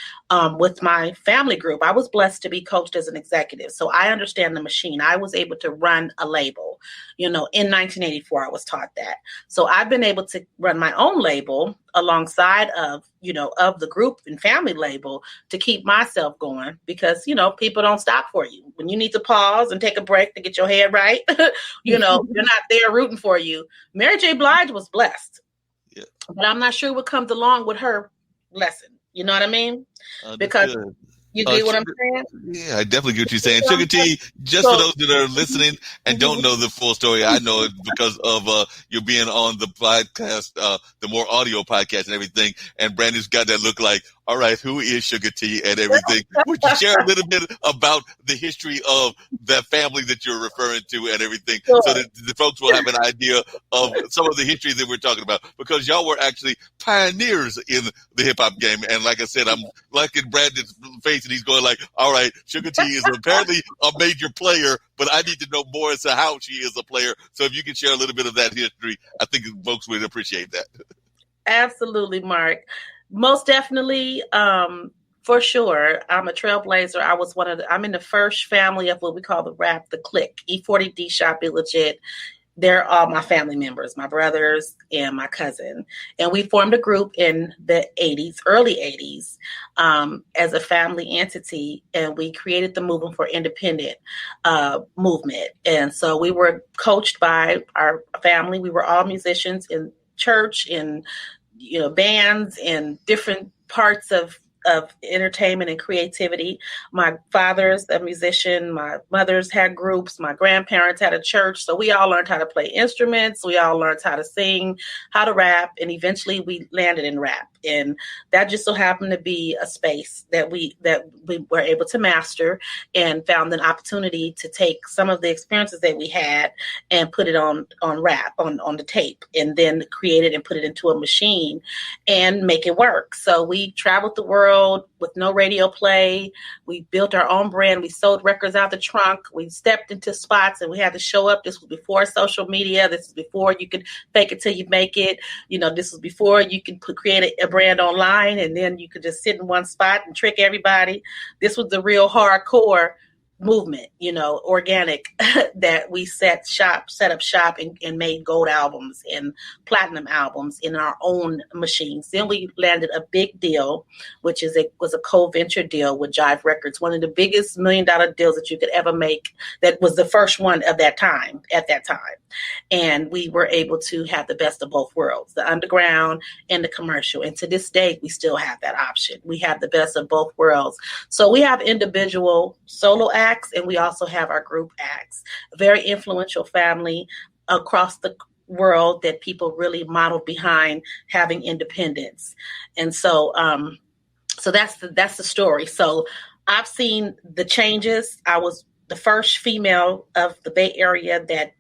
with my family group. I was blessed to be coached as an executive. So I understand the machine. I was able to run a label. In 1984, I was taught that. So I've been able to run my own label alongside of the group and family label to keep myself going, because, people don't stop for you. When you need to pause and take a break to get your head right, they're not there rooting for you. Mary J. Blige was blessed, but I'm not sure what comes along with her blessing. You know what I mean? Because you get what I'm saying? Yeah, I definitely get what you're saying. Suga-T, just for those that are listening and don't know the full story, I know it because of you being on the podcast, the more audio podcast and everything. And Brandon's got that look like, all right, who is Suga-T and everything? Would you share a little bit about the history of that family that you're referring to and everything, so that the folks will have an idea of some of the history that we're talking about? Because y'all were actually pioneers in the hip hop game. And like I said, I'm liking Brandon's face, and he's going like, all right, Suga-T is apparently a major player, but I need to know more as to how she is a player. So if you can share a little bit of that history, I think folks would appreciate that. Absolutely, Mark. Most definitely, for sure. I'm a trailblazer. I'm in the first family of what we call the rap, the clique, E40D Shop Be Legit. They're all my family members, my brothers and my cousin. And we formed a group in the 80s, early 80s, as a family entity. And we created the Movement for Independent movement. And so we were coached by our family. We were all musicians in church, in bands and different parts of entertainment and creativity. My father's a musician. My mother's had groups. My grandparents had a church. So we all learned how to play instruments. We all learned how to sing, how to rap, and eventually we landed in rap. And that just so happened to be a space that we were able to master, and found an opportunity to take some of the experiences that we had and put it on rap, on the tape, and then create it and put it into a machine and make it work. So we traveled the world with no radio play. We built our own brand. We sold records out the trunk. We stepped into spots and we had to show up. This was before social media. This is before you could fake it till you make it. This was before you could create a brand online and then you could just sit in one spot and trick everybody. This was the real hardcore movement, organic, that we set up shop and made gold albums and platinum albums in our own machines. Then we landed a big deal, which was a co-venture deal with Jive Records, one of the biggest $1 million deals that you could ever make. That was the first one of that time, at that time. And we were able to have the best of both worlds, the underground and the commercial. And to this day, we still have that option. We have the best of both worlds. So we have individual solo acts, and we also have our group acts. A very influential family across the world that people really modeled behind having independence. And so so that's the story. So I've seen the changes. I was the first female of the Bay Area that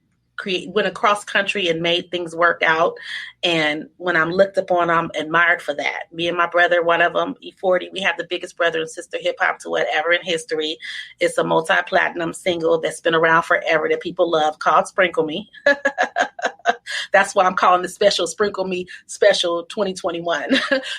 went across country and made things work out. And when I'm looked upon, I'm admired for that. Me and my brother, one of them, E40, we have the biggest brother and sister hip hop duet ever in history. It's a multi-platinum single that's been around forever that people love, called Sprinkle Me. That's why I'm calling the special Sprinkle Me Special 2021,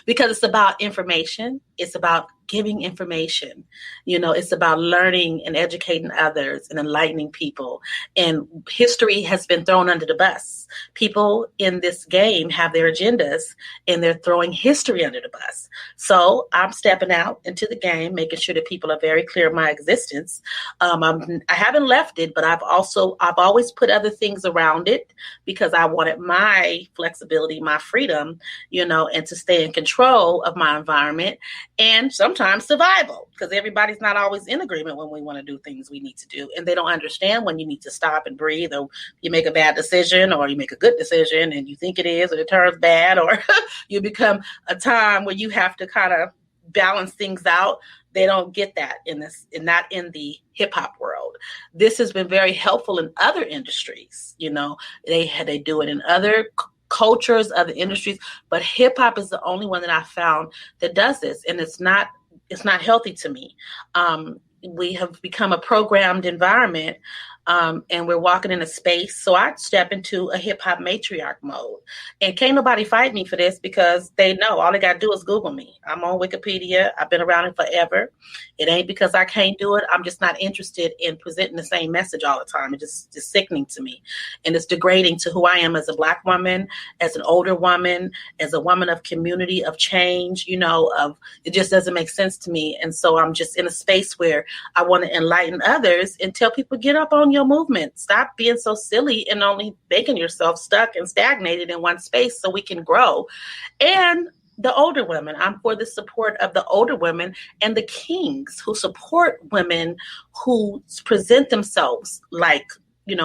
because it's about information. It's about giving information. It's about learning and educating others and enlightening people. And history has been thrown under the bus. People in this game have their agendas and they're throwing history under the bus. So I'm stepping out into the game, making sure that people are very clear of my existence. I haven't left it, but I've always put other things around it because I wanted my flexibility, my freedom, and to stay in control of my environment and sometimes survival, because everybody's not always in agreement when we want to do things we need to do. And they don't understand when you need to stop and breathe, or you make a bad decision or you make a good decision and you think it is, or it turns bad, or you become a time where you have to kind of balance things out. They don't get that not in the hip hop world. This has been very helpful in other industries. They do it in other cultures, other industries, but hip hop is the only one that I found that does this, and it's not healthy to me. We have become a programmed environment, and we're walking in a space. So I step into a hip hop matriarch mode, and can't nobody fight me for this because they know all they got to do is Google me. I'm on Wikipedia. I've been around it forever. It ain't because I can't do it. I'm just not interested in presenting the same message all the time. It's just sickening to me. And it's degrading to who I am as a Black woman, as an older woman, as a woman of community, of change, it just doesn't make sense to me. And so I'm just in a space where I want to enlighten others and tell people, get up on your movement. Stop being so silly and only making yourself stuck and stagnated in one space so we can grow. And the older women, I'm for the support of the older women and the kings who support women who present themselves like,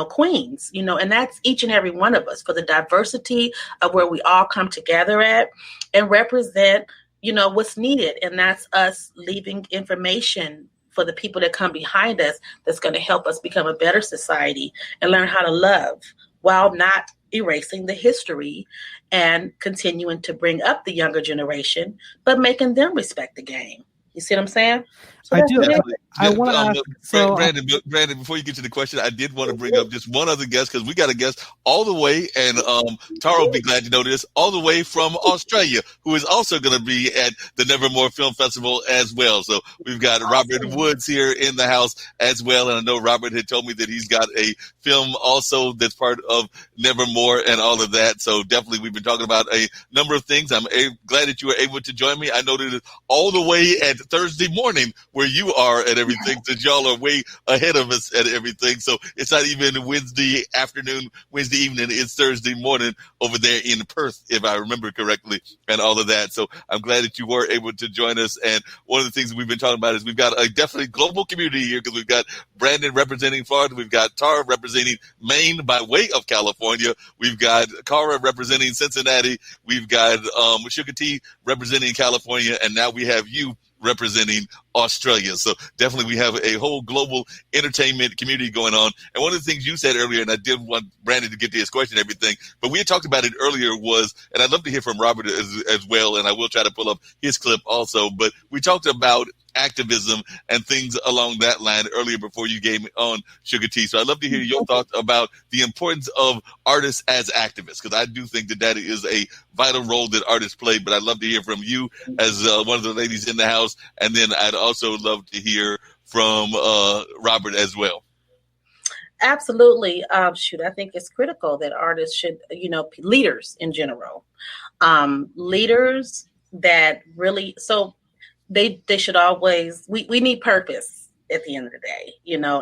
queens, and that's each and every one of us, for the diversity of where we all come together at and represent, what's needed. And that's us leaving information for the people that come behind us that's going to help us become a better society and learn how to love while not erasing the history and continuing to bring up the younger generation, but making them respect the game. You see what I'm saying? So I do. I want to ask. Branden, before you get to the question, I did want to bring up just one other guest, because we got a guest all the way, and Tara will be glad to know this, all the way from Australia, who is also going to be at the Nevermore Film Festival as well. So we've got Robert Woods here in the house as well, and I know Robert had told me that he's got a film also that's part of Nevermore and all of that. So definitely we've been talking about a number of things. I'm glad that you were able to join me. I know that it's all the way at Thursday morning where you are at everything, that y'all are way ahead of us at everything. So it's not even Wednesday afternoon, Wednesday evening. It's Thursday morning over there in Perth, if I remember correctly, and all of that. So I'm glad that you were able to join us. And one of the things we've been talking about is we've got a definitely global community here, because we've got Branden representing Florida. We've got Tara representing Maine by way of California. We've got Cara representing Cincinnati. We've got Suga-T representing California. And now we have you representing Australia. So definitely we have a whole global entertainment community going on. And one of the things you said earlier, and I did want Branden to get to his question and everything, but we had talked about it earlier, was, and I'd love to hear from Robert as well, and I will try to pull up his clip also, but we talked about activism and things along that line earlier before you gave me on Suga-T. So I'd love to hear your thoughts about the importance of artists as activists, because I do think that that is a vital role that artists play, but I'd love to hear from you as one of the ladies in the house, and then I'd also love to hear from Robert as well. Absolutely. I think it's critical that artists should, leaders in general, leaders that really, so they should always, we need purpose at the end of the day,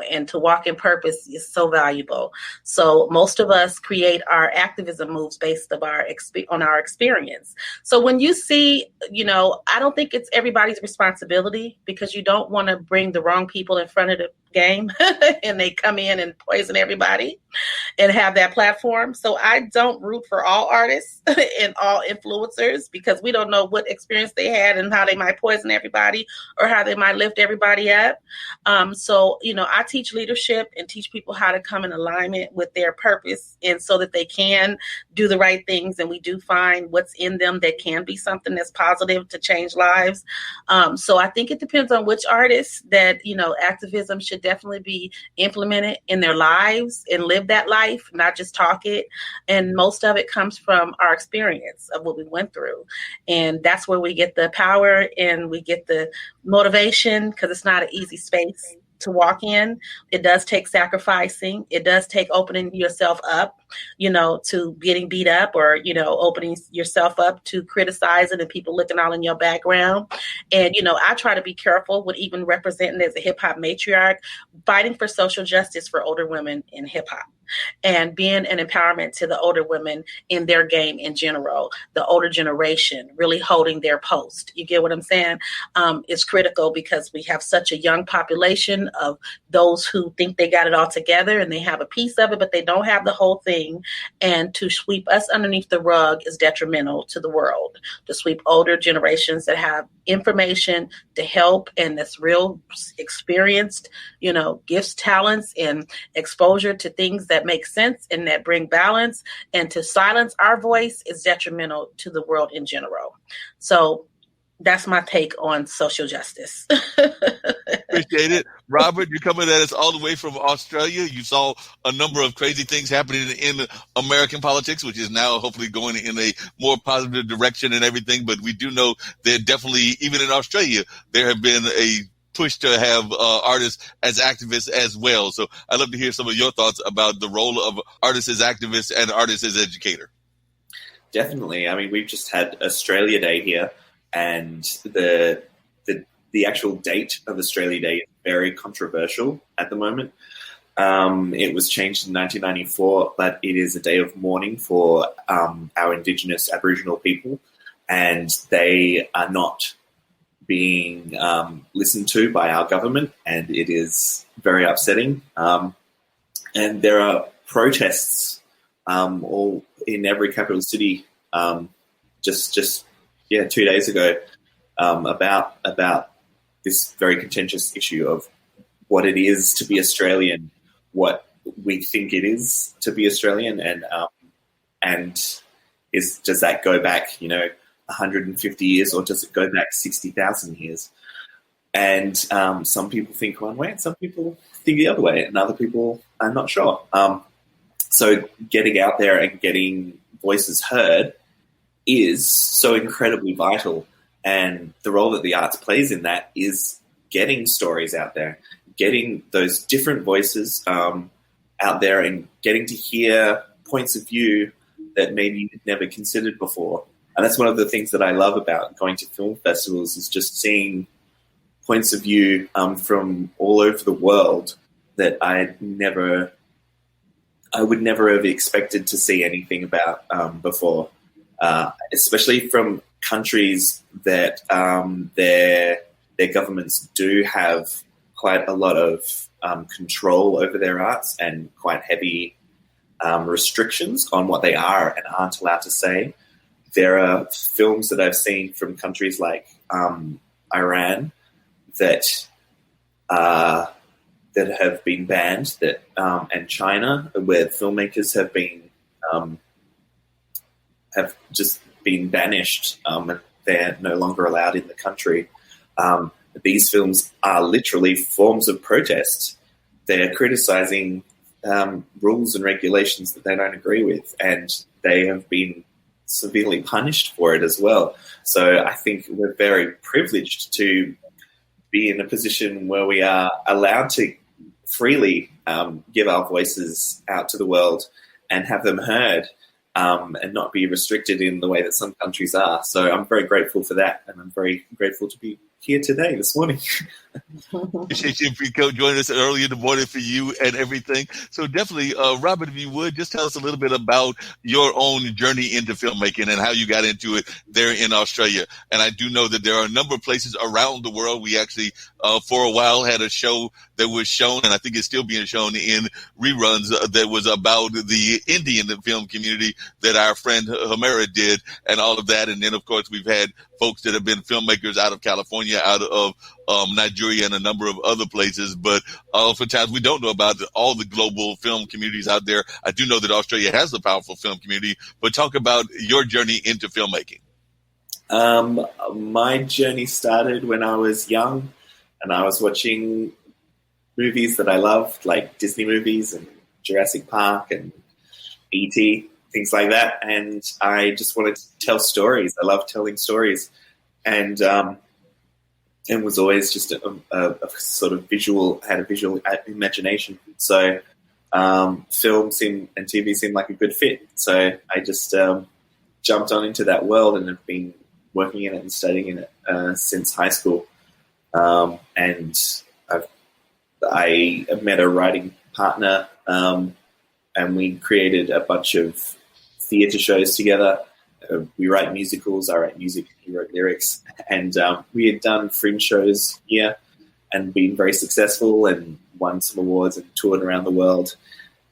and to walk in purpose is so valuable. So most of us create our activism moves based on our experience. So when you see, I don't think it's everybody's responsibility, because you don't want to bring the wrong people in front of the game and they come in and poison everybody and have that platform. So I don't root for all artists and all influencers, because we don't know what experience they had and how they might poison everybody or how they might lift everybody up. So I teach leadership and teach people how to come in alignment with their purpose, and so that they can do the right things, and we do find what's in them that can be something that's positive to change lives. So I think it depends on which artists that, activism should definitely be implemented in their lives and live that life, not just talk it. And most of it comes from our experience of what we went through. And that's where we get the power and we get the motivation, because it's not an easy space to walk in. It does take sacrificing. It does take opening yourself up, to getting beat up, or, opening yourself up to criticizing and people looking all in your background. And, I try to be careful with even representing as a hip hop matriarch, fighting for social justice for older women in hip hop. and being an empowerment to the older women in their game in general, the older generation really holding their post. You get what I'm saying? It's critical because we have such a young population of those who think they got it all together and they have a piece of it, but they don't have the whole thing. And to sweep us underneath the rug is detrimental to the world. To sweep older generations that have information to help and that's real experienced, gifts, talents, and exposure to things that make sense and that bring balance, and to silence our voice is detrimental to the world in general. So that's my take on social justice. Appreciate it. Robert, you're coming at us all the way from Australia. You saw a number of crazy things happening in American politics, which is now hopefully going in a more positive direction and everything. But we do know that definitely, even in Australia, there have been a push to have artists as activists as well. So I'd love to hear some of your thoughts about the role of artists as activists and artists as educator. Definitely. I mean, we've just had Australia Day here, and the actual date of Australia Day is very controversial at the moment. It was changed in 1994, but it is a day of mourning for our Indigenous Aboriginal people, and they are not being listened to by our government, and it is very upsetting. And there are protests all in every capital city just 2 days ago about this very contentious issue of what it is to be Australian, what we think it is to be Australian, and does that go back 150 years, or does it go back 60,000 years? And some people think one way and some people think the other way, and other people are not sure. So getting out there and getting voices heard is so incredibly vital. And the role that the arts plays in that is getting stories out there, getting those different voices out there, and getting to hear points of view that maybe you'd never considered before. And that's one of the things that I love about going to film festivals, is just seeing points of view from all over the world that I would never have expected to see anything about before, especially from countries that their governments do have quite a lot of control over their arts and quite heavy restrictions on what they are and aren't allowed to say. There are films that I've seen from countries like Iran that have been banned, and China, where filmmakers have just been banished, and they're no longer allowed in the country. These films are literally forms of protest. They're criticizing rules and regulations that they don't agree with, and they have been severely punished for it as well. So I think we're very privileged to be in a position where we are allowed to freely give our voices out to the world and have them heard, and not be restricted in the way that some countries are. So I'm very grateful for that, and I'm very grateful to be here today, this morning. Appreciate you for joining us early in the morning for you and everything. So definitely, Robert, if you would, just tell us a little bit about your own journey into filmmaking and how you got into it there in Australia. And I do know that there are a number of places around the world. We actually, for a while, had a show that was shown, and I think it's still being shown in reruns, that was about the Indian film community that our friend Humera did and all of that. And then, of course, we've had folks that have been filmmakers out of California, out of Nigeria, and a number of other places. But oftentimes we don't know about all the global film communities out there. I do know that Australia has a powerful film community, but talk about your journey into filmmaking. My journey started when I was young, and I was watching movies that I loved, like Disney movies and Jurassic Park and E.T., things like that. And I just wanted to tell stories. I love telling stories. And was always just a sort of had a visual imagination. So film and TV seemed like a good fit. So I just jumped on into that world and have been working in it and studying in it since high school. And I met a writing partner and we created a bunch of theatre shows together. We write musicals. I write music. He wrote lyrics, and we had done fringe shows here and been very successful and won some awards and toured around the world.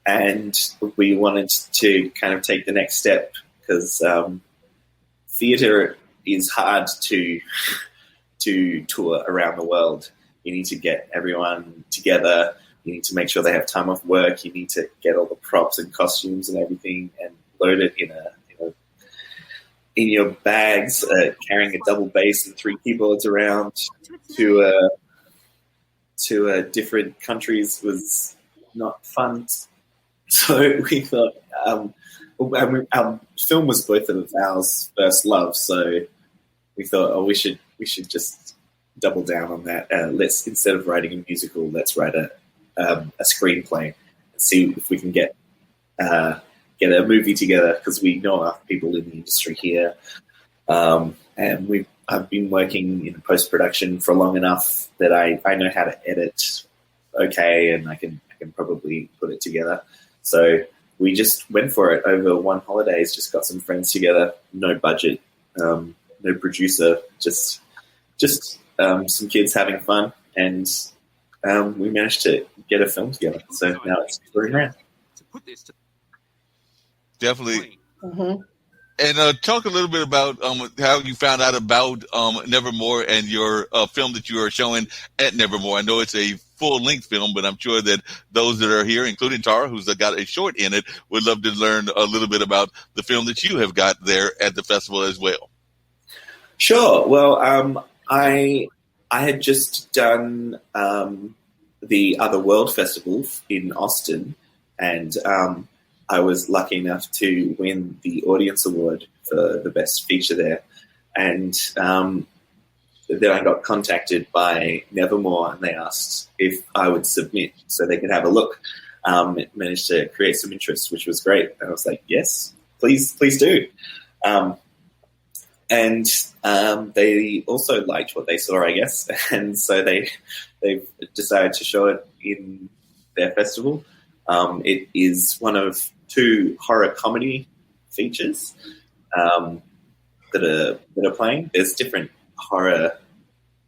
And we wanted to kind of take the next step because theatre is hard to tour around the world. You need to get everyone together. You need to make sure they have time off work. You need to get all the props and costumes and everything and load it in your bags, carrying a double bass and 3 keyboards around to different countries was not fun. So we thought, our film was both of ours first love. So we thought, we should just double down on that. Let's, instead of writing a musical, let's write a screenplay and see if we can get a movie together, because we know enough people in the industry here, and I've been working in post-production for long enough that I know how to edit okay, and I can probably put it together. So we just went for it over one holidays, just got some friends together, no budget, no producer, just some kids having fun, and we managed to get a film together. So now it's touring around. Definitely. Mm-hmm. And talk a little bit about how you found out about Nevermore and your film that you are showing at Nevermore. I know it's a full-length film, but I'm sure that those that are here, including Tara, who's got a short in it, would love to learn a little bit about the film that you have got there at the festival as well. Sure. Well, I had just done the Other World Festival in Austin, and I was lucky enough to win the Audience Award for the Best Feature there. And then I got contacted by Nevermore, and they asked if I would submit so they could have a look. It managed to create some interest, which was great. And I was like, yes, please do. And they also liked what they saw, I guess. And so they've decided to show it in their festival. It is one of 2 horror comedy features that are playing. There's different horror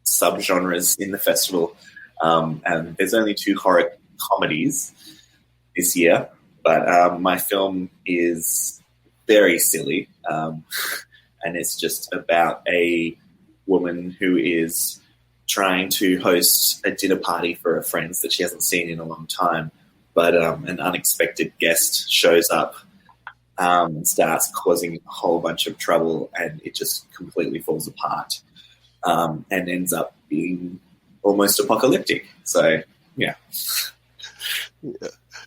subgenres in the festival, and there's only 2 horror comedies this year. But my film is very silly, and it's just about a woman who is trying to host a dinner party for her friends that she hasn't seen in a long time. But an unexpected guest shows up and starts causing a whole bunch of trouble, and it just completely falls apart and ends up being almost apocalyptic. So, yeah.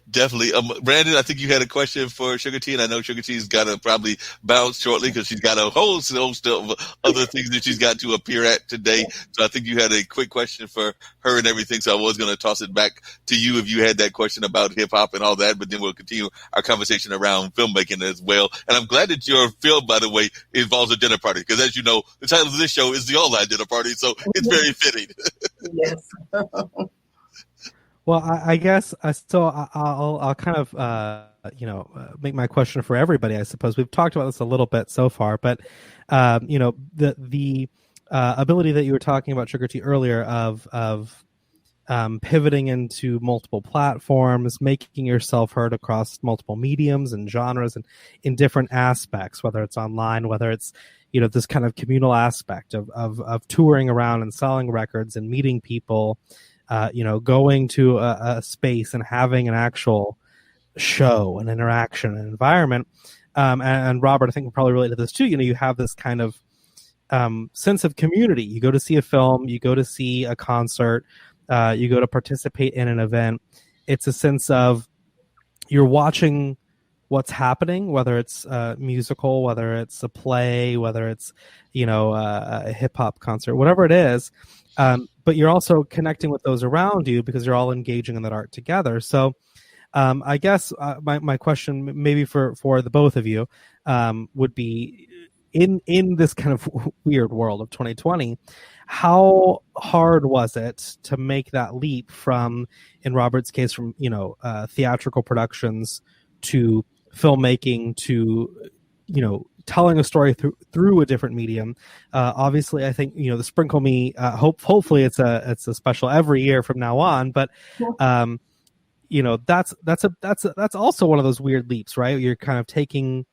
Definitely. Branden, I think you had a question for Suga-T, and I know Suga-T's got to probably bounce shortly because she's got a whole host of other things that she's got to appear at today. So I think you had a quick question for her and everything, so I was going to toss it back to you if you had that question about hip-hop and all that, but then we'll continue our conversation around filmmaking as well. And I'm glad that your film, by the way, involves a dinner party, because as you know, the title of this show is The Online Dinner Party, so it's very fitting. Yes. Well, I guess so. I'll kind of make my question for everybody. I suppose we've talked about this a little bit so far, but the ability that you were talking about, Suga-T, earlier of pivoting into multiple platforms, making yourself heard across multiple mediums and genres and in different aspects, whether it's online, whether it's this kind of communal aspect of touring around and selling records and meeting people. Going to a space and having an actual show, an interaction, an environment. And Robert, I think we'll probably relate to this too. You have this kind of sense of community. You go to see a film, you go to see a concert, you go to participate in an event. It's a sense of you're watching what's happening, whether it's a musical, whether it's a play, whether it's, a hip hop concert, whatever it is. But you're also connecting with those around you because you're all engaging in that art together. So I guess my question maybe for the both of you would be in this kind of weird world of 2020, how hard was it to make that leap from, in Robert's case, from theatrical productions to filmmaking to, telling a story through a different medium. Obviously, I think the Sprinkle Me. Hopefully, it's a special every year from now on. But that's also one of those weird leaps, right? You're kind of taking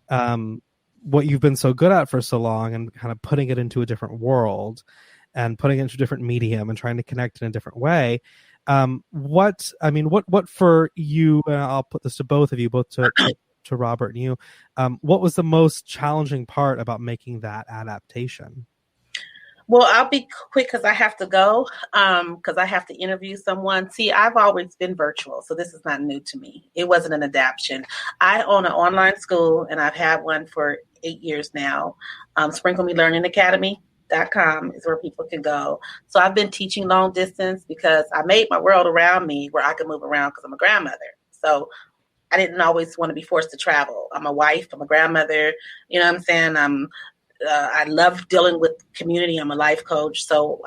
what you've been so good at for so long and kind of putting it into a different world and putting it into a different medium and trying to connect in a different way. What for you? And I'll put this to both of you, both to Robert and you. What was the most challenging part about making that adaptation? Well, I'll be quick because I have to go because I have to interview someone. See, I've always been virtual, so this is not new to me. It wasn't an adaptation. I own an online school, and I've had one for 8 years now. Sprinkle Me Learning Academy.com is where people can go. So I've been teaching long distance because I made my world around me where I can move around because I'm a grandmother. So I didn't always want to be forced to travel. I'm a wife. I'm a grandmother. You know what I'm saying? I love dealing with community. I'm a life coach. So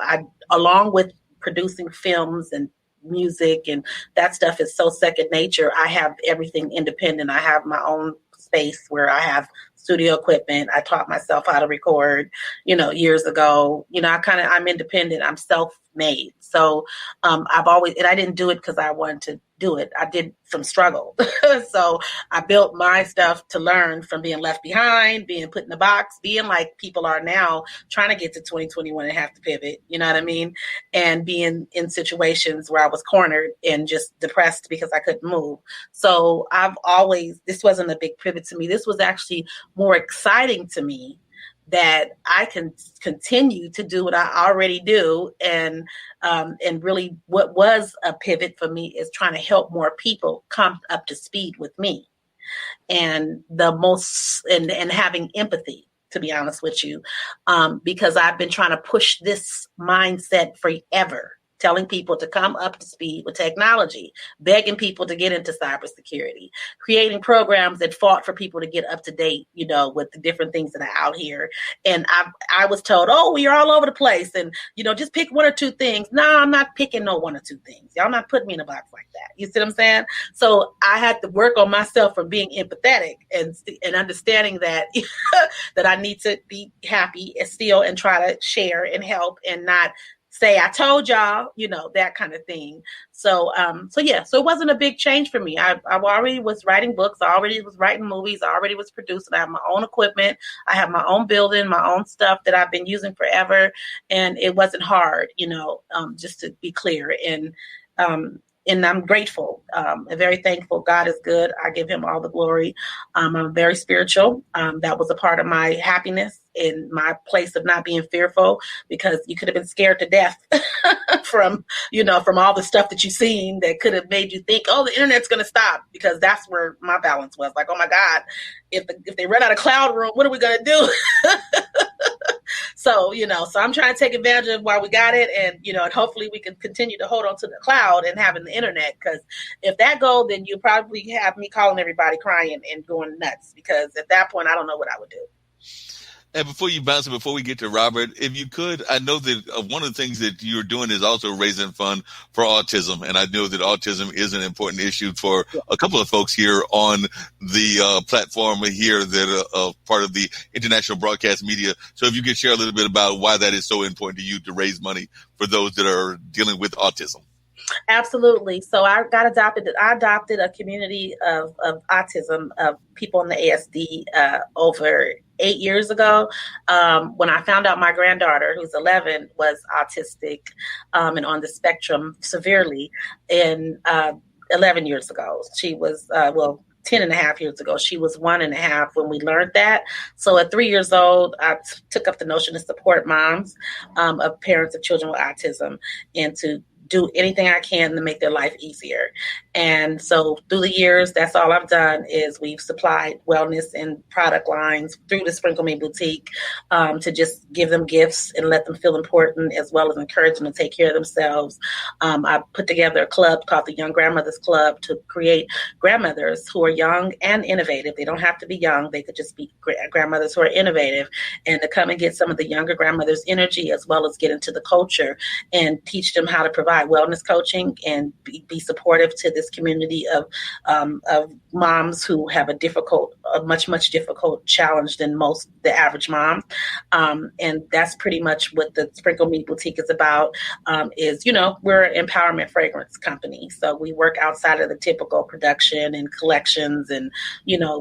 along with producing films and music and that stuff is so second nature, I have everything independent. I have my own space where I have studio equipment. I taught myself how to record, years ago. I'm independent. I'm self-made. So I've always, and I didn't do it because I wanted to do it. I did from struggle. So I built my stuff to learn from being left behind, being put in the box, being like people are now trying to get to 2021 and have to pivot, you know what I mean? And being in situations where I was cornered and just depressed because I couldn't move. So this wasn't a big pivot to me. This was actually more exciting to me that I can continue to do what I already do. And really what was a pivot for me is trying to help more people come up to speed with me and and having empathy, to be honest with you, because I've been trying to push this mindset forever. Telling people to come up to speed with technology, begging people to get into cybersecurity, creating programs that fought for people to get up to date, with the different things that are out here. And I was told, oh, you're all over the place. And, just pick one or two things. No, I'm not picking no one or two things. Y'all not putting me in a box like that. You see what I'm saying? So I had to work on myself from being empathetic and understanding that, that I need to be happy and still and try to share and help and not say, I told y'all, that kind of thing. So it wasn't a big change for me. I already was writing books. I already was writing movies. I already was producing. I have my own equipment. I have my own building, my own stuff that I've been using forever. And it wasn't hard, just to be clear. And I'm grateful and very thankful. God is good. I give him all the glory. I'm very spiritual. That was a part of my happiness in my place of not being fearful, because you could have been scared to death from all the stuff that you've seen that could have made you think, oh, the internet's going to stop, because that's where my balance was. Like, oh my God, if they run out of cloud room, what are we going to do? So I'm trying to take advantage of while we got it. And hopefully we can continue to hold on to the cloud and having the internet, because if that goes, then you'll probably have me calling everybody crying and going nuts, because at that point, I don't know what I would do. And before you bounce, before we get to Robert, if you could, I know that one of the things that you're doing is also raising fund for autism. And I know that autism is an important issue for a couple of folks here on the platform here that are part of the international broadcast media. So if you could share a little bit about why that is so important to you to raise money for those that are dealing with autism. Absolutely. So I adopted a community of autism, of people in the ASD over 8 years ago. When I found out my granddaughter, who's 11, was autistic and on the spectrum severely, and 11 years ago, she was, 10 and a half years ago, she was 1.5 when we learned that. So at 3 years old, I took up the notion to support moms of parents of children with autism and to do anything I can to make their life easier. And so through the years, that's all I've done is we've supplied wellness and product lines through the Sprinkle Me Boutique to just give them gifts and let them feel important, as well as encourage them to take care of themselves. I put together a club called the Young Grandmothers Club to create grandmothers who are young and innovative. They don't have to be young. They could just be grandmothers who are innovative, and to come and get some of the younger grandmothers' energy, as well as get into the culture and teach them how to provide provide wellness coaching and be supportive to this community of moms who have a much difficult challenge than the average mom. And that's pretty much what the Sprinkle Me Boutique is about. We're an empowerment fragrance company. So we work outside of the typical production and collections and,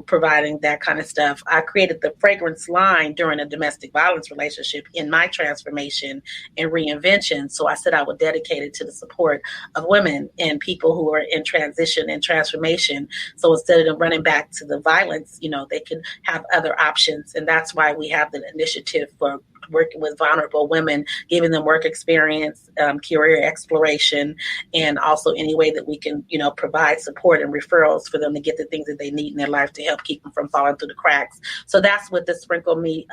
providing that kind of stuff. I created the fragrance line during a domestic violence relationship in my transformation and reinvention. So I said I would dedicate it to the support of women and people who are in transition and transformation. So instead of running back to the violence, they can have other options. And that's why we have the initiative for working with vulnerable women, giving them work experience, career exploration, and also any way that we can, provide support and referrals for them to get the things that they need in their life to help keep them from falling through the cracks. So that's what the Sprinkle Me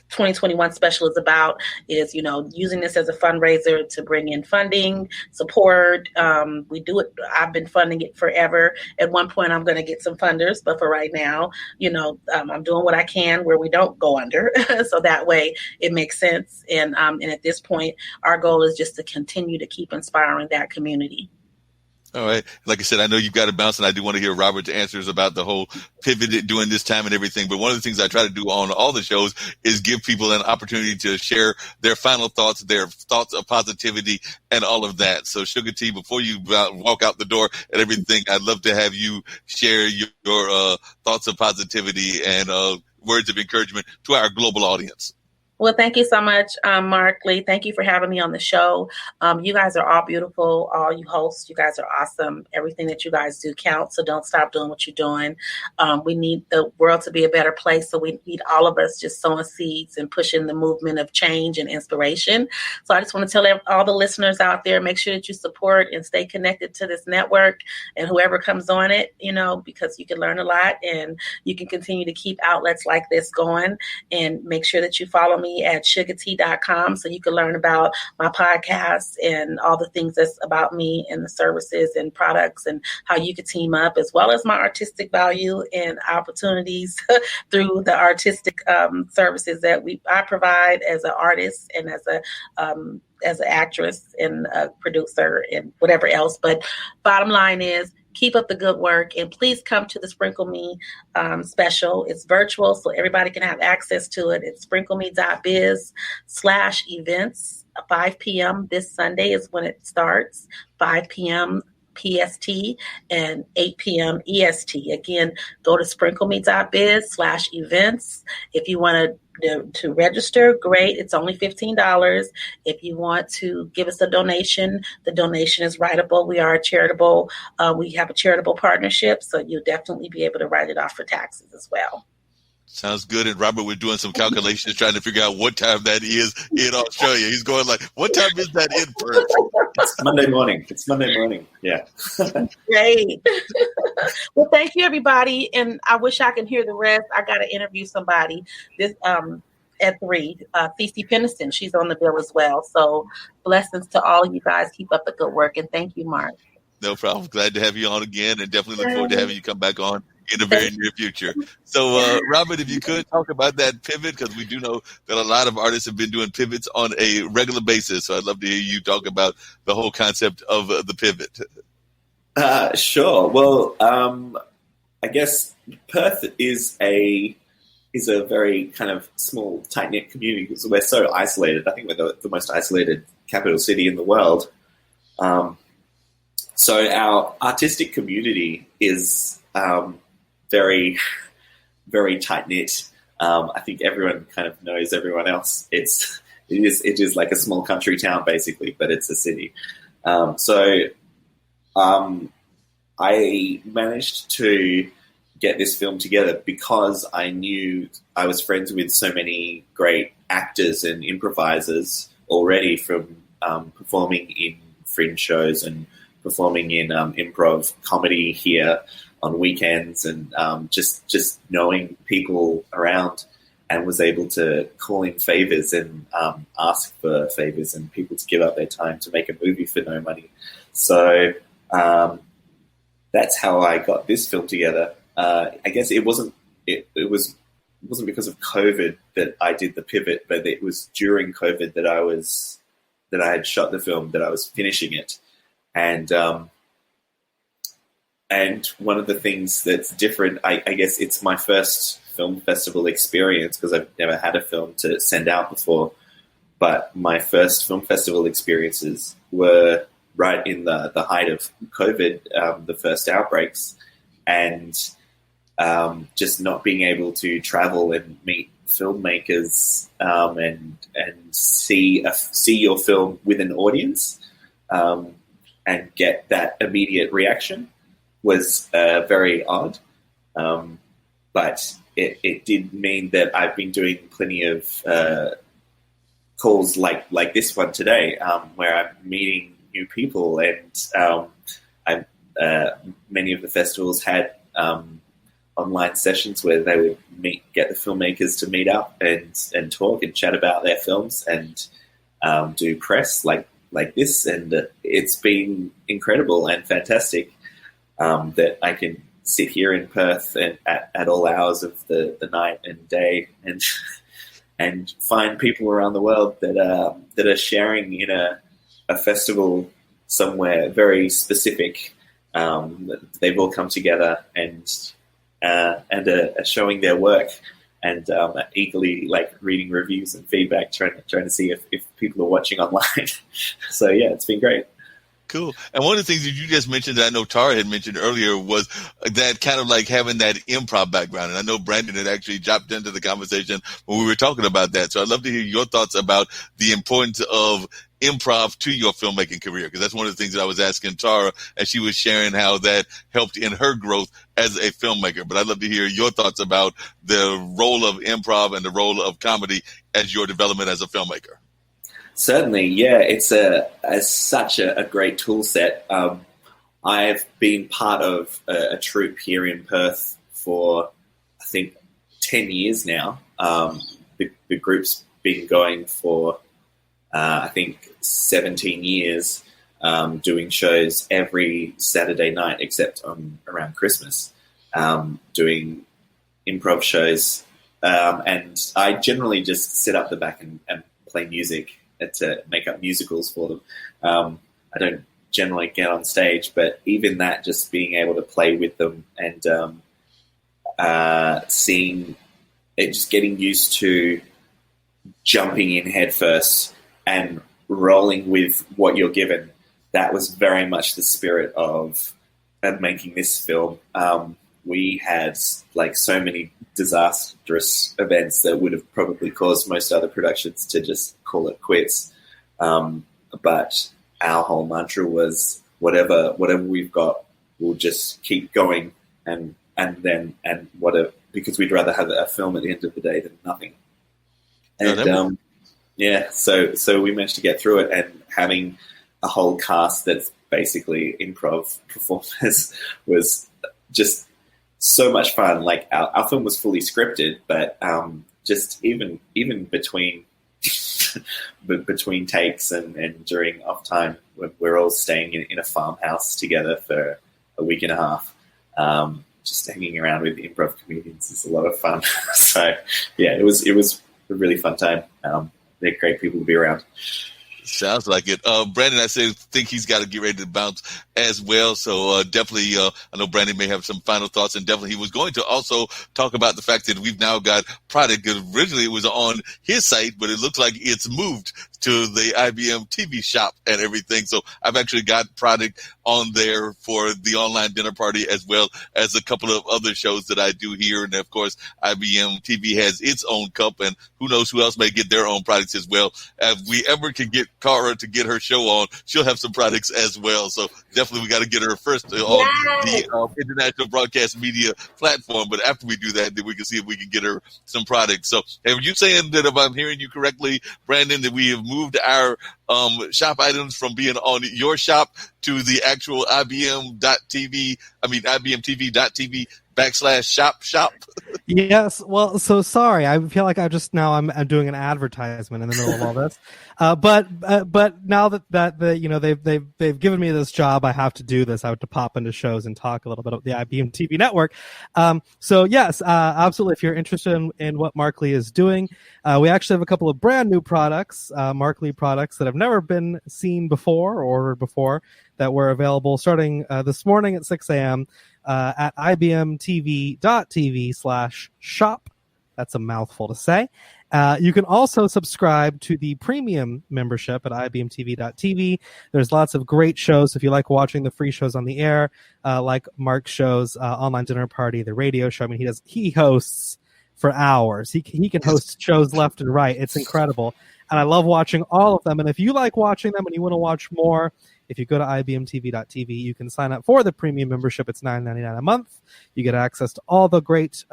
2021 special is about, is using this as a fundraiser to bring in funding, support. We do it. I've been funding it forever. At one point I'm going to get some funders, but for right now, I'm doing what I can where we don't go under. So that way it makes sense. And at this point, our goal is just to continue to keep inspiring that community. All right. Like I said, I know you've got to bounce, and I do want to hear Robert's answers about the whole pivot during this time and everything. But one of the things I try to do on all the shows is give people an opportunity to share their final thoughts, their thoughts of positivity, and all of that. So Suga-T, before you walk out the door and everything, I'd love to have you share your thoughts of positivity and words of encouragement to our global audience. Well, thank you so much, Mark Lee. Thank you for having me on the show. You guys are all beautiful. All you hosts, you guys are awesome. Everything that you guys do counts, so don't stop doing what you're doing. We need the world to be a better place, so we need all of us just sowing seeds and pushing the movement of change and inspiration. So I just want to tell all the listeners out there, make sure that you support and stay connected to this network and whoever comes on it, because you can learn a lot and you can continue to keep outlets like this going. And make sure that you follow me at Suga-T.com so you can learn about my podcast and all the things that's about me and the services and products and how you could team up, as well as my artistic value and opportunities through the artistic services that I provide as an artist and as an actress and a producer and whatever else. But bottom line is, keep up the good work, and please come to the Sprinkle Me special. It's virtual, so everybody can have access to it. It's sprinkleme.biz/events. 5 p.m. this Sunday is when it starts. 5 p.m. PST and 8 p.m. EST. Again, go to sprinkleme.biz/events. If you want to register, great. It's only $15. If you want to give us a donation, the donation is writable. We are charitable. We have a charitable partnership, so you'll definitely be able to write it off for taxes as well. Sounds good. And Robert, we're doing some calculations trying to figure out what time that is in Australia. He's going like, what time is that in Perth? It's Monday morning. Yeah. Great. Well, thank you, everybody. And I wish I can hear the rest. I got to interview somebody this at 3. Thesey Penniston, she's on the bill as well. So blessings to all of you guys. Keep up the good work. And thank you, Mark. No problem. Glad to have you on again, and definitely look forward to having you come back on in the very near future. So, Robert, if you could talk about that pivot, because we do know that a lot of artists have been doing pivots on a regular basis. So I'd love to hear you talk about the whole concept of the pivot. Sure. Well, I guess Perth is a very kind of small, tight-knit community because we're so isolated. I think we're the most isolated capital city in the world. So our artistic community is very, very tight-knit. I think everyone kind of knows everyone else. It is like a small country town, basically, but it's a city. So I managed to get this film together because I knew I was friends with so many great actors and improvisers already from performing in fringe shows and performing in improv comedy here on weekends, and just knowing people around, and was able to call in favors and ask for favors and people to give up their time to make a movie for no money. So that's how I got this film together. I guess it wasn't because of COVID that I did the pivot, but it was during COVID that I had shot the film, that I was finishing it, and one of the things that's different, I guess it's my first film festival experience because I've never had a film to send out before. But my first film festival experiences were right in the height of COVID, the first outbreaks, and just not being able to travel and meet filmmakers and see your film with an audience and get that immediate reaction was very odd. But it did mean that I've been doing plenty of calls like this one today, where I'm meeting new people, and many of the festivals had online sessions where they would get the filmmakers to meet up and talk and chat about their films and do press like this, and it's been incredible and fantastic that I can sit here in Perth and at all hours of the night and day and find people around the world that are sharing in a festival somewhere very specific. They've all come together and are showing their work and eagerly reading reviews and feedback, trying to see if people are watching online. So yeah, it's been great. Cool. And one of the things that you just mentioned that I know Tara had mentioned earlier was that kind of having that improv background. And I know Branden had actually jumped into the conversation when we were talking about that. So I'd love to hear your thoughts about the importance of improv to your filmmaking career, because that's one of the things that I was asking Tara as she was sharing how that helped in her growth as a filmmaker. But I'd love to hear your thoughts about the role of improv and the role of comedy as your development as a filmmaker. Certainly, yeah. It's such a great tool set. I've been part of a troupe here in Perth for, I think, 10 years now. The group's been going for, I think, 17 years, doing shows every Saturday night except around Christmas, doing improv shows. And I generally just sit up the back and play music to make up musicals for them. I don't generally get on stage, but even that, just being able to play with them and seeing it, just getting used to jumping in head first and rolling with what you're given. That was very much the spirit of making this film. We had so many disastrous events that would have probably caused most other productions to just call it quits. But our whole mantra was whatever we've got, we'll just keep going and whatever, because we'd rather have a film at the end of the day than nothing. And so we managed to get through it, and having a whole cast that's basically improv performers was just so much fun. Our film was fully scripted, but just even between takes and during off time, we're all staying in a farmhouse together for a week and a half. Just hanging around with improv comedians is a lot of fun. So yeah, it was a really fun time. They're great people to be around. Sounds like it. Branden, I think he's got to get ready to bounce as well. So definitely, I know Branden may have some final thoughts, and definitely he was going to also talk about the fact that we've now got product. Originally, it was on his site, but it looks like it's moved to the IBM TV shop and everything. So I've actually got product on there for the online dinner party, as well as a couple of other shows that I do here. And of course, IBM TV has its own cup, and who knows who else may get their own products as well. If we ever can get Cara to get her show on, she'll have some products as well. So definitely we got to get her first on the International Broadcast Media platform. But after we do that, then we can see if we can get her some products. So are you saying that, if I'm hearing you correctly, Branden, that we have moved our shop items from being on your shop to the actual IBM.TV, IBMTV.tv /shop. Yes. Well, so sorry. I feel like I'm doing an advertisement in the middle of all this. But now that they've given me this job, I have to do this. I have to pop into shows and talk a little bit about the IBM TV network. So yes, absolutely. If you're interested in what Marc Lee is doing, we actually have a couple of brand new products, Marc Lee products that have never been seen before or ordered before, that were available starting this morning at 6 a.m. At ibmtv.tv/shop. That's a mouthful to say. You can also subscribe to the premium membership at ibmtv.tv. There's lots of great shows. If you like watching the free shows on the air, like Marc's shows, Online Dinner Party, the radio show. I mean, he hosts for hours. He can host shows left and right. It's incredible. And I love watching all of them. And if you like watching them and you want to watch more, if you go to ibmtv.tv, you can sign up for the premium membership. It's $9.99 a month. You get access to all the great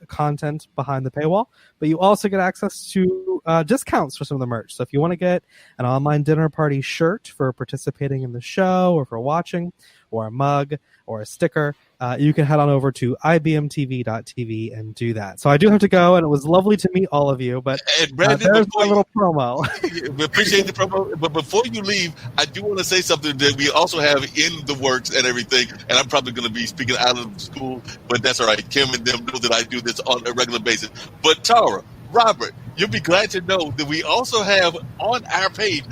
content behind the paywall, but you also get access to discounts for some of the merch. So if you want to get an Online Dinner Party shirt for participating in the show or for watching, or a mug or a sticker, you can head on over to ibmtv.tv and do that. So I do have to go, and it was lovely to meet all of you. But Branden, there's my little promo. We appreciate the promo. But before you leave, I do want to say something that we also have in the works and everything. And I'm probably going to be speaking out of school, but that's all right. Kim and them know that I do this on a regular basis. But Tara, Robert, you'll be glad to know that we also have on our page,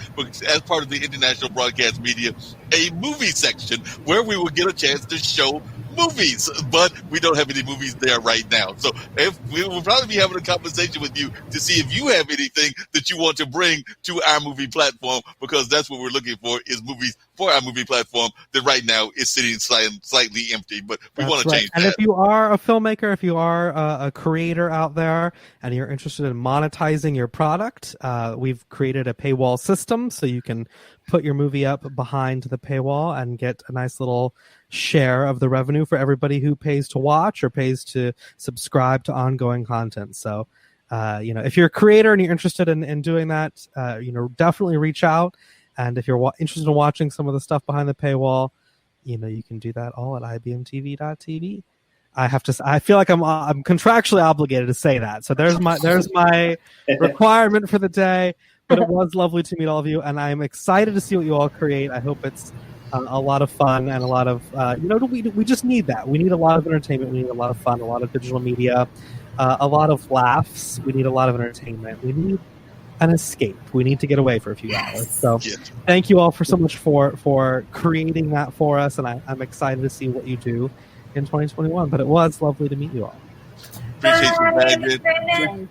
as part of the International Broadcast Media, a movie section where we will get a chance to show movies, but we don't have any movies there right now. So if we will probably be having a conversation with you to see if you have anything that you want to bring to our movie platform, because that's what we're looking for, is movies for our movie platform that right now is sitting slightly empty, but we want to change that. And if you are a filmmaker, if you are a creator out there and you're interested in monetizing your product, we've created a paywall system so you can put your movie up behind the paywall and get a nice little share of the revenue for everybody who pays to watch or pays to subscribe to ongoing content. So, if you're a creator and you're interested in doing that, definitely reach out. And if you're interested in watching some of the stuff behind the paywall, you can do that all at ibmtv.tv. I feel like I'm contractually obligated to say that. So there's my requirement for the day. But it was lovely to meet all of you, and I'm excited to see what you all create. I hope it's a lot of fun and a lot of, we just need that. We need a lot of entertainment. We need a lot of fun, a lot of digital media, a lot of laughs. We need a lot of entertainment. We need an escape. We need to get away for a few hours. So thank you all so much for creating that for us, and I'm excited to see what you do in 2021. But it was lovely to meet you all. Appreciate you, Branden.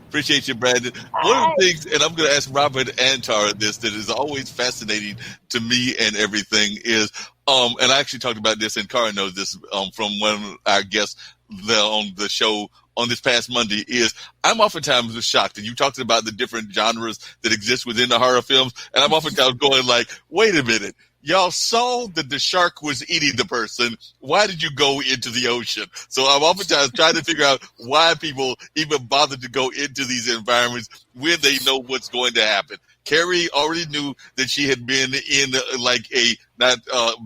Appreciate you, Branden. One of the things, and I'm going to ask Robert and Tara this, that is always fascinating to me and everything is, and I actually talked about this, and Cara knows this from one of our guests on the show on this past Monday, is I'm oftentimes shocked, and you talked about the different genres that exist within the horror films, and I'm oftentimes going like, wait a minute. Y'all saw that the shark was eating the person. Why did you go into the ocean? So I'm oftentimes trying to figure out why people even bother to go into these environments when they know what's going to happen. Carrie already knew that she had been in like a not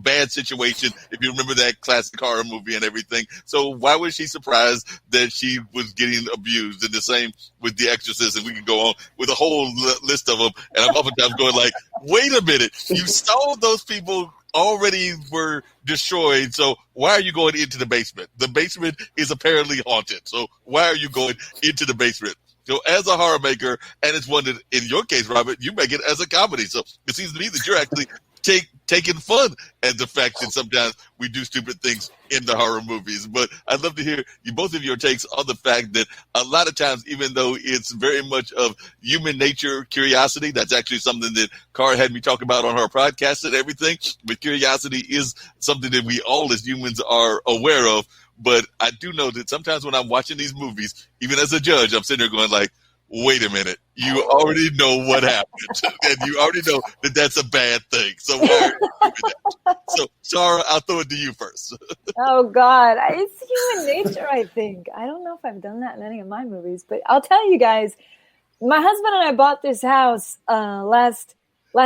bad situation, if you remember that classic horror movie and everything. So why was she surprised that she was getting abused? And the same with The Exorcist, and we can go on with a whole list of them. And I'm oftentimes going like, wait a minute, you saw those people already were destroyed, so why are you going into the basement? The basement is apparently haunted, so why are you going into the basement? So as a horror maker, and it's one that, in your case, Robert, you make it as a comedy. So it seems to me that you're actually taking fun at the fact that sometimes we do stupid things in the horror movies. But I'd love to hear both of your takes on the fact that a lot of times, even though it's very much of human nature, curiosity, that's actually something that Cara had me talk about on her podcast and everything. But curiosity is something that we all as humans are aware of. But I do know that sometimes when I'm watching these movies, even as a judge, I'm sitting there going like, wait a minute, you already know what happened. And you already know that that's a bad thing. So why are you doing that? So, Sarah, I'll throw it to you first. Oh, God. It's human nature, I think. I don't know if I've done that in any of my movies. But I'll tell you guys, my husband and I bought this house last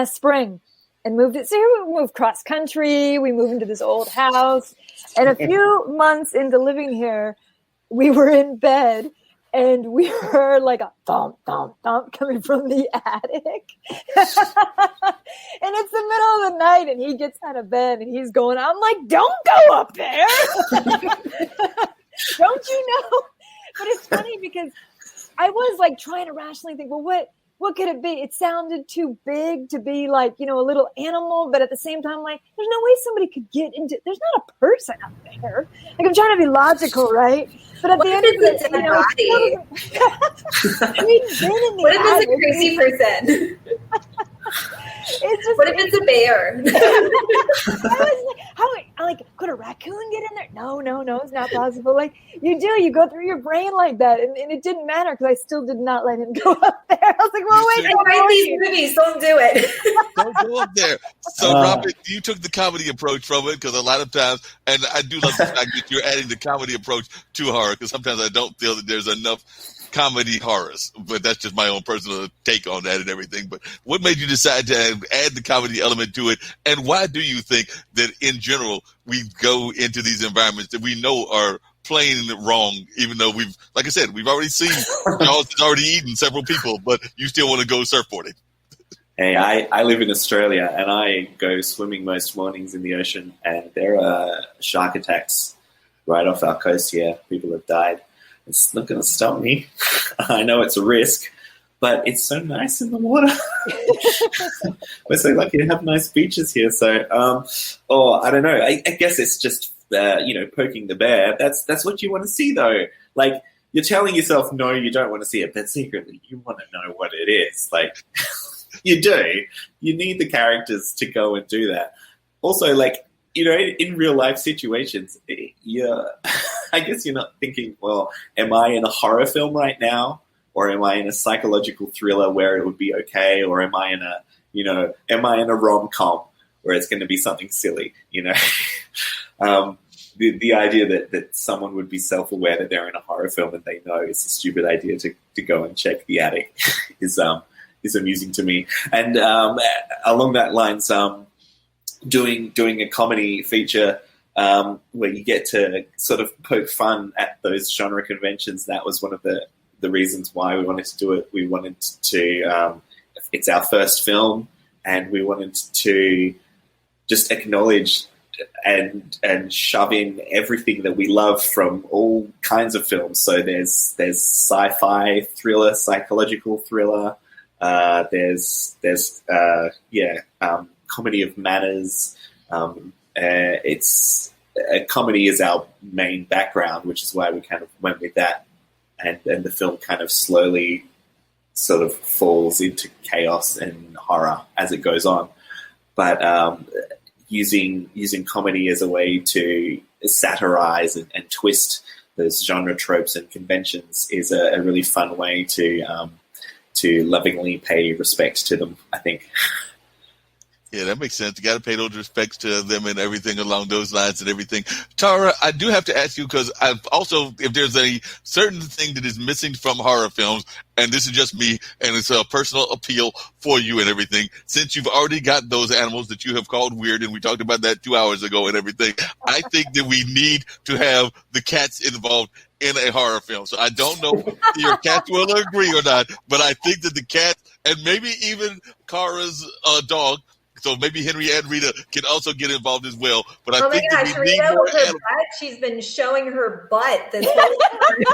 spring. and moved it. So we moved cross country. We moved into this old house. And a few months into living here, we were in bed and we heard like a thump, thump, thump coming from the attic. And it's the middle of the night and he gets out of bed and he's going, I'm like, don't go up there. Don't you know? But it's funny because I was like trying to rationally think, well, what could it be? It sounded too big to be like, you know, a little animal, but at the same time, like, there's no way somebody could get into, there's not a person out there. Like, I'm trying to be logical, right? But at the end of the day, we've been in the what if it's a crazy person? It's just, what if it's a bear? I was like, could a raccoon get in there? No, it's not possible. Like, you go through your brain like that, and it didn't matter because I still did not let him go up there. I was like, well, wait, I write these movies, don't do it. Don't go up there. So, Robert, you took the comedy approach from it because a lot of times, and I do love the fact that you're adding the comedy approach to horror because sometimes I don't feel that there's enough comedy horrors, but that's just my own personal take on that and everything. But what made you decide to add the comedy element to it, and why do you think that in general we go into these environments that we know are plain wrong, even though we've already seen Jaws has already eaten several people, but you still want to go surfboarding? Hey, I live in Australia and I go swimming most mornings in the ocean, and there are shark attacks right off our coast here. People have died. It's not going to stop me. I know it's a risk, but it's so nice in the water. We're so lucky to have nice beaches here. So, I don't know. I guess it's just, poking the bear. That's what you want to see, though. Like, you're telling yourself, no, you don't want to see it, but secretly you want to know what it is. Like, you do. You need the characters to go and do that. Also, like, in real life situations, I guess you're not thinking, well, am I in a horror film right now? Or am I in a psychological thriller where it would be okay? Or am I in a rom-com where it's going to be something silly, The idea that someone would be self-aware that they're in a horror film and they know it's a stupid idea to go and check the attic is amusing to me. And along that lines, doing a comedy feature where you get to sort of poke fun at those genre conventions. That was one of the reasons why we wanted to do it. We wanted to, it's our first film, and we wanted to just acknowledge and shove in everything that we love from all kinds of films. So there's sci-fi thriller, psychological thriller. There's comedy of manners. It's comedy is our main background, which is why we kind of went with that, and the film kind of slowly sort of falls into chaos and horror as it goes on. But using comedy as a way to satirize and twist those genre tropes and conventions is a really fun way to lovingly pay respect to them, I think. Yeah, that makes sense. You got to pay those respects to them and everything along those lines and everything. Tara, I do have to ask you, because I've also, if there's a certain thing that is missing from horror films, and this is just me, and it's a personal appeal for you and everything, since you've already got those animals that you have called weird, and we talked about that 2 hours ago and everything, I think that we need to have the cats involved in a horror film. So I don't know if your cats will agree or not, but I think that the cat, and maybe even Kara's dog, so maybe Henry and Rita can also get involved as well. But I think that we need more animals. She's been showing her butt this whole time.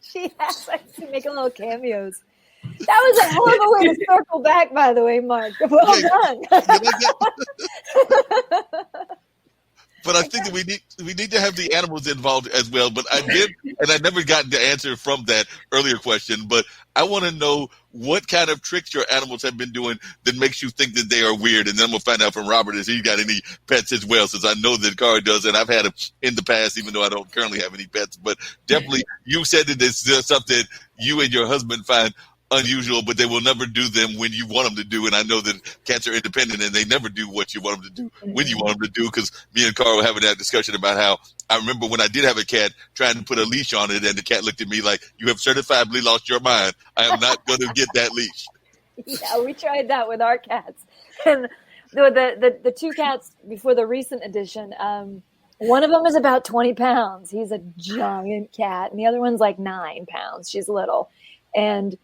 She has. I've seen making little cameos. That was a hell of a way to circle back, by the way, Mark. Well done. But I think that we need to have the animals involved as well. But I did, and I never got the answer from that earlier question. But I want to know what kind of tricks your animals have been doing that makes you think that they are weird. And then we'll find out from Robert if he's got any pets as well, since I know that Cara does, and I've had them in the past, even though I don't currently have any pets. But definitely, you said that it's just something you and your husband find unusual, but they will never do them when you want them to do. And I know that cats are independent and they never do what you want them to do when you want them to do, because me and Carl were having that discussion about how I remember when I did have a cat trying to put a leash on it, and the cat looked at me like, you have certifiably lost your mind. I am not going to get that leash. Yeah, we tried that with our cats. And the two cats before the recent edition. One of them is about 20 pounds. He's a giant cat, and the other one's like 9 pounds. She's little, and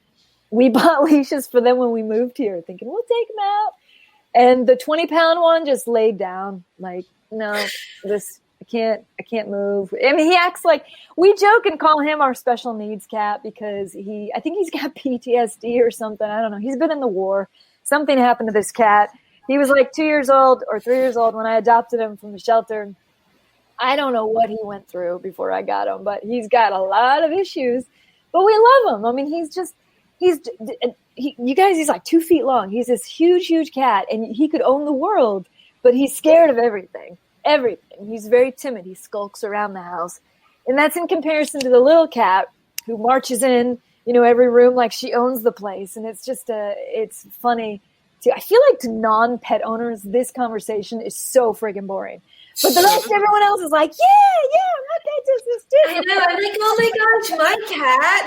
we bought leashes for them when we moved here, thinking we'll take them out. And the 20-pound one just laid down, like, no, I can't move. I mean, he acts like, we joke and call him our special needs cat because I think he's got PTSD or something. I don't know. He's been in the war. Something happened to this cat. He was like 2 years old or 3 years old when I adopted him from the shelter. I don't know what he went through before I got him, but he's got a lot of issues. But we love him. I mean, you guys, he's like 2 feet long. He's this huge, huge cat, and he could own the world, but he's scared of everything. Everything. He's very timid. He skulks around the house. And that's in comparison to the little cat who marches in, every room like she owns the place. And it's just it's funny. I feel like to non-pet owners, this conversation is so friggin' boring. But the rest, everyone else is like, yeah, my pet does this too. I know. I'm like, oh my gosh, my cat.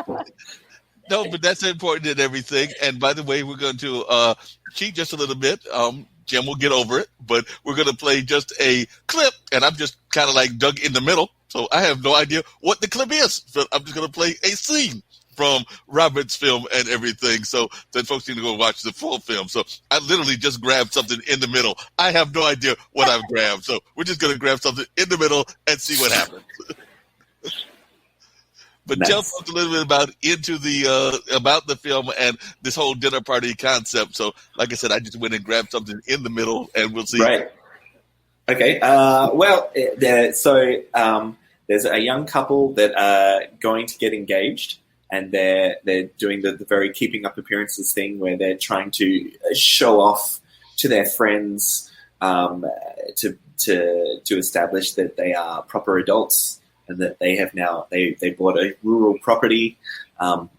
Yeah. No, but that's important in everything. And by the way, we're going to cheat just a little bit. Jim will get over it, but we're going to play just a clip, and I'm just kind of like dug in the middle, so I have no idea what the clip is. So I'm just going to play a scene from Robert's film and everything, so that folks need to go watch the full film. So I literally just grabbed something in the middle. I have no idea what I've grabbed, so we're just going to grab something in the middle and see what happens. But Nice. tell folks a little bit about the film and this whole dinner party concept. So, like I said, I just went and grabbed something in the middle, and we'll see. Right. Okay. There's a young couple that are going to get engaged, and they're doing the very keeping up appearances thing where they're trying to show off to their friends to establish that they are proper adults. And that they have now, they bought a rural property,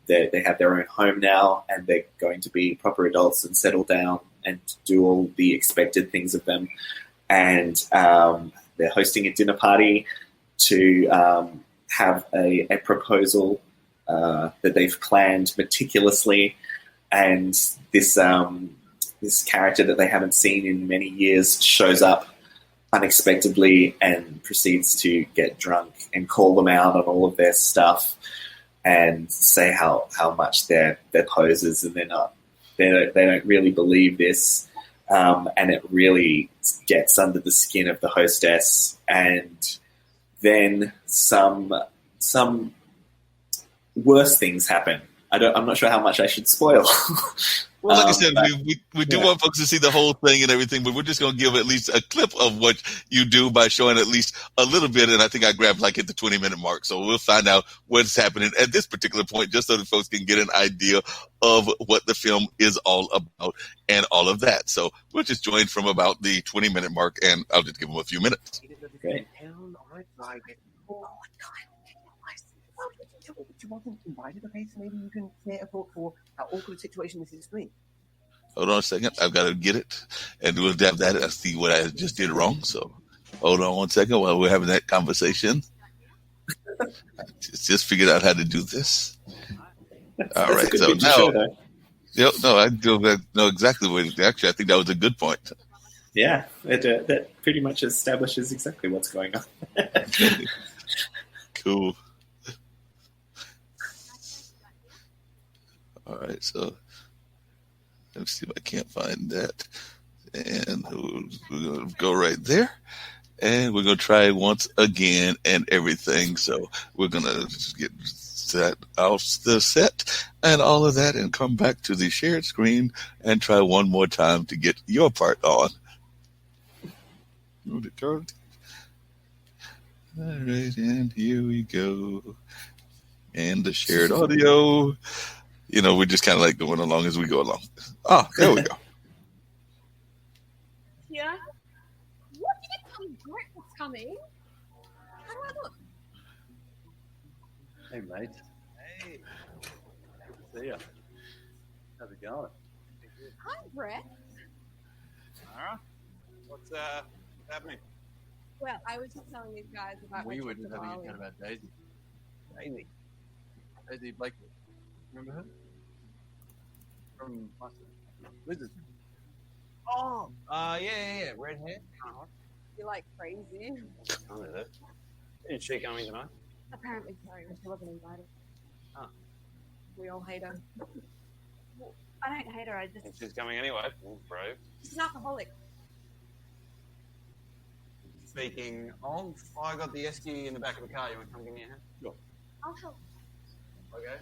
they have their own home now, and they're going to be proper adults and settle down and do all the expected things of them. And they're hosting a dinner party to have a proposal that they've planned meticulously. And this character that they haven't seen in many years shows up unexpectedly and proceeds to get drunk and call them out on all of their stuff and say how much they're posers and they don't really believe this, and it really gets under the skin of the hostess. And then some worse things happen. I'm not sure how much I should spoil. Well, like I said, we do want folks to see the whole thing and everything, but we're just going to give at least a clip of what you do by showing at least a little bit. And I think I grabbed like at the 20-minute mark. So we'll find out what's happening at this particular point, just so that folks can get an idea of what the film is all about and all of that. So we'll just join from about the 20-minute mark, and I'll just give them a few minutes. Great. You wasn't invited, okay? So maybe you can create a thought for how awkward a situation this is for me. Hold on a second. I've got to get it. And we'll have that. I see what I just did wrong. So hold on one second while we're having that conversation. just figured out how to do this. All right. So now, I know exactly what. Actually, I think that was a good point. Yeah, that pretty much establishes exactly what's going on. Cool. All right, so let's see if I can't find that. And we're going to go right there. And we're going to try once again and everything. So we're going to just get that off the set and all of that and come back to the shared screen and try one more time to get your part on. All right, and here we go. And the shared audio. We're just kind of like going along as we go along. Oh, there we go. Yeah. What did it come? What's coming? How do I look? Hey, mate. Hey. Good to see you. How's it going? Hi, Brett. Sarah? What's happening? Well, I was just telling these guys about We my were trip just to having a Bali. chat about Daisy. Daisy Blakely. Remember her? From Wizards. Oh, yeah. Red hair. You're like crazy. Kind of. Is she coming tonight? Apparently so, and she wasn't invited. Oh. We all hate her. Well, I don't hate her, I just... If she's coming anyway. Brave. She's an alcoholic. Speaking of, I got the esky in the back of the car. You want to come give me a hand? Sure. I'll help. Okay.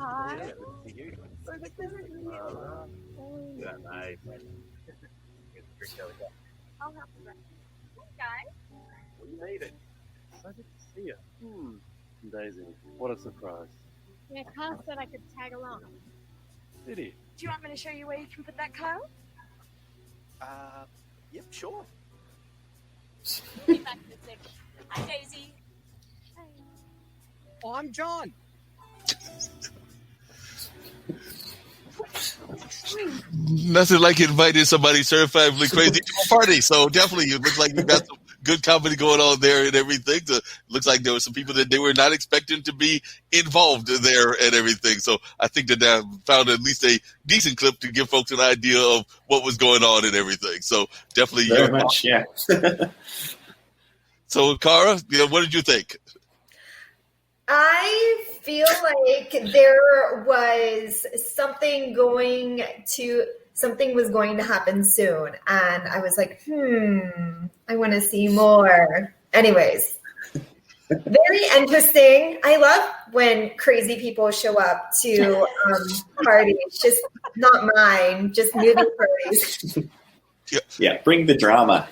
Hi. Yeah, mate. I'll help you. Guys. We need it. So good to see you. Daisy, what a surprise. Yeah, Carl said I could tag along. Did he? Do you want me to show you where you can put that car? Yep, sure. Be back in a sec. Hi, Daisy. Hi. Oh, I'm John. Nothing like inviting somebody certifiably crazy to a party. So definitely, it looks like you got some good comedy going on there and everything. It looks like there were some people that they were not expecting to be involved there and everything. So I think that I found at least a decent clip to give folks an idea of what was going on and everything. So definitely, Very much, yeah. So Cara, what did you think? I feel like there was something was going to happen soon. And I was like, I want to see more. Anyways, very interesting. I love when crazy people show up to parties, just not mine, just movie parties. Yeah, bring the drama.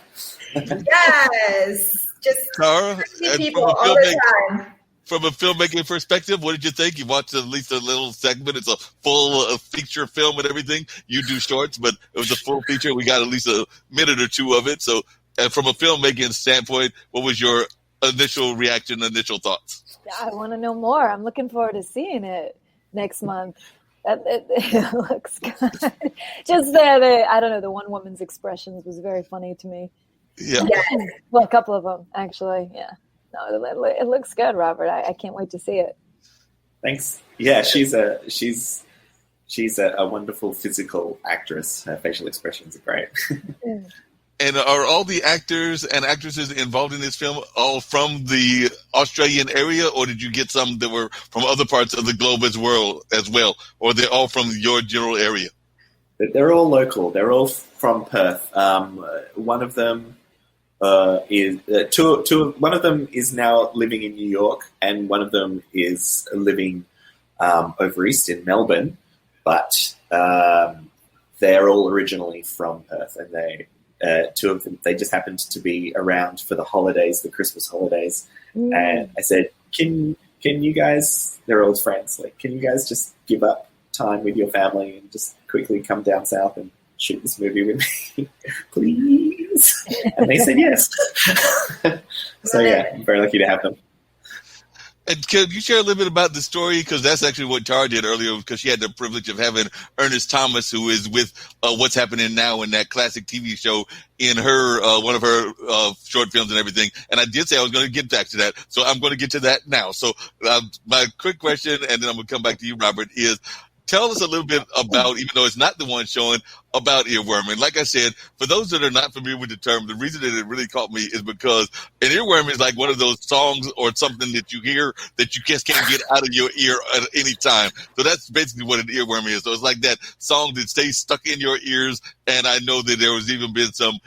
Yes, just Cara, crazy people all the time. From a filmmaking perspective, what did you think? You watched at least a little segment. It's a full feature film and everything. You do shorts, but it was a full feature. We got at least a minute or two of it. So from a filmmaking standpoint, what was your initial reaction, initial thoughts? I want to know more. I'm looking forward to seeing it next month. It looks good. Just I don't know, the one woman's expressions was very funny to me. Yeah. Well, a couple of them, actually. Yeah. No, it looks good, Robert. I can't wait to see it. Thanks. Yeah, she's a wonderful physical actress. Her facial expressions are great. And are all the actors and actresses involved in this film all from the Australian area, or did you get some that were from other parts of the globe as well, or they're all from your general area? They're all local. They're all from Perth. One of them is one of them is now living in New York, and one of them is living over east in Melbourne. But they're all originally from Perth, and two of them, they just happened to be around for the holidays, the Christmas holidays. And I said, can you guys, they're old friends, like, can you guys just give up time with your family and just quickly come down south and shoot this movie with me, please? And they said yes. So yeah, I'm very lucky to have them. And can you share a little bit about the story? Because that's actually what Tara did earlier, because she had the privilege of having Ernest Thomas, who is with What's Happening Now in that classic TV show, in her one of her short films and everything. And I did say I was going to get back to that, so I'm going to get to that now. So my quick question, and then I'm going to come back to you, Robert, is tell us a little bit about, even though it's not the one showing, about earworm. And like I said, for those that are not familiar with the term, the reason that it really caught me is because an earworm is like one of those songs or something that you hear that you just can't get out of your ear at any time. So that's basically what an earworm is. So it's like that song that stays stuck in your ears. And I know that there was even been some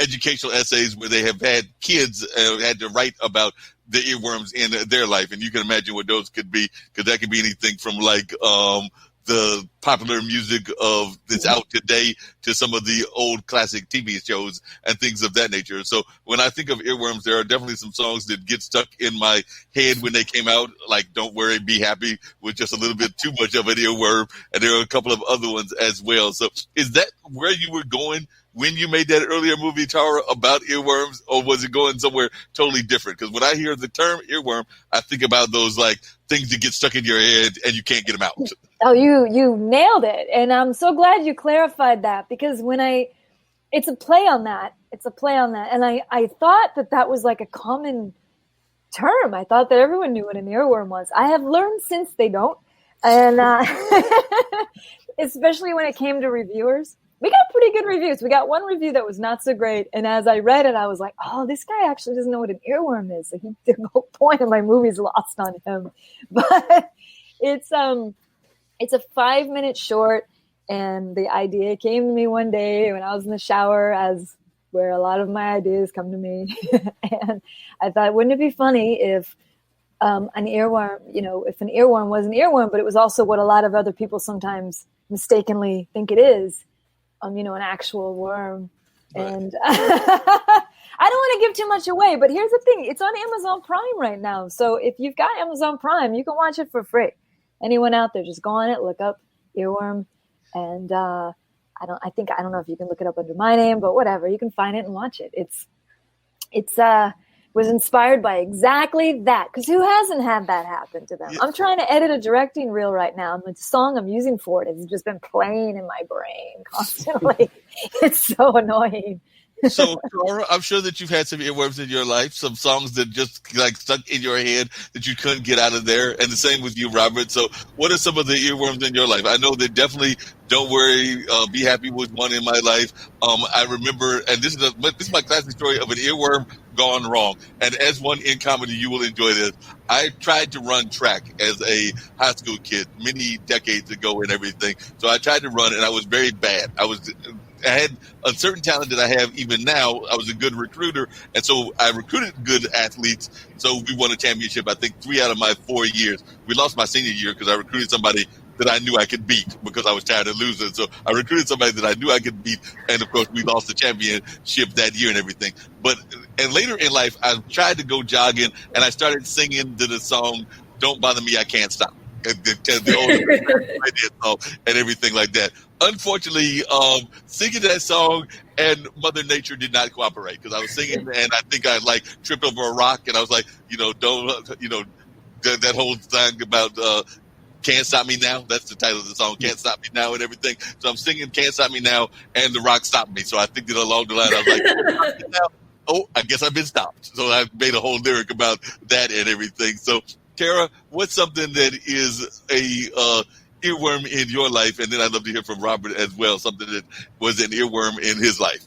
educational essays where they have had kids had to write about the earworms in their life. And you can imagine what those could be, because that could be anything from like the popular music of that's out today to some of the old classic TV shows and things of that nature. So when I think of earworms, there are definitely some songs that get stuck in my head when they came out, like Don't Worry, Be Happy, with just a little bit too much of an earworm. And there are a couple of other ones as well. So is that where you were going when you made that earlier movie, Tara, about earworms, or was it going somewhere totally different? Because when I hear the term earworm, I think about those like things that get stuck in your head and you can't get them out. Oh, you nailed it. And I'm so glad you clarified that, because it's a play on that. It's a play on that. And I thought that was like a common term. I thought that everyone knew what an earworm was. I have learned since they don't. And especially when it came to reviewers. We got pretty good reviews. We got one review that was not so great. And as I read it, I was like, oh, this guy actually doesn't know what an earworm is. So the whole point of my movie's lost on him. But it's a 5-minute short. And the idea came to me one day when I was in the shower, as where a lot of my ideas come to me. And I thought, wouldn't it be funny if an earworm, if an earworm was an earworm, but it was also what a lot of other people sometimes mistakenly think it is. An actual worm. Right. And I don't want to give too much away, but here's the thing. It's on Amazon Prime right now. So if you've got Amazon Prime, you can watch it for free. Anyone out there, just go on it, look up earworm. And I don't know if you can look it up under my name, but whatever, you can find it and watch it. It's was inspired by exactly that. Because who hasn't had that happen to them? Yeah. I'm trying to edit a directing reel right now, and the song I'm using for it has just been playing in my brain constantly. It's so annoying. So, Tara, I'm sure that you've had some earworms in your life, some songs that just like stuck in your head that you couldn't get out of there. And the same with you, Robert. So what are some of the earworms in your life? I know that definitely Don't Worry, Be Happy was one in my life. I remember, and this is my classic story of an earworm gone wrong. And as one in comedy, you will enjoy this. I tried to run track as a high school kid many decades ago and everything. So I tried to run, and I was very bad. I had a certain talent that I have even now. I was a good recruiter, and so I recruited good athletes. So we won a championship, I think, 3 out of my 4 years. We lost my senior year because I recruited somebody that I knew I could beat because I was tired of losing. So I recruited somebody that I knew I could beat, and of course we lost the championship that year and everything. And later in life, I tried to go jogging, and I started singing to the song "Don't Bother Me, I Can't Stop." The old song and everything like that. Unfortunately, singing that song and Mother Nature did not cooperate, because I was singing and I think I tripped over a rock, and I was like, that whole thing about Can't Stop Me Now. That's the title of the song, Can't Stop Me Now and everything. So I'm singing Can't Stop Me Now, and the rock stopped me. So I think that along the line, I was like, Can't Stop Me Now. Oh, I guess I've been stopped. So I made a whole lyric about that and everything. So Tara, what's something that is a earworm in your life? And then I'd love to hear from Robert as well, something that was an earworm in his life.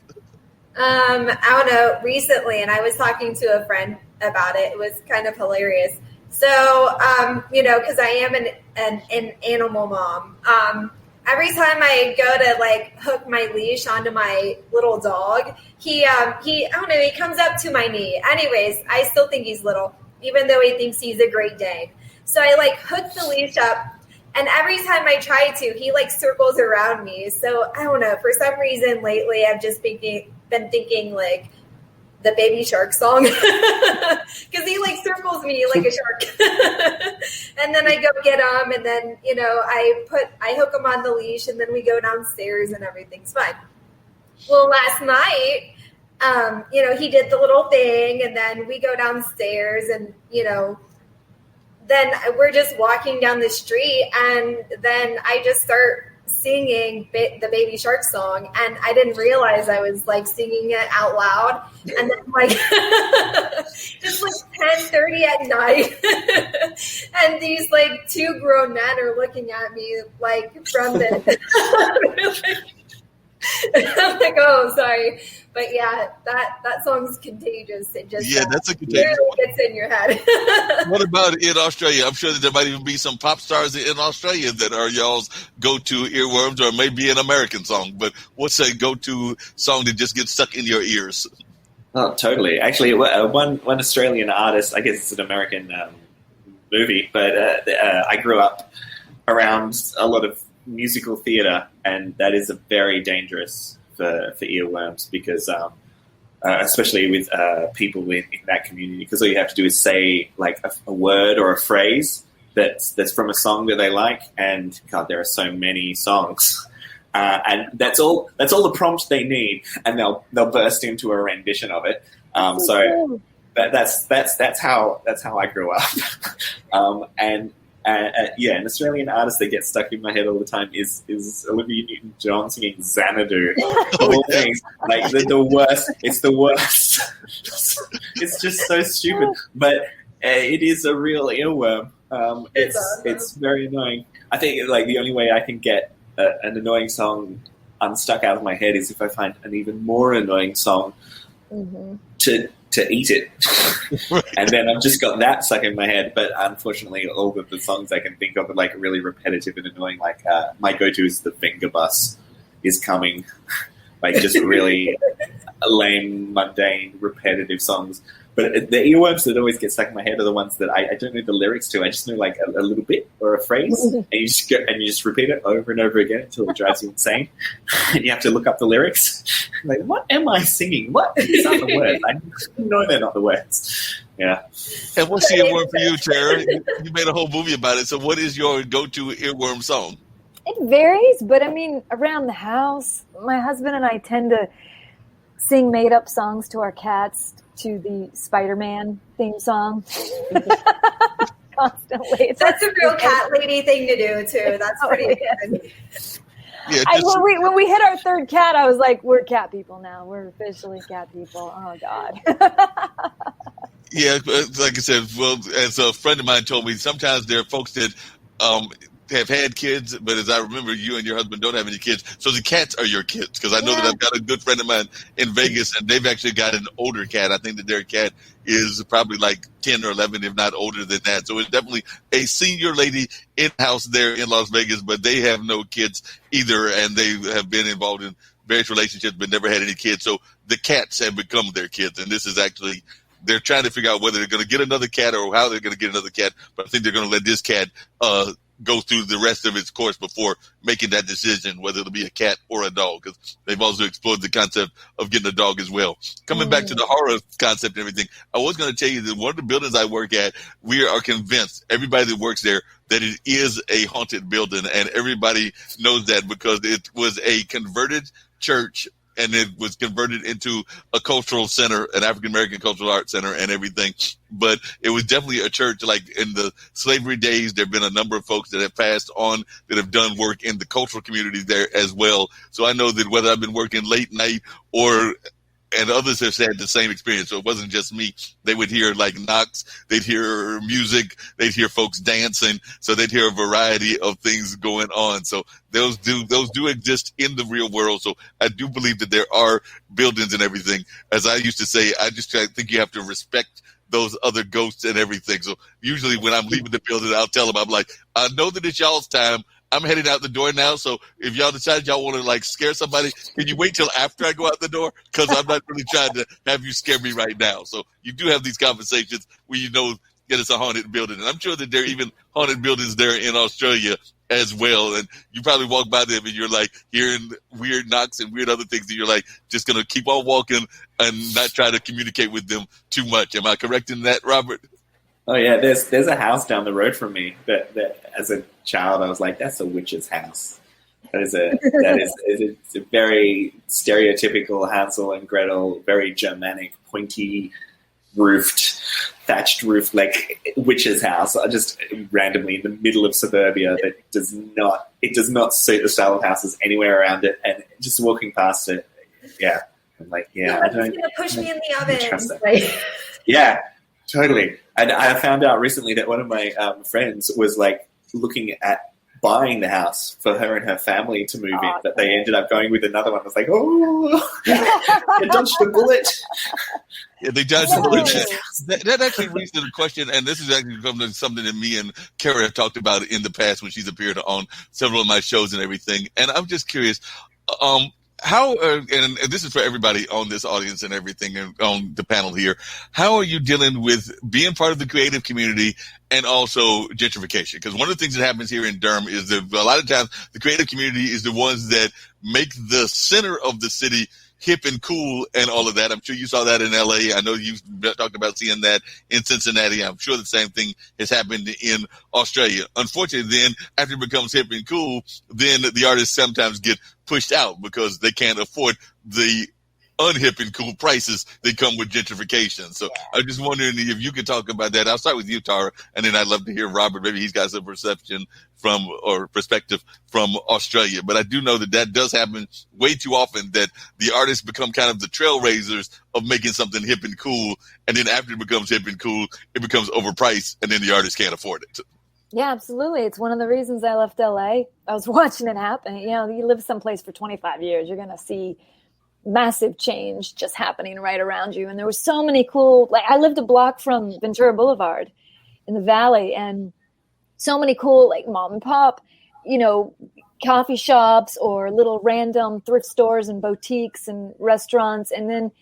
I don't know, recently, and I was talking to a friend about it. It was kind of hilarious. So, because I am an animal mom, every time I go to hook my leash onto my little dog, he comes up to my knee. Anyways, I still think he's little, even though he thinks he's a Great Dane. So I hook the leash up, and every time I try to, he circles around me. So I don't know, for some reason lately I've just been thinking the Baby Shark song, because he circles me like a shark. And then I go get him, and then I hook him on the leash, and then we go downstairs and everything's fine. Well, last night, he did the little thing, and then we go downstairs, and, then we're just walking down the street, and then I just start singing the Baby Shark song, and I didn't realize I was singing it out loud. And then just 10:30 at night, and these 2 grown men are looking at me from the I'm like, oh, sorry. But yeah, that song's contagious. It just that's a contagious one. Gets in your head. What about in Australia? I'm sure that there might even be some pop stars in Australia that are y'all's go-to earworms, or maybe an American song. But what's a go-to song that just gets stuck in your ears? Oh, totally. Actually, one Australian artist, I guess it's an American movie, but I grew up around a lot of musical theatre, and that is a very dangerous for earworms because especially with people in that community, because all you have to do is say like a word or a phrase that's from a song that they like, and God, there are so many songs, and that's all the prompt they need, and they'll burst into a rendition of it. So that's how I grew up, and an Australian artist that gets stuck in my head all the time is Olivia Newton-John singing Xanadu. All things like the worst. It's the worst. It's just so stupid, but it is a real earworm. It's very annoying. I think like the only way I can get an annoying song unstuck out of my head is if I find an even more annoying song to eat it. And then I've just got that stuck in my head. But unfortunately, all of the songs I can think of are like really repetitive and annoying. Like my go-to is The Finger Bus Is Coming. Like just really lame, mundane, repetitive songs. But the earworms that always get stuck in my head are the ones that I don't know the lyrics to. I just know like a little bit or a phrase, and you just repeat it over and over again until it drives you insane. And you have to look up the lyrics. Like, what am I singing? What? These aren't the words. I know they're not the words. Yeah. And what's the earworm for you, Tara? You made a whole movie about it. So what is your go-to earworm song? It varies, but I mean, around the house, my husband and I tend to sing made-up songs to our cats to the Spider-Man theme song. Constantly. That's a real cat lady thing to do, too. That's pretty good. Yeah, when we hit our third cat, I was like, we're cat people now. We're officially cat people. Oh, God. Yeah, like I said, well, as a friend of mine told me, sometimes there are folks that have had kids, but as I remember, you and your husband don't have any kids, so the cats are your kids. Because I know that I've got a good friend of mine in Vegas, and they've actually got an older cat. I think that their cat is probably like 10 or 11, if not older than that. So it's definitely a senior lady in-house there in Las Vegas, but they have no kids either, and they have been involved in various relationships, but never had any kids. So the cats have become their kids, and this is actually, they're trying to figure out whether they're going to get another cat or how they're going to get another cat. But I think they're going to let this cat go through the rest of its course before making that decision, whether it'll be a cat or a dog, because they've also explored the concept of getting a dog as well. Coming back to the horror concept and everything, I was going to tell you that one of the buildings I work at, we are convinced, everybody that works there, that it is a haunted building, and everybody knows that because it was a converted church, and it was converted into a cultural center, an African-American cultural arts center and everything. But it was definitely a church. Like in the slavery days, there have been a number of folks that have passed on that have done work in the cultural community there as well. So I know that whether I've been working late night and others have had the same experience. So it wasn't just me. They would hear like knocks, they'd hear music, they'd hear folks dancing. So they'd hear a variety of things going on. So those do exist in the real world. So I do believe that there are buildings and everything. As I used to say, I think you have to respect those other ghosts and everything. So usually when I'm leaving the building, I'll tell them, I'm like, I know that it's y'all's time. I'm heading out the door now, so if y'all decide y'all want to like scare somebody, can you wait till after I go out the door? Because I'm not really trying to have you scare me right now. So you do have these conversations where you know that it's a haunted building. And I'm sure that there are even haunted buildings there in Australia as well. And you probably walk by them and you're like hearing weird knocks and weird other things, and you're like just going to keep on walking and not try to communicate with them too much. Am I correct in that, Robert? Oh yeah, there's a house down the road from me that as a child I was like, that's a witch's house. It's a very stereotypical Hansel and Gretel, very Germanic, pointy roofed, thatched roof, like witch's house. Just randomly in the middle of suburbia that does not suit the style of houses anywhere around it. And just walking past it, yeah, I'm like, yeah, I don't. It's gonna push me in the oven. Trust that. Yeah. Totally. And I found out recently that one of my friends was like looking at buying the house for her and her family to move in, but they ended up going with another one. I was like, oh, they dodged the bullet. Yeah, they dodged the bullet. That actually leads to the question, and this is actually something that me and Kara have talked about in the past when she's appeared on several of my shows and everything. And I'm just curious, how, and this is for everybody on this audience and everything and on the panel here, how are you dealing with being part of the creative community and also gentrification? Because one of the things that happens here in Durham is that a lot of times the creative community is the ones that make the center of the city hip and cool and all of that. I'm sure you saw that in LA. I know you talked about seeing that in Cincinnati. I'm sure the same thing has happened in Australia. Unfortunately, then after it becomes hip and cool, then the artists sometimes get pushed out because they can't afford the unhip and cool prices that come with gentrification. So I'm just wondering if you could talk about that. I'll start with you, Tara, and then I'd love to hear Robert. Maybe he's got some perception from or perspective from Australia. But I do know that that does happen way too often, that the artists become kind of the trailblazers of making something hip and cool. And then after it becomes hip and cool, it becomes overpriced and then the artist can't afford it. Yeah, absolutely. It's one of the reasons I left LA. I was watching it happen. You know, you live someplace for 25 years, you're going to see massive change just happening right around you. And there were so many cool, like I lived a block from Ventura Boulevard in the Valley, and so many cool, like mom and pop, you know, coffee shops or little random thrift stores and boutiques and restaurants. And then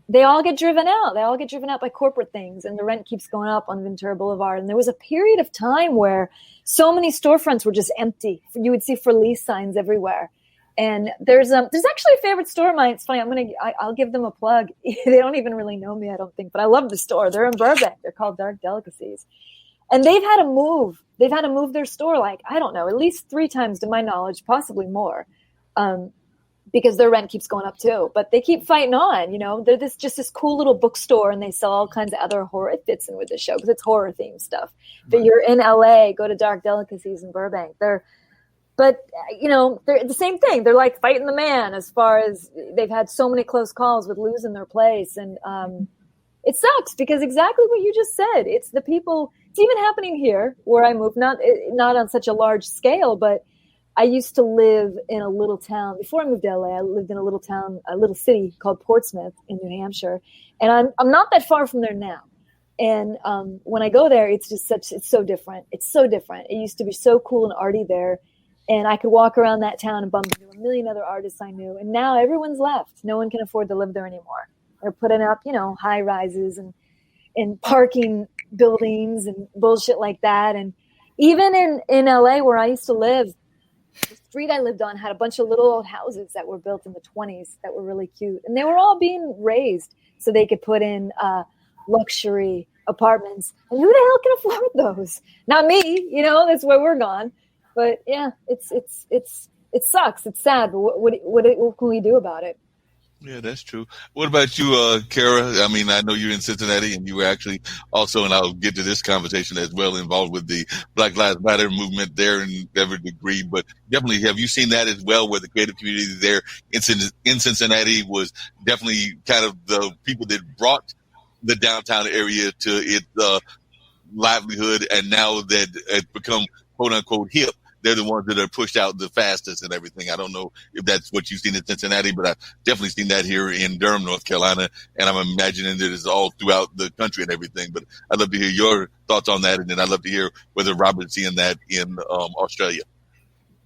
they all get driven out. They all get driven out by corporate things, and the rent keeps going up on Ventura Boulevard. And there was a period of time where so many storefronts were just empty. You would see for lease signs everywhere. And there's actually a favorite store of mine. It's funny. I'll give them a plug. They don't even really know me, I don't think, but I love the store. They're in Burbank. They're called Dark Delicacies. And they've had to move. They've had to move their store, like, I don't know, at least 3 times to my knowledge, possibly more, because their rent keeps going up too. But they keep fighting on, you know. They're just this cool little bookstore, and they sell all kinds of other horror. It fits in with the show because it's horror themed stuff. But you're in LA, go to Dark Delicacies in Burbank. But, you know, they're the same thing. They're like fighting the man as far as they've had so many close calls with losing their place. And it sucks because exactly what you just said. It's the people. It's even happening here where I moved, not on such a large scale, but I used to live in a little town. Before I moved to LA, I lived in a little town, a little city called Portsmouth in New Hampshire. And I'm not that far from there now. And when I go there, it's so different. It's so different. It used to be so cool and arty there. And I could walk around that town and bump into a million other artists I knew. And now everyone's left. No one can afford to live there anymore. They're putting up, you know, high rises and parking buildings and bullshit like that. And even in LA where I used to live, the street I lived on had a bunch of little old houses that were built in the 1920s that were really cute. And they were all being raised so they could put in luxury apartments. And who the hell can afford those? Not me, you know, that's where we're gone. But yeah, it sucks. It's sad. But what can we do about it? Yeah, that's true. What about you, Kara? I mean, I know you're in Cincinnati, and you were actually also, and I'll get to this conversation as well, involved with the Black Lives Matter movement there in every degree. But definitely, have you seen that as well, where the creative community there in Cincinnati was definitely kind of the people that brought the downtown area to its livelihood, and now that it's become quote unquote hip, they're the ones that are pushed out the fastest and everything. I don't know if that's what you've seen in Cincinnati, but I've definitely seen that here in Durham, North Carolina. And I'm imagining that it's all throughout the country and everything. But I'd love to hear your thoughts on that. And then I'd love to hear whether Robert's seeing that in Australia.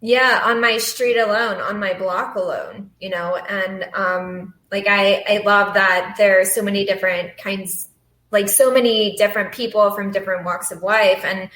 Yeah, on my street alone, on my block alone, you know, and like I love that there are so many different kinds, like so many different people from different walks of life. And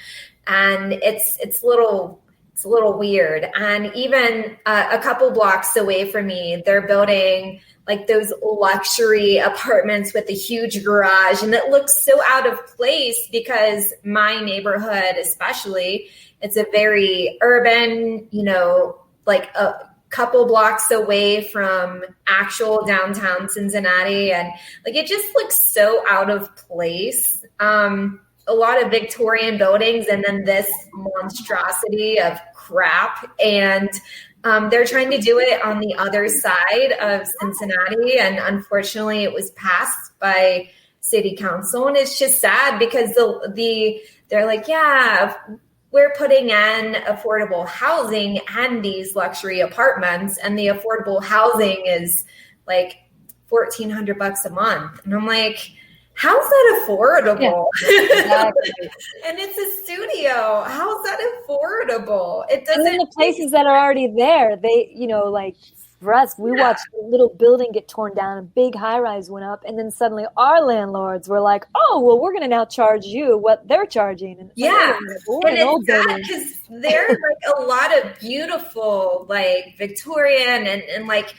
it's a little weird. And even a couple blocks away from me, they're building like those luxury apartments with a huge garage. And it looks so out of place because my neighborhood, especially, it's a very urban, you know, like a couple blocks away from actual downtown Cincinnati. And like, it just looks so out of place. A lot of Victorian buildings and then this monstrosity of crap. And they're trying to do it on the other side of Cincinnati. And unfortunately, it was passed by city council. And it's just sad because they're like, yeah, we're putting in affordable housing and these luxury apartments. And the affordable housing is like $1,400 a month. And I'm like, how's that affordable? Yeah, exactly. And it's a studio. How's that affordable? It doesn't. And then the places that are already there, they, you know, like For us, we watched a little building get torn down, a big high-rise went up, and then suddenly our landlords were like, oh, well, we're going to now charge you what they're charging. And yeah. We're and it's sad because there are like a lot of beautiful, like Victorian and like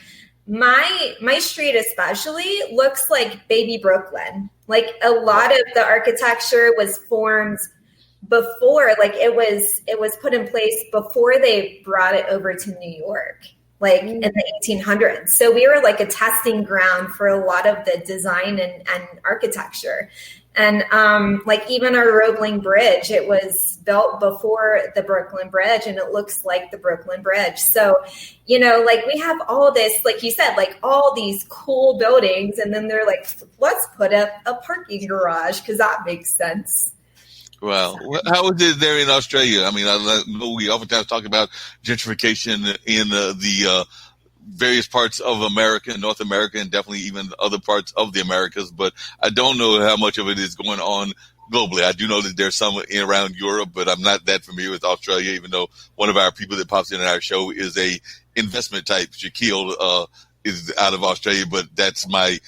my street especially looks like baby Brooklyn. Like a lot of the architecture was formed before, like it was put in place before they brought it over to New York, like in the 1800s. So we were like a testing ground for a lot of the design and architecture. And like even our Roebling Bridge, it was built before the Brooklyn Bridge and it looks like the Brooklyn Bridge. So, you know, like we have all this, like you said, like all these cool buildings, and then they're like, let's put a parking garage because that makes sense. Well, how is it there in Australia? I mean, I know we oftentimes talk about gentrification in the various parts of America, North America, and definitely even other parts of the Americas, but I don't know how much of it is going on globally. I do know that there's some around Europe, but I'm not that familiar with Australia, even though one of our people that pops in our show is a investment type. Shaquille is out of Australia, but that's my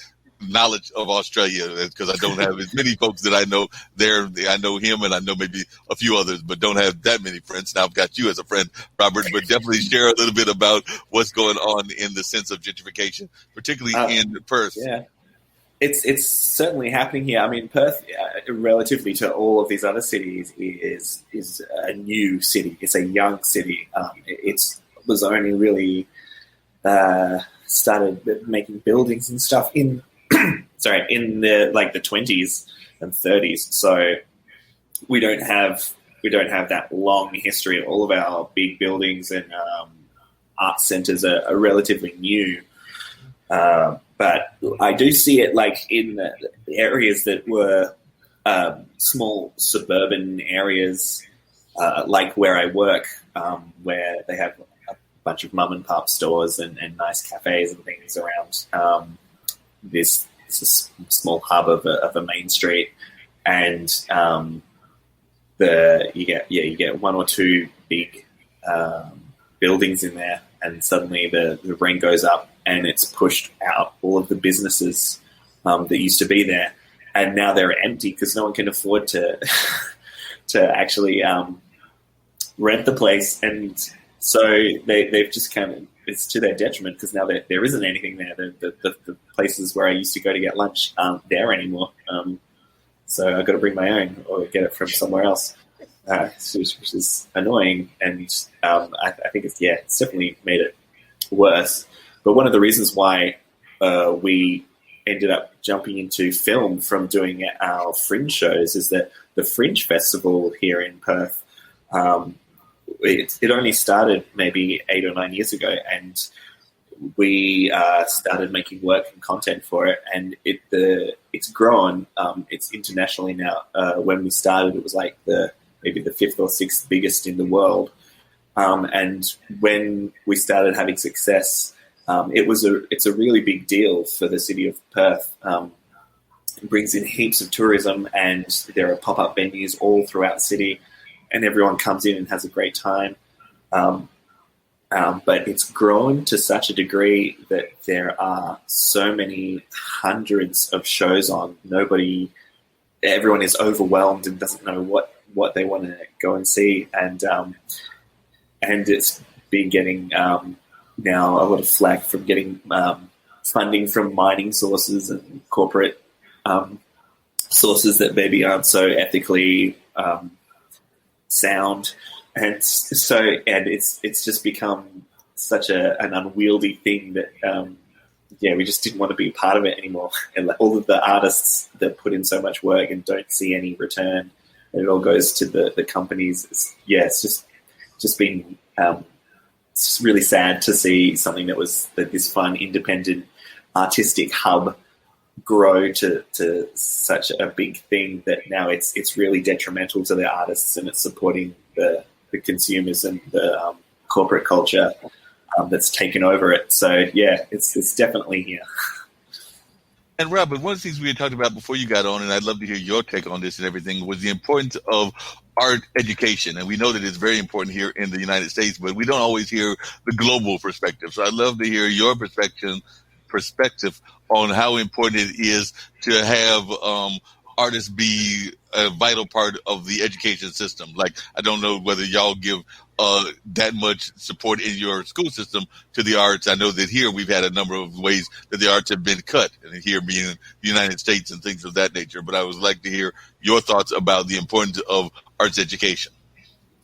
knowledge of Australia because I don't have as many folks that I know there. I know him and I know maybe a few others, but don't have that many friends. Now I've got you as a friend, Robert, but definitely share a little bit about what's going on in the sense of gentrification, particularly in Perth. Yeah, it's certainly happening here. I mean, Perth, relatively to all of these other cities, is a new city. It's a young city. It was only really started making buildings and stuff in the 20s and 30s. So we don't have that long history. All of our big buildings and art centers are relatively new. But I do see it like in the areas that were small suburban areas, like where I work, where they have a bunch of mum and pop stores and nice cafes and things around this small hub of a main street, and you get one or two big buildings in there, and suddenly the rent goes up, and it's pushed out all of the businesses that used to be there, and now they're empty because no one can afford to actually rent the place, and so they've just kind of, it's to their detriment because now there isn't anything there. The places where I used to go to get lunch aren't there anymore. So I've got to bring my own or get it from somewhere else, which is annoying. And I think it's definitely made it worse. But one of the reasons why we ended up jumping into film from doing our Fringe shows is that the Fringe Festival here in Perth, it only started maybe 8 or 9 years ago, and we started making work and content for it, and it's grown. It's internationally now. When we started, it was like maybe the 5th or 6th biggest in the world, and when we started having success, it's a really big deal for the city of Perth. It brings in heaps of tourism, and there are pop-up venues all throughout the city, and everyone comes in and has a great time. But it's grown to such a degree that there are so many hundreds of shows on. Everyone is overwhelmed and doesn't know what they want to go and see. And it's been getting now a lot of flack from getting funding from mining sources and corporate sources that maybe aren't so ethically sound, and it's just become such an unwieldy thing that we just didn't want to be part of it anymore. And all of the artists that put in so much work and don't see any return, and it all goes to the companies. It's just been it's just really sad to see something that was this fun, independent, artistic hub grow to such a big thing that now it's really detrimental to the artists, and it's supporting the consumers and the corporate culture that's taken over it. So it's definitely here. And Robert, one of the things we had talked about before you got on, and I'd love to hear your take on this and everything, was the importance of art education. And we know that it's very important here in the United States, but we don't always hear the global perspective. So I'd love to hear your perspective on how important it is to have artists be a vital part of the education system. Like, I don't know whether y'all give that much support in your school system to the arts. I know that here we've had a number of ways that the arts have been cut, and here being in the United States and things of that nature. But I would like to hear your thoughts about the importance of arts education.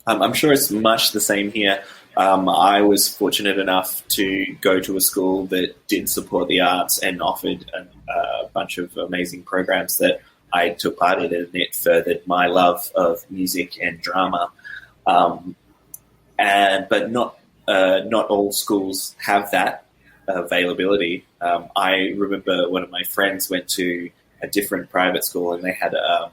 I'm sure it's much the same here. I was fortunate enough to go to a school that did support the arts and offered a bunch of amazing programs that I took part in, and it furthered my love of music and drama. But not all schools have that availability. I remember one of my friends went to a different private school, and they had a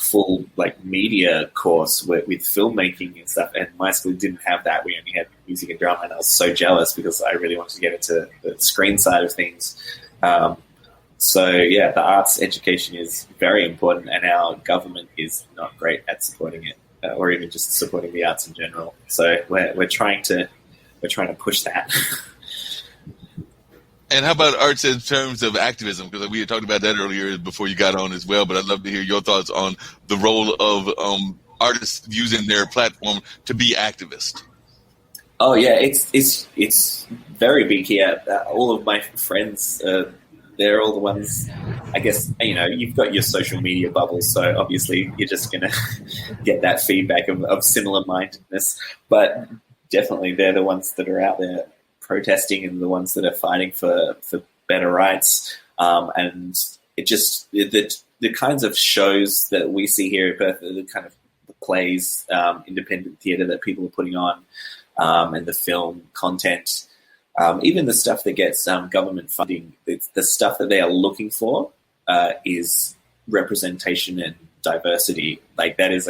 full media course with filmmaking and stuff, and my school didn't have that. We only had music and drama, and I was so jealous because I really wanted to get into the screen side of things. So yeah, the arts education is very important, and our government is not great at supporting it, or even just supporting the arts in general. So we're trying to push that. And how about arts in terms of activism? Because we had talked about that earlier before you got on as well. But I'd love to hear your thoughts on the role of artists using their platform to be activists. Oh yeah, it's very big here. All of my friends, they're all the ones. I guess you've got your social media bubble, so obviously you're just gonna get that feedback of similar mindedness. But definitely, they're the ones that are out there protesting and the ones that are fighting for better rights. And it just the kinds of shows that we see here at Perth, the kind of the plays, independent theatre that people are putting on, and the film content, even the stuff that gets government funding, the stuff that they are looking for is representation and diversity. Like that is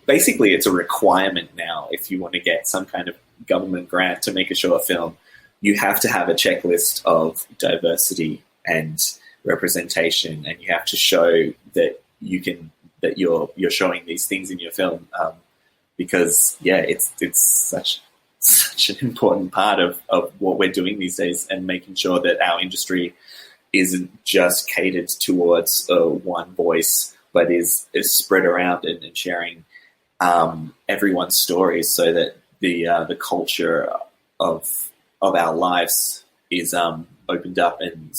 basically it's a requirement now. If you want to get some kind of government grant to make a short film, you have to have a checklist of diversity and representation, and you have to show that you're showing these things in your film, because it's such an important part of what we're doing these days, and making sure that our industry isn't just catered towards one voice, but is spread around and sharing everyone's stories, so that the culture of our lives is opened up and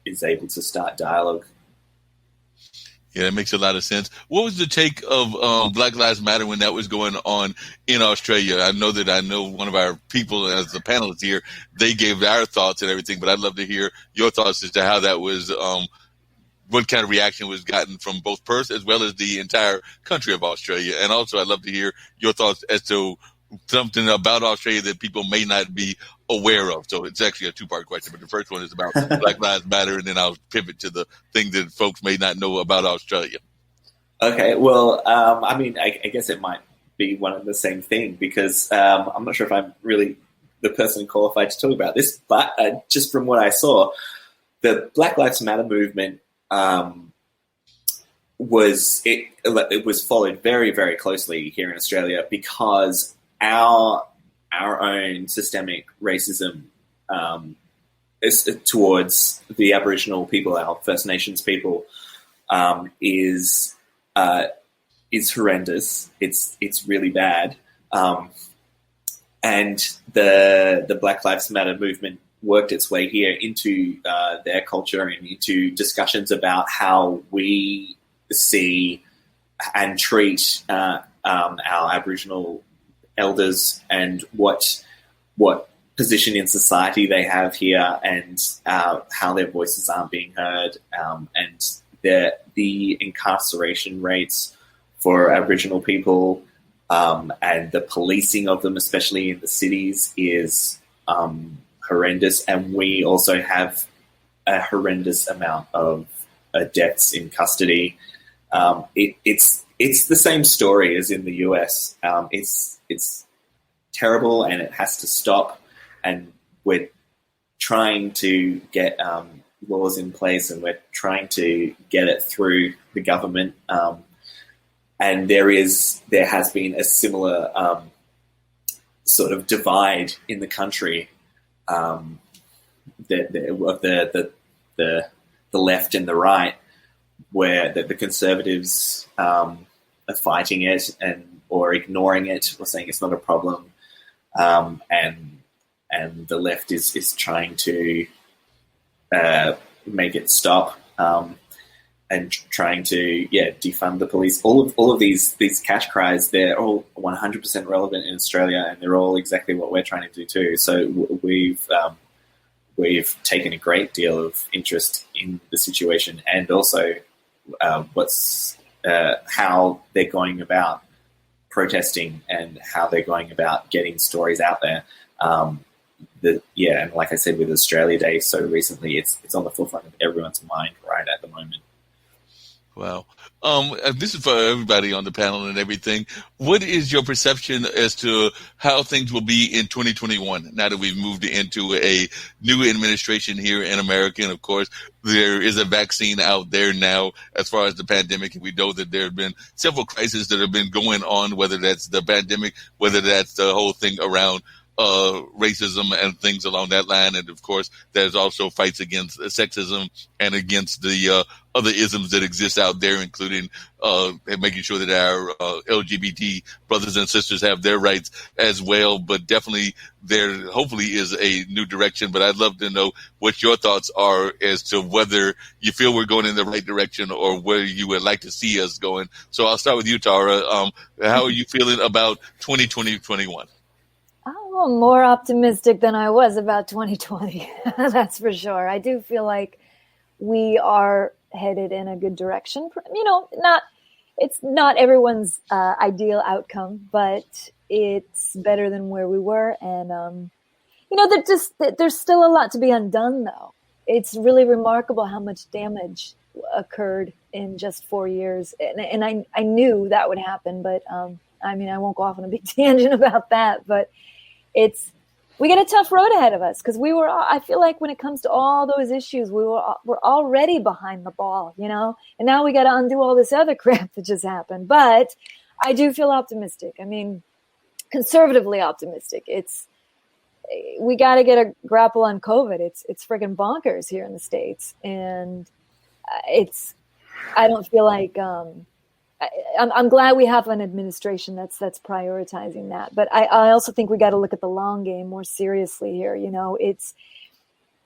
is able to start dialogue. Yeah, that makes a lot of sense. What was the take of Black Lives Matter when that was going on in Australia? I know one of our people as the panelists here, they gave our thoughts and everything, but I'd love to hear your thoughts as to how that was, what kind of reaction was gotten from both Perth as well as the entire country of Australia. And also I'd love to hear your thoughts as to something about Australia that people may not be aware of. So it's actually a two-part question, but the first one is about Black Lives Matter, and then I'll pivot to the thing that folks may not know about Australia. Okay, well, I guess it might be one and the same thing, because I'm not sure if I'm really the person qualified to talk about this, but just from what I saw, the Black Lives Matter movement was followed very, very closely here in Australia, because our own systemic racism is towards the Aboriginal people, our First Nations people, is horrendous. It's really bad, and the Black Lives Matter movement worked its way here into their culture and into discussions about how we see and treat our Aboriginal elders, and what position in society they have here, and how their voices aren't being heard, and the incarceration rates for Aboriginal people, and the policing of them, especially in the cities, is horrendous. And we also have a horrendous amount of deaths in custody. It's the same story as in the US. It's terrible, and it has to stop. And we're trying to get laws in place, and we're trying to get it through the government. And there has been a similar sort of divide in the country, the left and the right, where the conservatives are fighting it or ignoring it, or saying it's not a problem, and the left is trying to make it stop, and trying to defund the police. All of these cash cries, they're all 100% relevant in Australia, and they're all exactly what we're trying to do too. So we've taken a great deal of interest in the situation, and also how they're going about protesting and how they're going about getting stories out there. And like I said, with Australia Day so recently, it's on the forefront of everyone's mind right at the moment. Wow. This is for everybody on the panel and everything. What is your perception as to how things will be in 2021 now that we've moved into a new administration here in America? And of course, there is a vaccine out there now as far as the pandemic. And we know that there have been several crises that have been going on, whether that's the pandemic, whether that's the whole thing around racism and things along that line. And of course, there's also fights against sexism and against the other isms that exist out there, including making sure that our LGBT brothers and sisters have their rights as well. But definitely there hopefully is a new direction. But I'd love to know what your thoughts are as to whether you feel we're going in the right direction or where you would like to see us going. So I'll start with you, Tara. How are you feeling about 2020-21? I'm more optimistic than I was about 2020. That's for sure. I do feel like we are headed in a good direction. It's not everyone's ideal outcome, but it's better than where we were. And, there's still a lot to be undone, though. It's really remarkable how much damage occurred in just 4 years. And I knew that would happen, but I won't go off on a big tangent about that, but we got a tough road ahead of us, because I feel like when it comes to all those issues, we're already behind the ball, and now we got to undo all this other crap that just happened. But I do feel optimistic. Conservatively optimistic. We got to get a grapple on COVID. It's friggin' bonkers here in the States. And I don't feel like, I'm glad we have an administration that's prioritizing that. But I also think we got to look at the long game more seriously here.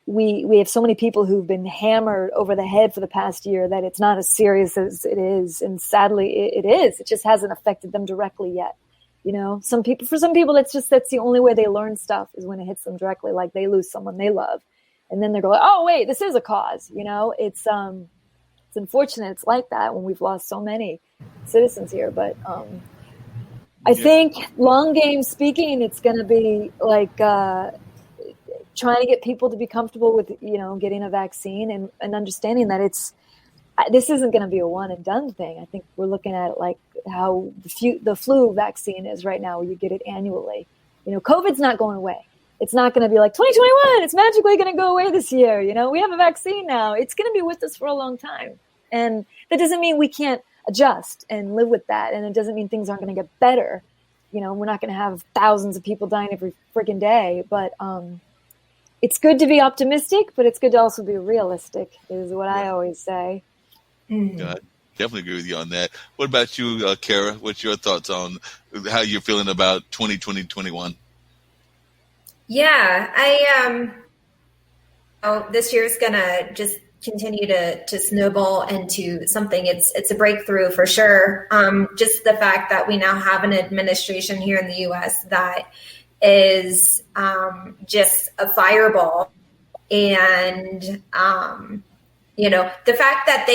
We have so many people who've been hammered over the head for the past year that it's not as serious as it is. And sadly, it is. It just hasn't affected them directly yet. For some people, that's the only way they learn stuff is when it hits them directly, like they lose someone they love. And then they're going, oh, wait, this is a cause. It's unfortunate it's like that when we've lost so many citizens here. But I think long game speaking, it's going to be like trying to get people to be comfortable with, getting a vaccine and understanding that this isn't going to be a one and done thing. I think we're looking at it like how the flu vaccine is right now, where you get it annually. COVID's not going away. It's not going to be like 2021. It's magically going to go away this year. We have a vaccine now. It's going to be with us for a long time. And that doesn't mean we can't adjust and live with that. And it doesn't mean things aren't going to get better. We're not going to have thousands of people dying every freaking day. But it's good to be optimistic, but it's good to also be realistic, is what I always say. Yeah, I definitely agree with you on that. What about you, Kara? What's your thoughts on how you're feeling about 2020-21? Yeah, this year's gonna just continue to snowball into something. It's a breakthrough for sure. Just the fact that we now have an administration here in the U.S. that is just a fireball, and the fact that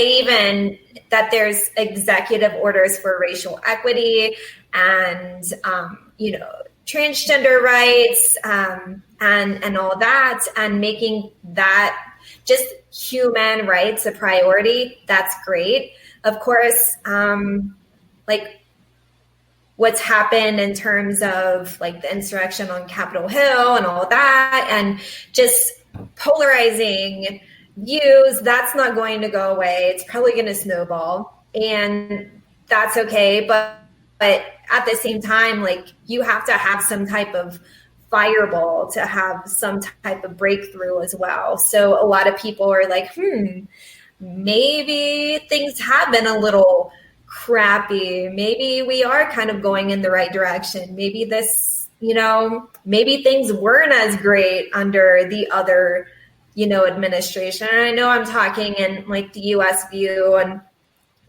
that there's executive orders for racial equity and transgender rights and all that, and making that just human rights a priority, that's great. Of course, what's happened in terms of the insurrection on Capitol Hill and all that, and just polarizing views, that's not going to go away. It's probably going to snowball, and that's okay. But at the same time, like, you have to have some type of fireball to have some type of breakthrough as well. So a lot of people are like, maybe things have been a little crappy. Maybe we are kind of going in the right direction. Maybe this, maybe things weren't as great under the other, administration. And I know I'm talking in like the US view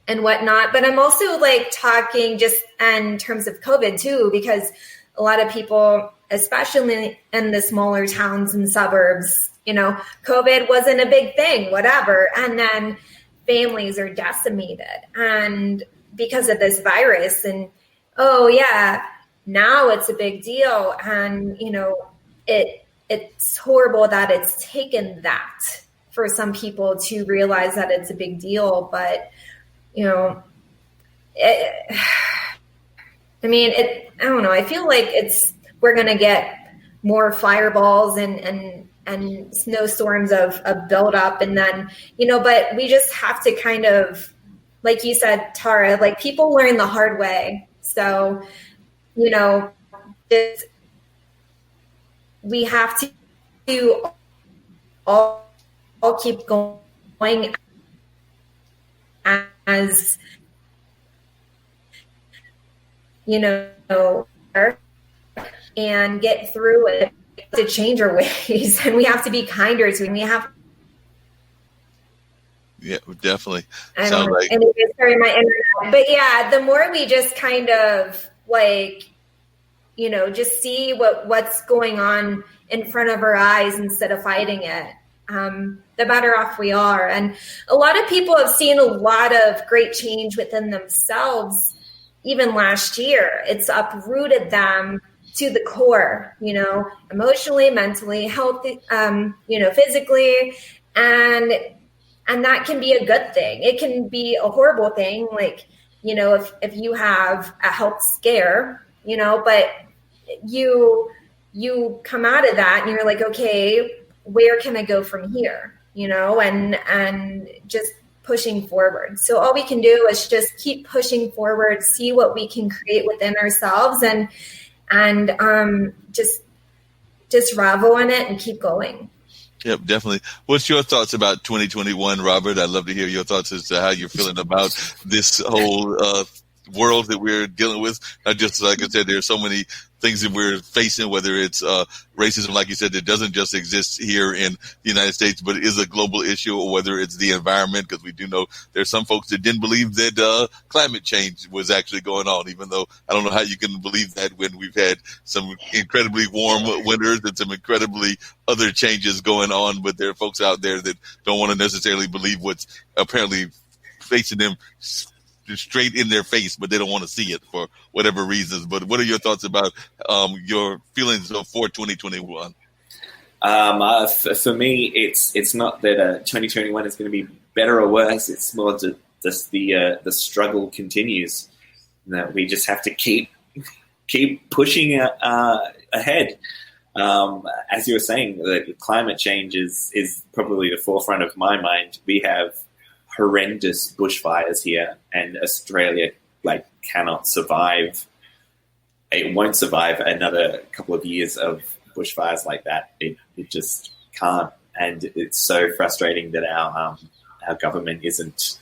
and whatnot, but I'm also like talking just in terms of COVID too, because a lot of people, especially in the smaller towns and suburbs, COVID wasn't a big thing, whatever. And then families are decimated and because of this virus, and now it's a big deal. And, it's horrible that it's taken that for some people to realize that it's a big deal. But, I don't know. I feel like we're going to get more fireballs and snowstorms of buildup. And then, but we just have to kind of, like you said, Tara, like, people learn the hard way. So, we have to all keep going as, and get through it to change our ways. And we have to be kinder to it. We have. Yeah, definitely. Sorry, my internet. But yeah, the more we just kind of like, just see what's going on in front of our eyes instead of fighting it, the better off we are. And a lot of people have seen a lot of great change within themselves. Even last year, it's uprooted them to the core, emotionally, mentally, healthy, physically, and that can be a good thing. It can be a horrible thing, like, if you have a health scare, but you come out of that and you're like, okay, where can I go from here? And just pushing forward. So all we can do is just keep pushing forward, see what we can create within ourselves, and just revel in it and keep going. Yep, definitely. What's your thoughts about 2021, Robert? I'd love to hear your thoughts as to how you're feeling about this whole world that we're dealing with. Not just, like I said, there's so many things that we're facing, whether it's racism, like you said, that doesn't just exist here in the United States, but is a global issue, or whether it's the environment, because we do know there's some folks that didn't believe that climate change was actually going on, even though I don't know how you can believe that when we've had some incredibly warm winters and some incredibly other changes going on. But there are folks out there that don't want to necessarily believe what's apparently facing them straight in their face, but they don't want to see it for whatever reasons. But what are your thoughts about your feelings for 2021? For me, it's not that 2021 is going to be better or worse. It's more just the struggle continues. That we just have to keep pushing ahead. As you were saying, the climate change is probably the forefront of my mind. We have horrendous bushfires here, and Australia cannot survive. It won't survive another couple of years of bushfires like that. It just can't, and it's so frustrating that our government isn't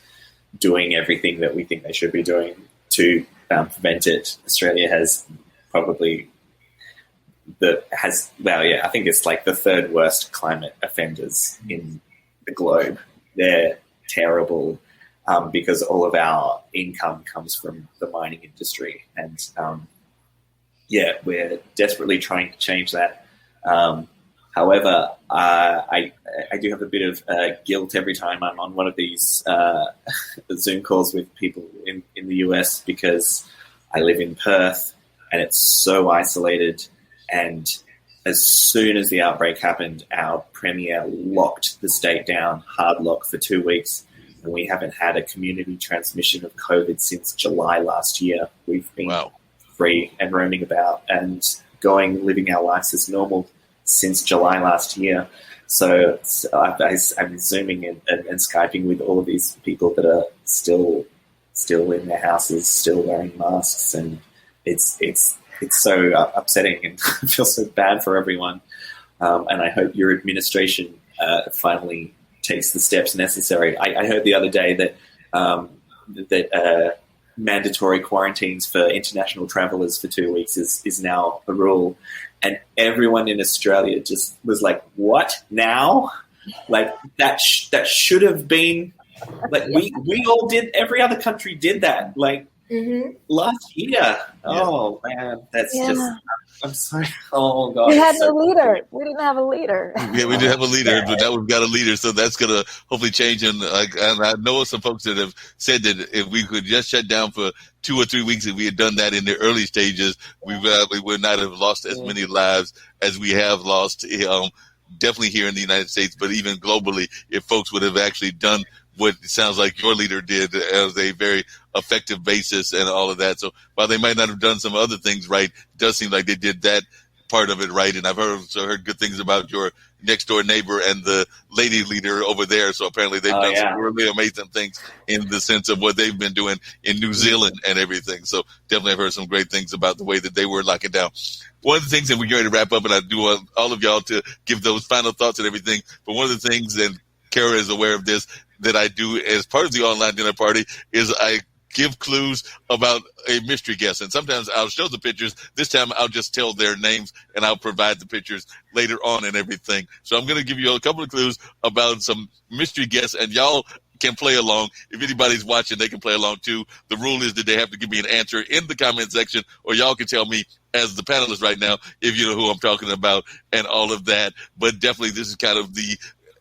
doing everything that we think they should be doing to prevent it. Australia has probably I think it's like the third worst climate offenders in the globe. They're terrible because all of our income comes from the mining industry, and we're desperately trying to change that. However, I do have a bit of guilt every time I'm on one of these Zoom calls with people in the US, because I live in Perth and it's so isolated. And as soon as the outbreak happened, our premier locked the state down, hard lock, for 2 weeks. And we haven't had a community transmission of COVID since July last year. We've been free and roaming about and living our lives as normal since July last year. So I'm Zooming and Skyping with all of these people that are still in their houses, still wearing masks, and it's so upsetting, and I feel so bad for everyone. And I hope your administration finally takes the steps necessary. I heard the other day that mandatory quarantines for international travellers for 2 weeks is now a rule. And everyone in Australia just was like, what, now? Like, that should have been, like, we all did, every other country did that, like, last year. Oh, man, that's just, I'm sorry. Oh, God. We had no leader. We didn't have a leader. Yeah, we did have a leader, but now we've got a leader, so that's going to hopefully change. And I know some folks that have said that if we could just shut down for 2 or 3 weeks, if we had done that in the early stages, we would not have lost as many lives as we have lost, definitely here in the United States, but even globally, if folks would have actually done what it sounds like your leader did as a very effective basis and all of that. So while they might not have done some other things right, it does seem like they did that part of it right. And I've heard good things about your next door neighbor and the lady leader over there. So apparently they've done some really amazing things in the sense of what they've been doing in New Zealand and everything. So definitely I've heard some great things about the way that they were locking down. One of the things, and we're going to wrap up, and I do want all of y'all to give those final thoughts and everything. But one of the things, and Kara is aware of this, that I do as part of the online dinner party is I give clues about a mystery guest. And sometimes I'll show the pictures. This time I'll just tell their names and I'll provide the pictures later on and everything. So I'm going to give you a couple of clues about some mystery guests, and y'all can play along. If anybody's watching, they can play along too. The rule is that they have to give me an answer in the comment section, or y'all can tell me as the panelists right now if you know who I'm talking about and all of that. But definitely this is kind of the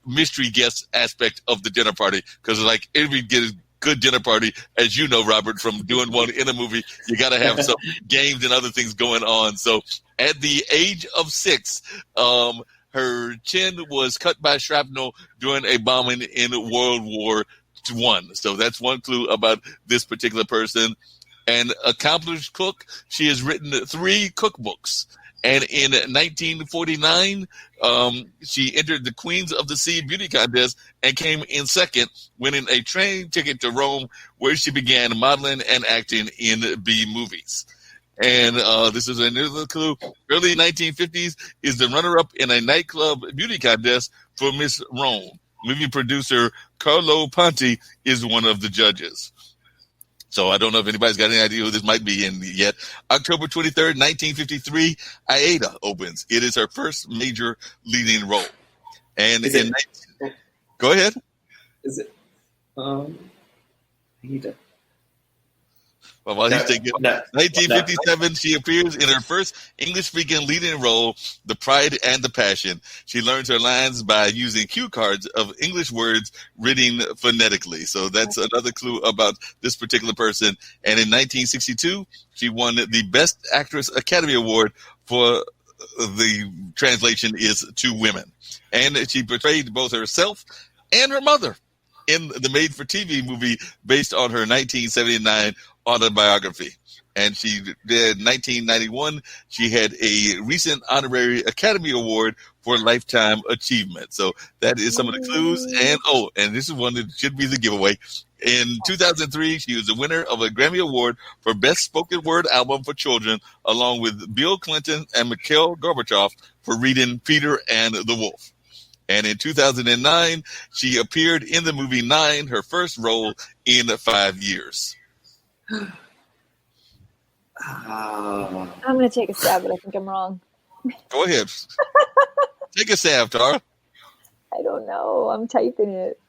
mystery guest aspect of the dinner party, because like every good dinner party, as you know, Robert, from doing one in a movie, you got to have some games and other things going on. So at the age of 6, her chin was cut by shrapnel during a bombing in World War I. So that's one clue about this particular person. An accomplished cook. She has written 3 cookbooks. And in 1949, she entered the Queens of the Sea beauty contest and came in second, winning a train ticket to Rome, where she began modeling and acting in B movies. And this is another clue. Early 1950s is the runner-up in a nightclub beauty contest for Miss Rome. Movie producer Carlo Ponti is one of the judges. So I don't know if anybody's got any idea who this might be in yet. October 23rd, 1953, Aida opens. It is her first major leading role. And go ahead. Is it Aida? Well, while he's thinking, 1957, she appears in her first English-speaking leading role, The Pride and the Passion. She learns her lines by using cue cards of English words written phonetically. So that's another clue about this particular person. And in 1962, she won the Best Actress Academy Award for the translation is Two Women. And she portrayed both herself and her mother in the made-for-TV movie based on her 1979 autobiography. And she did 1991. She had a recent honorary Academy Award for Lifetime Achievement. So that is some of the clues. And this is one that should be the giveaway. In 2003, she was the winner of a Grammy Award for Best Spoken Word Album for Children, along with Bill Clinton and Mikhail Gorbachev for reading Peter and the Wolf. And in 2009, she appeared in the movie 9, her first role in 5 years. I'm going to take a stab, but I think I'm wrong. Go ahead. Take a stab, Tara. I don't know. I'm typing it.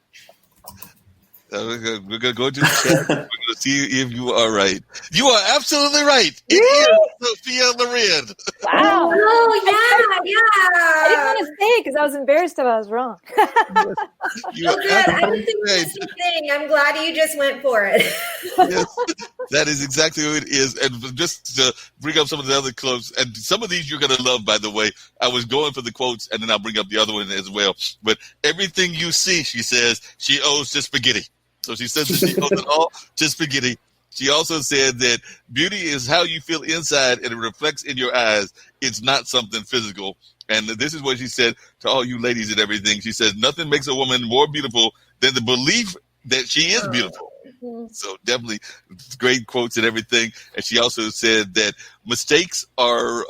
We're going to go to the chat. We're going to see if you are right. You are absolutely right. It is Sophia Loren. Wow. Oh, yeah. I didn't want to say it because I was embarrassed if I was wrong. Oh, good. I was thinking the same thing. I'm glad you just went for it. Yes, that is exactly what it is. And just to bring up some of the other quotes, and some of these you're going to love, by the way. I was going for the quotes, and then I'll bring up the other one as well. But everything you see, she says, she owes to spaghetti. So she says that she owes it all to spaghetti. She also said that beauty is how you feel inside and it reflects in your eyes. It's not something physical. And this is what she said to all you ladies and everything. She says, nothing makes a woman more beautiful than the belief that she is beautiful. So definitely great quotes and everything. And she also said that mistakes are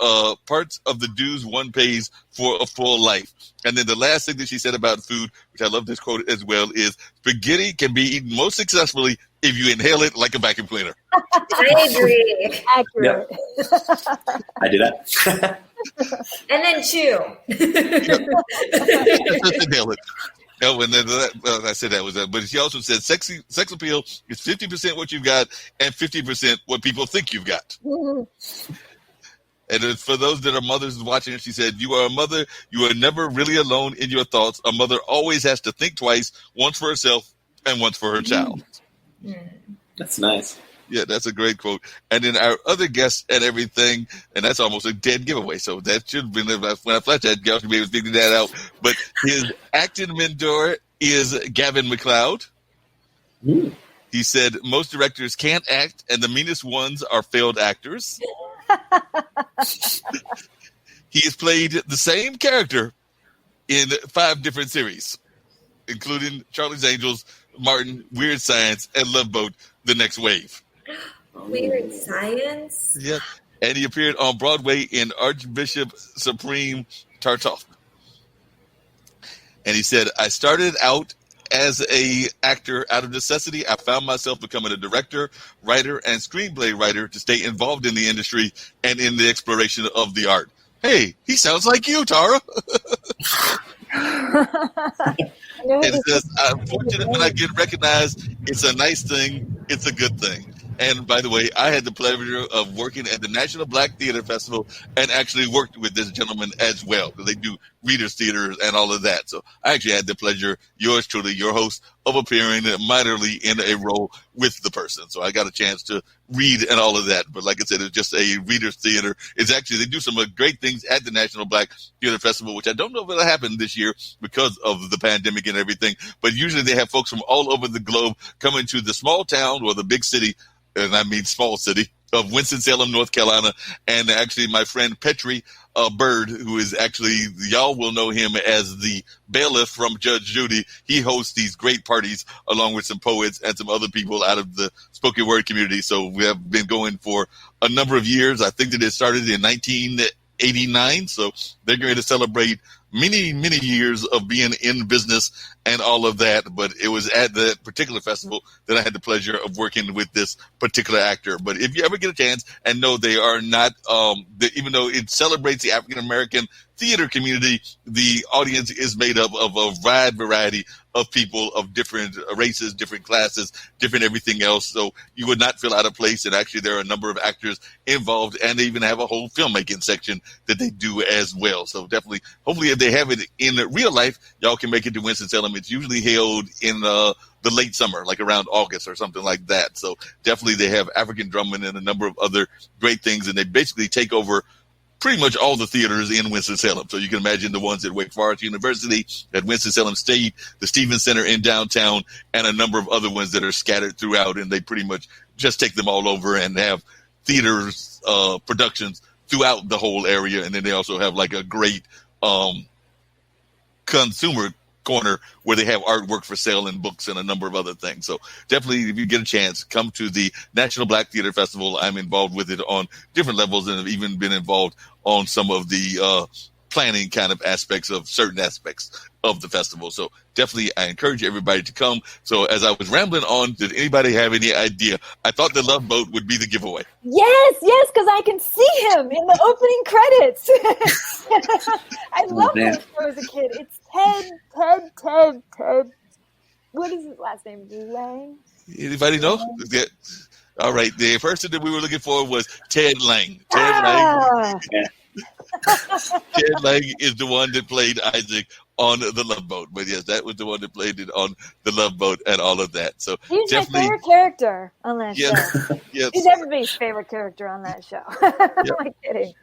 parts of the dues one pays for a full life. And then the last thing that she said about food, which I love this quote as well, is spaghetti can be eaten most successfully if you inhale it like a vacuum cleaner. I agree. Accurate. Yep. I do that. And then chew. Just inhale it. No, and then I said that was that. But she also said sex appeal is 50% what you've got and 50% what people think you've got. And for those that are mothers watching, she said, you are a mother. You are never really alone in your thoughts. A mother always has to think twice, once for herself and once for her child. That's nice. Yeah, that's a great quote. And then our other guests and everything, and that's almost a dead giveaway. So that should have been, when I flashed that, y'all should be able to figure that out. But his acting mentor is Gavin MacLeod. He said, most directors can't act, and the meanest ones are failed actors. He has played the same character in 5 different series, including Charlie's Angels, Martin, Weird Science, and Love Boat, The Next Wave. Weird Science? Yep. And he appeared on Broadway in Archbishop Supreme Tartuffe. And he said, I started out as a actor out of necessity. I found myself becoming a director, writer, and screenplay writer to stay involved in the industry and in the exploration of the art. Hey, he sounds like you, Tara. And it says, I'm fortunate when I get recognized. It's a nice thing. It's a good thing. And by the way, I had the pleasure of working at the National Black Theater Festival and actually worked with this gentleman as well, because they do readers theaters and all of that. So I actually had the pleasure, yours truly, your host, of appearing minorly in a role with the person. So I got a chance to read and all of that. But like I said, it's just a readers theater. It's actually, they do some great things at the National Black Theater Festival, which I don't know if it'll happen this year because of the pandemic and everything. But usually they have folks from all over the globe coming to the small town or the big city, and I mean small city, of Winston-Salem, North Carolina. And actually my friend Petrie Bird, who is actually, y'all will know him as the bailiff from Judge Judy. He hosts these great parties along with some poets and some other people out of the spoken word community. So we have been going for a number of years. I think that it started in 1989. So they're going to celebrate many, many years of being in business and all of that. But it was at that particular festival that I had the pleasure of working with this particular actor. But if you ever get a chance, and no, they are not, even though it celebrates the African-American theater community, the audience is made up of a wide variety of people of different races, different classes, different everything else. So you would not feel out of place. And actually there are a number of actors involved, and they even have a whole filmmaking section that they do as well. So definitely, hopefully if they have it in real life, y'all can make it to Winston-Salem. It's usually held in the late summer, like around August or something like that. So definitely they have African drumming and a number of other great things. And they basically take over pretty much all the theaters in Winston-Salem. So you can imagine the ones at Wake Forest University, at Winston-Salem State, the Stevens Center in downtown, and a number of other ones that are scattered throughout. And they pretty much just take them all over and have theaters, productions throughout the whole area. And then they also have like a great consumer corner where they have artwork for sale and books and a number of other things. So definitely, if you get a chance, come to the National Black Theater Festival. I'm involved with it on different levels and have even been involved on some of the planning kind of aspects of certain aspects of the festival. So definitely, I encourage everybody to come. So as I was rambling on, did anybody have any idea? I thought the Love Boat would be the giveaway. Yes, because I can see him in the opening credits. I loved that show as a kid. It's Ted. What is his last name? Lang? Anybody know? Yeah. All right. The person that we were looking for was Ted Lang. Lang. Ted Lang is the one that played Isaac on the Love Boat. But yes, that was the one that played it on the Love Boat and all of that. So he's my favorite character on that show. Yes. He's everybody's favorite character on that show. I'm not kidding.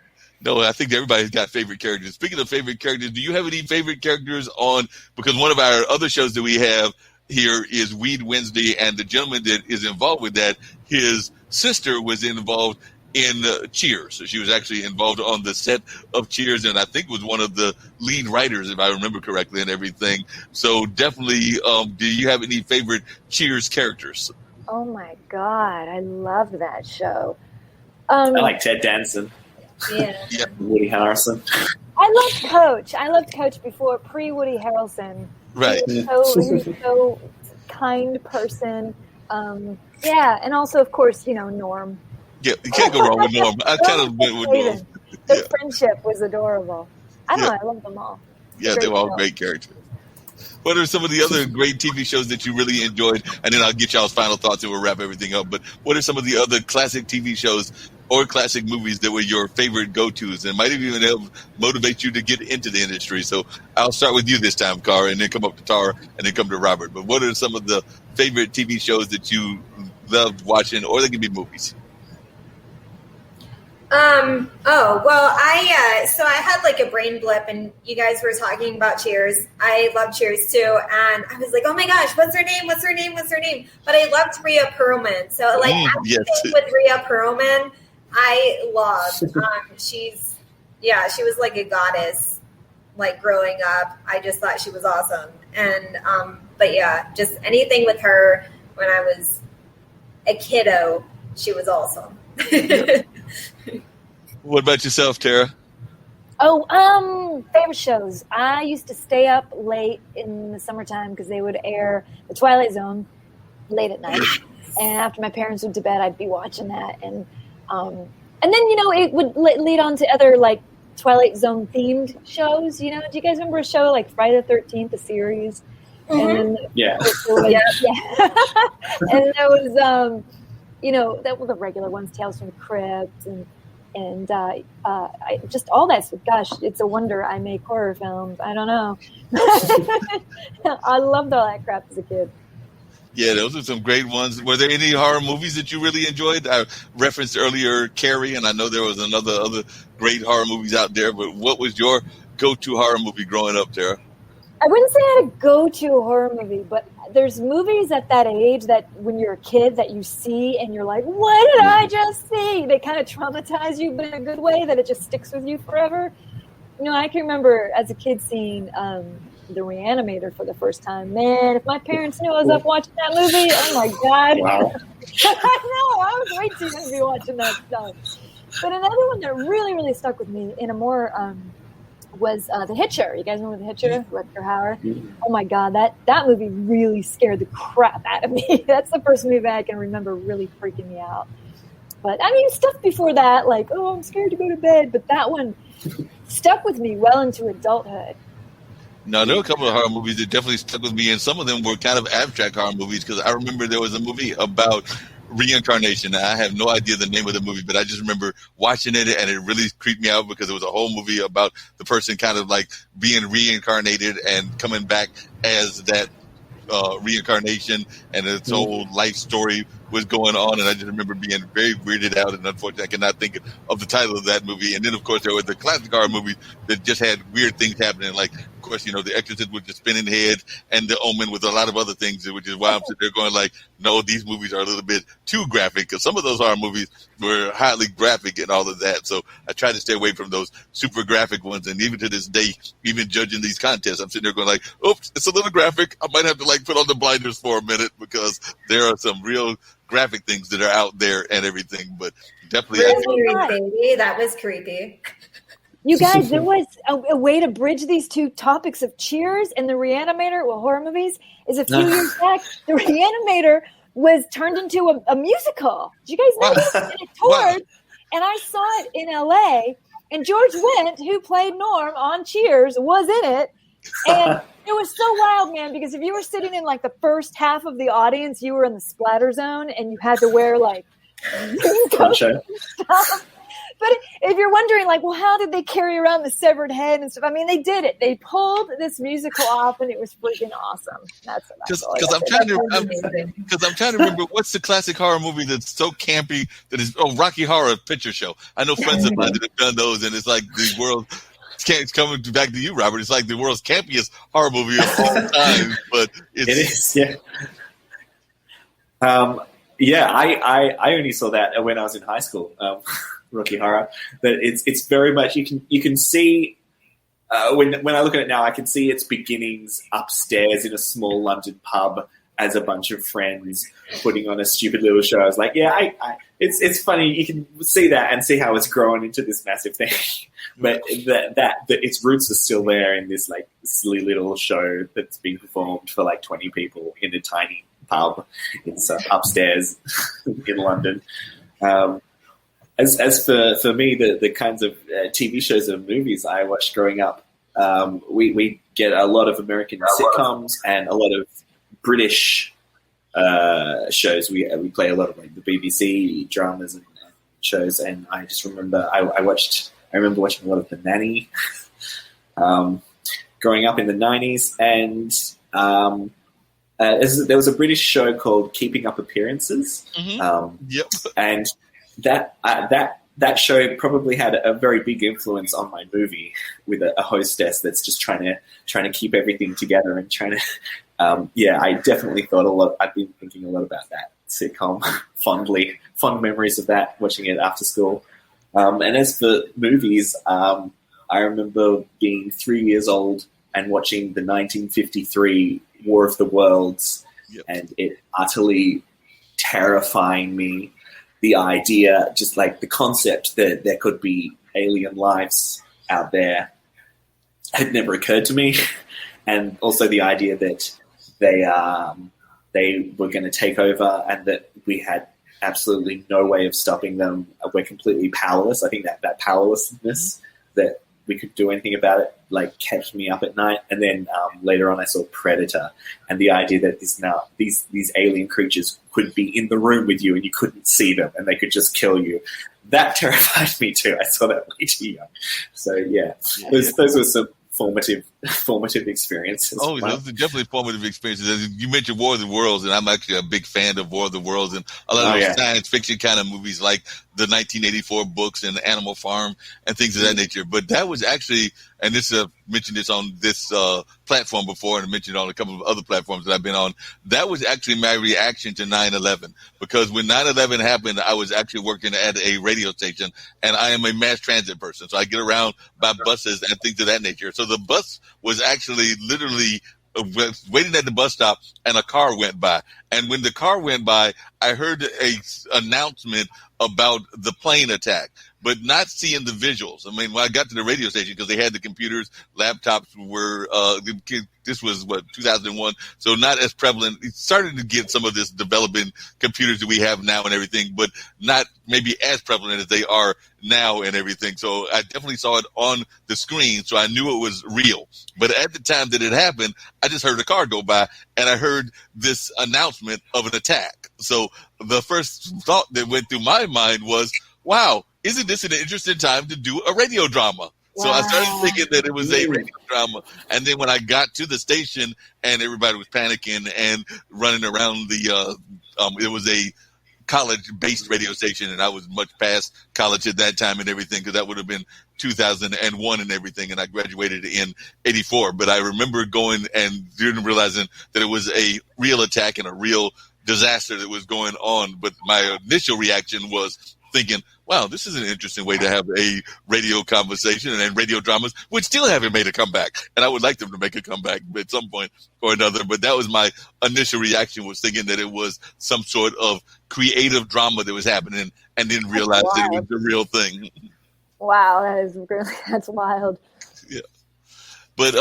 No, I think everybody's got favorite characters. Speaking of favorite characters, do you have any favorite characters on? Because one of our other shows that we have here is Weed Wednesday, and the gentleman that is involved with that, his sister was involved in Cheers. So she was actually involved on the set of Cheers, and I think was one of the lead writers, if I remember correctly, and everything. So definitely, do you have any favorite Cheers characters? Oh my God, I loved that show. I like Ted Danson. Yeah. Woody Harrelson. I loved Coach. I loved Coach before pre-Woody Harrelson. Right. He was so kind person. Yeah, and also, of course, Norm. Yeah, you can't go wrong with Norm. I kind of went with Norm. The friendship was adorable. I don't know. I love them all. Yeah, they were all great characters. What are some of the other great TV shows that you really enjoyed? And then I'll get y'all's final thoughts and we'll wrap everything up. But what are some of the other classic TV shows or classic movies that were your favorite go-tos and might even help motivate you to get into the industry? So I'll start with you this time, Cara, and then come up to Tara, and then come to Robert. But what are some of the favorite TV shows that you loved watching, or they can be movies? So I had like a brain blip, and you guys were talking about Cheers. I love Cheers too, and I was like, oh my gosh, what's her name? But I loved Rhea Perlman. So like everything with Rhea Perlman, I loved. She was like a goddess. Like growing up, I just thought she was awesome. And but yeah, just anything with her when I was a kiddo, she was awesome. What about yourself, Tara? Favorite shows. I used to stay up late in the summertime because they would air The Twilight Zone late at night, and after my parents went to bed, I'd be watching that, and then it would lead on to other like Twilight Zone themed shows. Do you guys remember a show like Friday the 13th, the series? Mm-hmm. And then Yeah. And there was that were the regular ones, Tales from the Crypt and just all that stuff. Gosh, it's a wonder I make horror films. I don't know. I loved all that crap as a kid. Yeah, those are some great ones. Were there any horror movies that you really enjoyed? I referenced earlier Carrie, and I know there was other great horror movies out there, but what was your go-to horror movie growing up, Tara? I wouldn't say I had a go-to horror movie, but there's movies at that age that when you're a kid that you see and you're like, what did I just see? They kind of traumatize you, but in a good way that it just sticks with you forever. I can remember as a kid seeing The Reanimator for the first time. Man, if my parents knew I was up watching that movie, oh my God. Wow. I know, I was way too young to be watching that stuff. But another one that really, really stuck with me in a more was The Hitcher. You guys remember The Hitcher? Rutger Hauer? Oh my God, that movie really scared the crap out of me. That's the first movie I can remember really freaking me out. But I mean, stuff before that, like, oh, I'm scared to go to bed. But that one stuck with me well into adulthood. No, there were a couple of horror movies that definitely stuck with me, and some of them were kind of abstract horror movies, because I remember there was a movie about reincarnation. I have no idea the name of the movie, but I just remember watching it, and it really creeped me out because it was a whole movie about the person kind of like being reincarnated and coming back as that reincarnation, and its whole life story was going on. And I just remember being very weirded out, and unfortunately I cannot think of the title of that movie. And then of course there were the classic horror movies that just had weird things happening, like of course The Exorcist with the spinning head, and The Omen with a lot of other things, which is why I'm sitting there going like, no, these movies are a little bit too graphic, because some of those horror movies were highly graphic and all of that. So I try to stay away from those super graphic ones. And even to this day, even judging these contests, I'm sitting there going like, oops, it's a little graphic. I might have to like put on the blinders for a minute, because there are some real graphic things that are out there and everything. But definitely, baby, that was creepy. You guys, there was a way to bridge these two topics of Cheers and The Reanimator, horror movies, is a few years back, The Reanimator was turned into a musical. Did you guys know this? And it toured, and I saw it in LA, and George Wendt, who played Norm on Cheers, was in it. And it was so wild, man, because if you were sitting in like the first half of the audience, you were in the splatter zone, and you had to wear like stuff. But if you're wondering, like, well, how did they carry around the severed head and stuff? I mean, they did it. They pulled this musical off, and it was freaking awesome. That's because I'm trying to remember what's the classic horror movie that's so campy that is Rocky Horror Picture Show. I know friends of mine that have done those, and it's like the world. It's coming back to you, Robert. It's like the world's campiest horror movie of all time, but it is. Yeah. Yeah, I only saw that when I was in high school, Rocky Horror. But it's very much you can see when I look at it now, I can see its beginnings upstairs in a small London pub as a bunch of friends putting on a stupid little show. I was like, yeah, it's funny. You can see that and see how it's grown into this massive thing. But that its roots are still there in this like silly little show that's being performed for like 20 people in a tiny pub upstairs in London. As for me, the kinds of TV shows and movies I watched growing up, we get a lot of American sitcoms and a lot of British shows. We play a lot of like the BBC dramas and shows, and I just remember I remember watching a lot of The Nanny growing up in the 90s, and there was a British show called Keeping Up Appearances. Yep. And that show probably had a very big influence on my movie, with a hostess that's just trying to keep everything together and trying to I definitely thought a lot. I've been thinking a lot about that sitcom fond memories of that, watching it after school. And as for movies, I remember being 3 years old and watching the 1953 War of the Worlds, and it utterly terrifying me. The idea, just like the concept that there could be alien lives out there, had never occurred to me. And also the idea that they were going to take over and that we had absolutely no way of stopping them. We're completely powerless. I think that powerlessness, that we could do anything about it, like kept me up at night. And then later on I saw Predator, and the idea that these alien creatures could be in the room with you and you couldn't see them and they could just kill you. That terrified me too. I saw that way too young. So those were some formative experiences. Oh, those are definitely formative experiences. As you mentioned War of the Worlds, and I'm actually a big fan of War of the Worlds and a lot of science fiction kind of movies like the 1984 books and Animal Farm and things of that nature. But that was actually, and this mentioned this on this platform before, and I mentioned it on a couple of other platforms that I've been on. That was actually my reaction to 9/11, because when 9/11 happened, I was actually working at a radio station, and I am a mass transit person, so I get around by buses and things of that nature. So the bus was actually literally waiting at the bus stop, and a car went by. And when the car went by, I heard a announcement about the plane attack, but not seeing the visuals. I mean, when I got to the radio station, because they had the computers, laptops were, this was 2001, so not as prevalent. It started to get some of this developing computers that we have now and everything, but not maybe as prevalent as they are now and everything. So I definitely saw it on the screen, so I knew it was real. But at the time that it happened, I just heard a car go by, and I heard this announcement of an attack. So the first thought that went through my mind was, wow, isn't this an interesting time to do a radio drama? Wow. So I started thinking that it was a radio drama. And then when I got to the station and everybody was panicking and running around it was a college-based radio station, and I was much past college at that time and everything, because that would have been 2001 and everything, and I graduated in 84. But I remember going and realizing that it was a real attack and a real disaster that was going on. But my initial reaction was thinking, wow, this is an interesting way to have a radio conversation, and radio dramas, which still haven't made a comeback. And I would like them to make a comeback at some point or another. But that was my initial reaction, was thinking that it was some sort of creative drama that was happening, and didn't realize that it was the real thing. Wow, that's wild. Yeah. But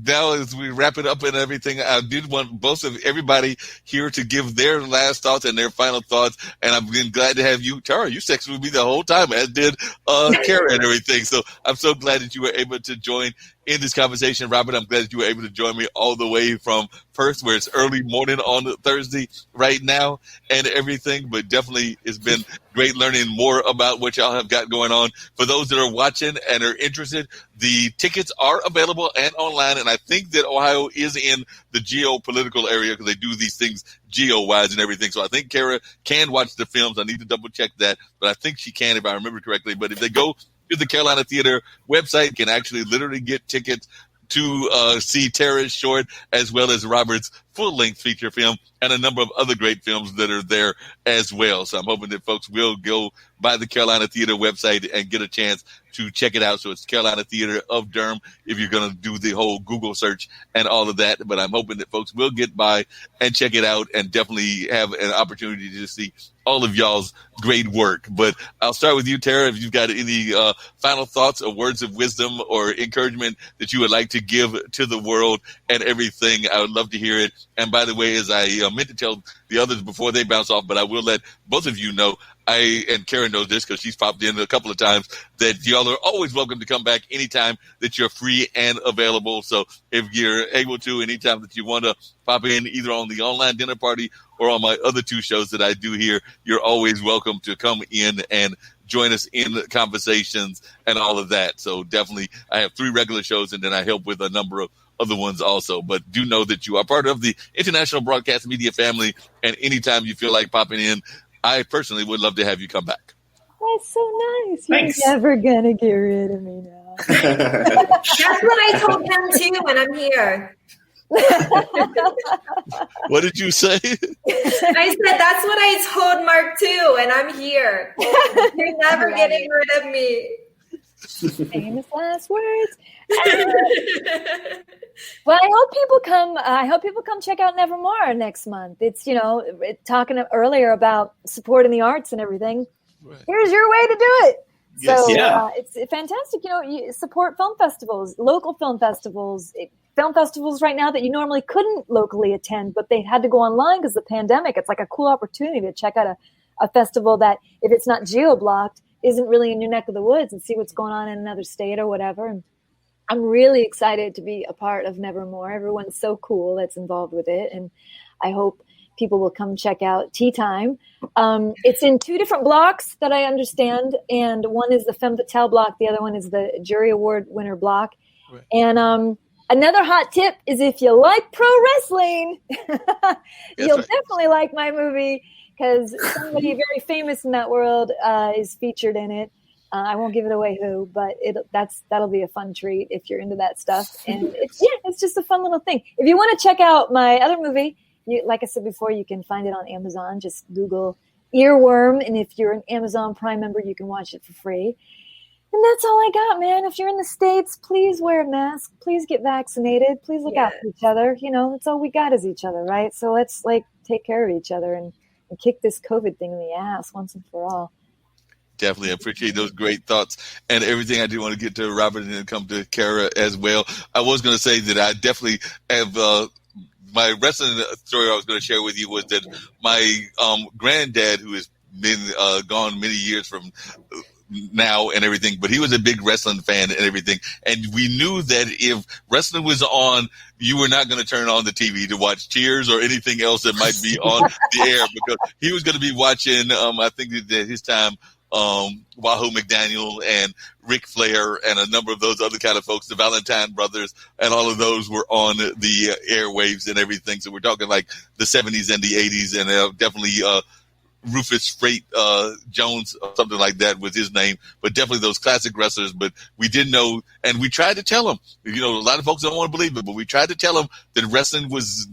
now as we wrap it up and everything, I did want both of everybody here to give their last thoughts and their final thoughts. And I'm glad to have you, Tara. You sexted with me the whole time, as did Kara and everything. So I'm so glad that you were able to join in this conversation. Robert, I'm glad that you were able to join me all the way from Perth, where it's early morning on Thursday right now and everything. But definitely it's been great learning more about what y'all have got going on. For those that are watching and are interested, the tickets are available and online. And I think that Ohio is in the geopolitical area, because they do these things geo-wise and everything. So I think Kara can watch the films. I need to double check that, but I think she can, if I remember correctly. But if they go to the Carolina Theater website, can actually literally get tickets to see Tara's short as well as Robert's full-length feature film, and a number of other great films that are there as well. So I'm hoping that folks will go by the Carolina Theater website and get a chance to check it out. So it's Carolina Theater of Durham if you're going to do the whole Google search and all of that. But I'm hoping that folks will get by and check it out and definitely have an opportunity to see all of y'all's great work. But I'll start with you, Tara, if you've got any final thoughts or words of wisdom or encouragement that you would like to give to the world and everything. I would love to hear it. And by the way, as I meant to tell the others before they bounce off, but I will let both of you know, and Karen knows this because she's popped in a couple of times, that y'all are always welcome to come back anytime that you're free and available. So if you're able to, anytime that you want to pop in, either on the online dinner party or on my other two shows that I do here, you're always welcome to come in and join us in the conversations and all of that. So definitely, I have 3 regular shows, and then I help with a number of other ones also. But do know that you are part of the International Broadcast Media family, and anytime you feel like popping in, I personally would love to have you come back. That's so nice. Thanks. You're never gonna get rid of me now. That's what I told them too when I'm here. What did you say? I said that's what I told Mark too, and I'm here. You're never getting rid of me. Famous last words. Well, I hope people come. I hope people come check out Nevermore next month. It's talking earlier about supporting the arts and everything. Right. Here's your way to do it. Yes. So it's fantastic. You support film festivals, local film festivals. Film festivals right now that you normally couldn't locally attend, but they had to go online because of the pandemic. It's like a cool opportunity to check out a festival that, if it's not geo-blocked, isn't really in your neck of the woods, and see what's going on in another state or whatever. And I'm really excited to be a part of Nevermore. Everyone's so cool that's involved with it, and I hope people will come check out Tea Time. It's in 2 different blocks that I understand, and one is the Femme Fatale block, the other one is the Jury Award winner block. Right. And another hot tip is, if you like pro wrestling, you'll definitely like my movie, because somebody very famous in that world is featured in it. I won't give it away who, but that'll be a fun treat if you're into that stuff. And it's just a fun little thing. If you want to check out my other movie, like I said before, you can find it on Amazon. Just Google Earworm, and if you're an Amazon Prime member, you can watch it for free. And that's all I got, man. If you're in the States, please wear a mask. Please get vaccinated. Please look out for each other. That's all we got is each other, right? So let's take care of each other and kick this COVID thing in the ass once and for all. Definitely appreciate those great thoughts and everything. I do want to get to Robert and then come to Kara as well. I was going to say that I definitely have my wrestling story I was going to share with you was that my granddad, who has been gone many years from now and everything, but he was a big wrestling fan and everything. And we knew that if wrestling was on, you were not going to turn on the TV to watch Cheers or anything else that might be on the air, because he was going to be watching, I think at his time, Wahoo McDaniel and Ric Flair and a number of those other kind of folks, the Valentine brothers, and all of those were on the airwaves and everything. So we're talking like the 70s and the 80s, and definitely Rufus Freight Jones or something like that was his name, but definitely those classic wrestlers. But we didn't know, and we tried to tell him, a lot of folks don't want to believe it, but we tried to tell him that wrestling was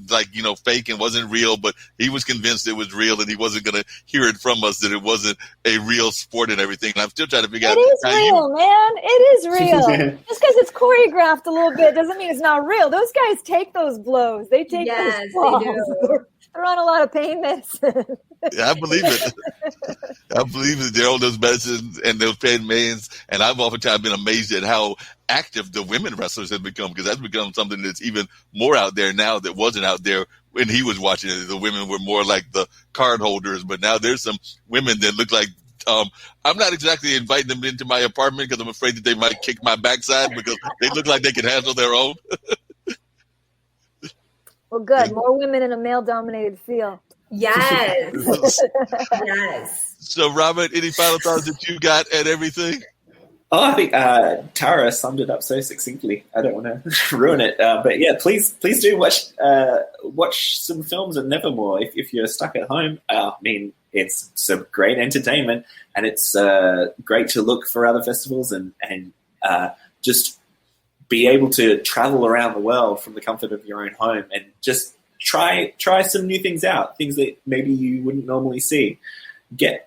fake and wasn't real, but he was convinced it was real, and he wasn't going to hear it from us that it wasn't a real sport and everything. And I'm still trying to figure out. It is real, man. It is real. Just because it's choreographed a little bit doesn't mean it's not real. Those guys take those blows. They take those blows. They do. They're on a lot of pain medicine. Yeah, I believe it. I believe that they're on those medicines and those pain meds. And I've oftentimes been amazed at how active the women wrestlers have become, because that's become something that's even more out there now that wasn't out there when he was watching it. The women were more like the card holders, but now there's some women that look like I'm not exactly inviting them into my apartment because I'm afraid that they might kick my backside because they look like they can handle their own. Well, good. More women in a male-dominated field. Yes. Yes. So, Robert, any final thoughts that you got and everything? Oh, I think Tara summed it up so succinctly. I don't want to ruin it, but yeah, please do watch some films at Nevermore if you're stuck at home. I mean, it's some great entertainment, and it's great to look for other festivals and just be able to travel around the world from the comfort of your own home and just try some new things out, things that maybe you wouldn't normally see.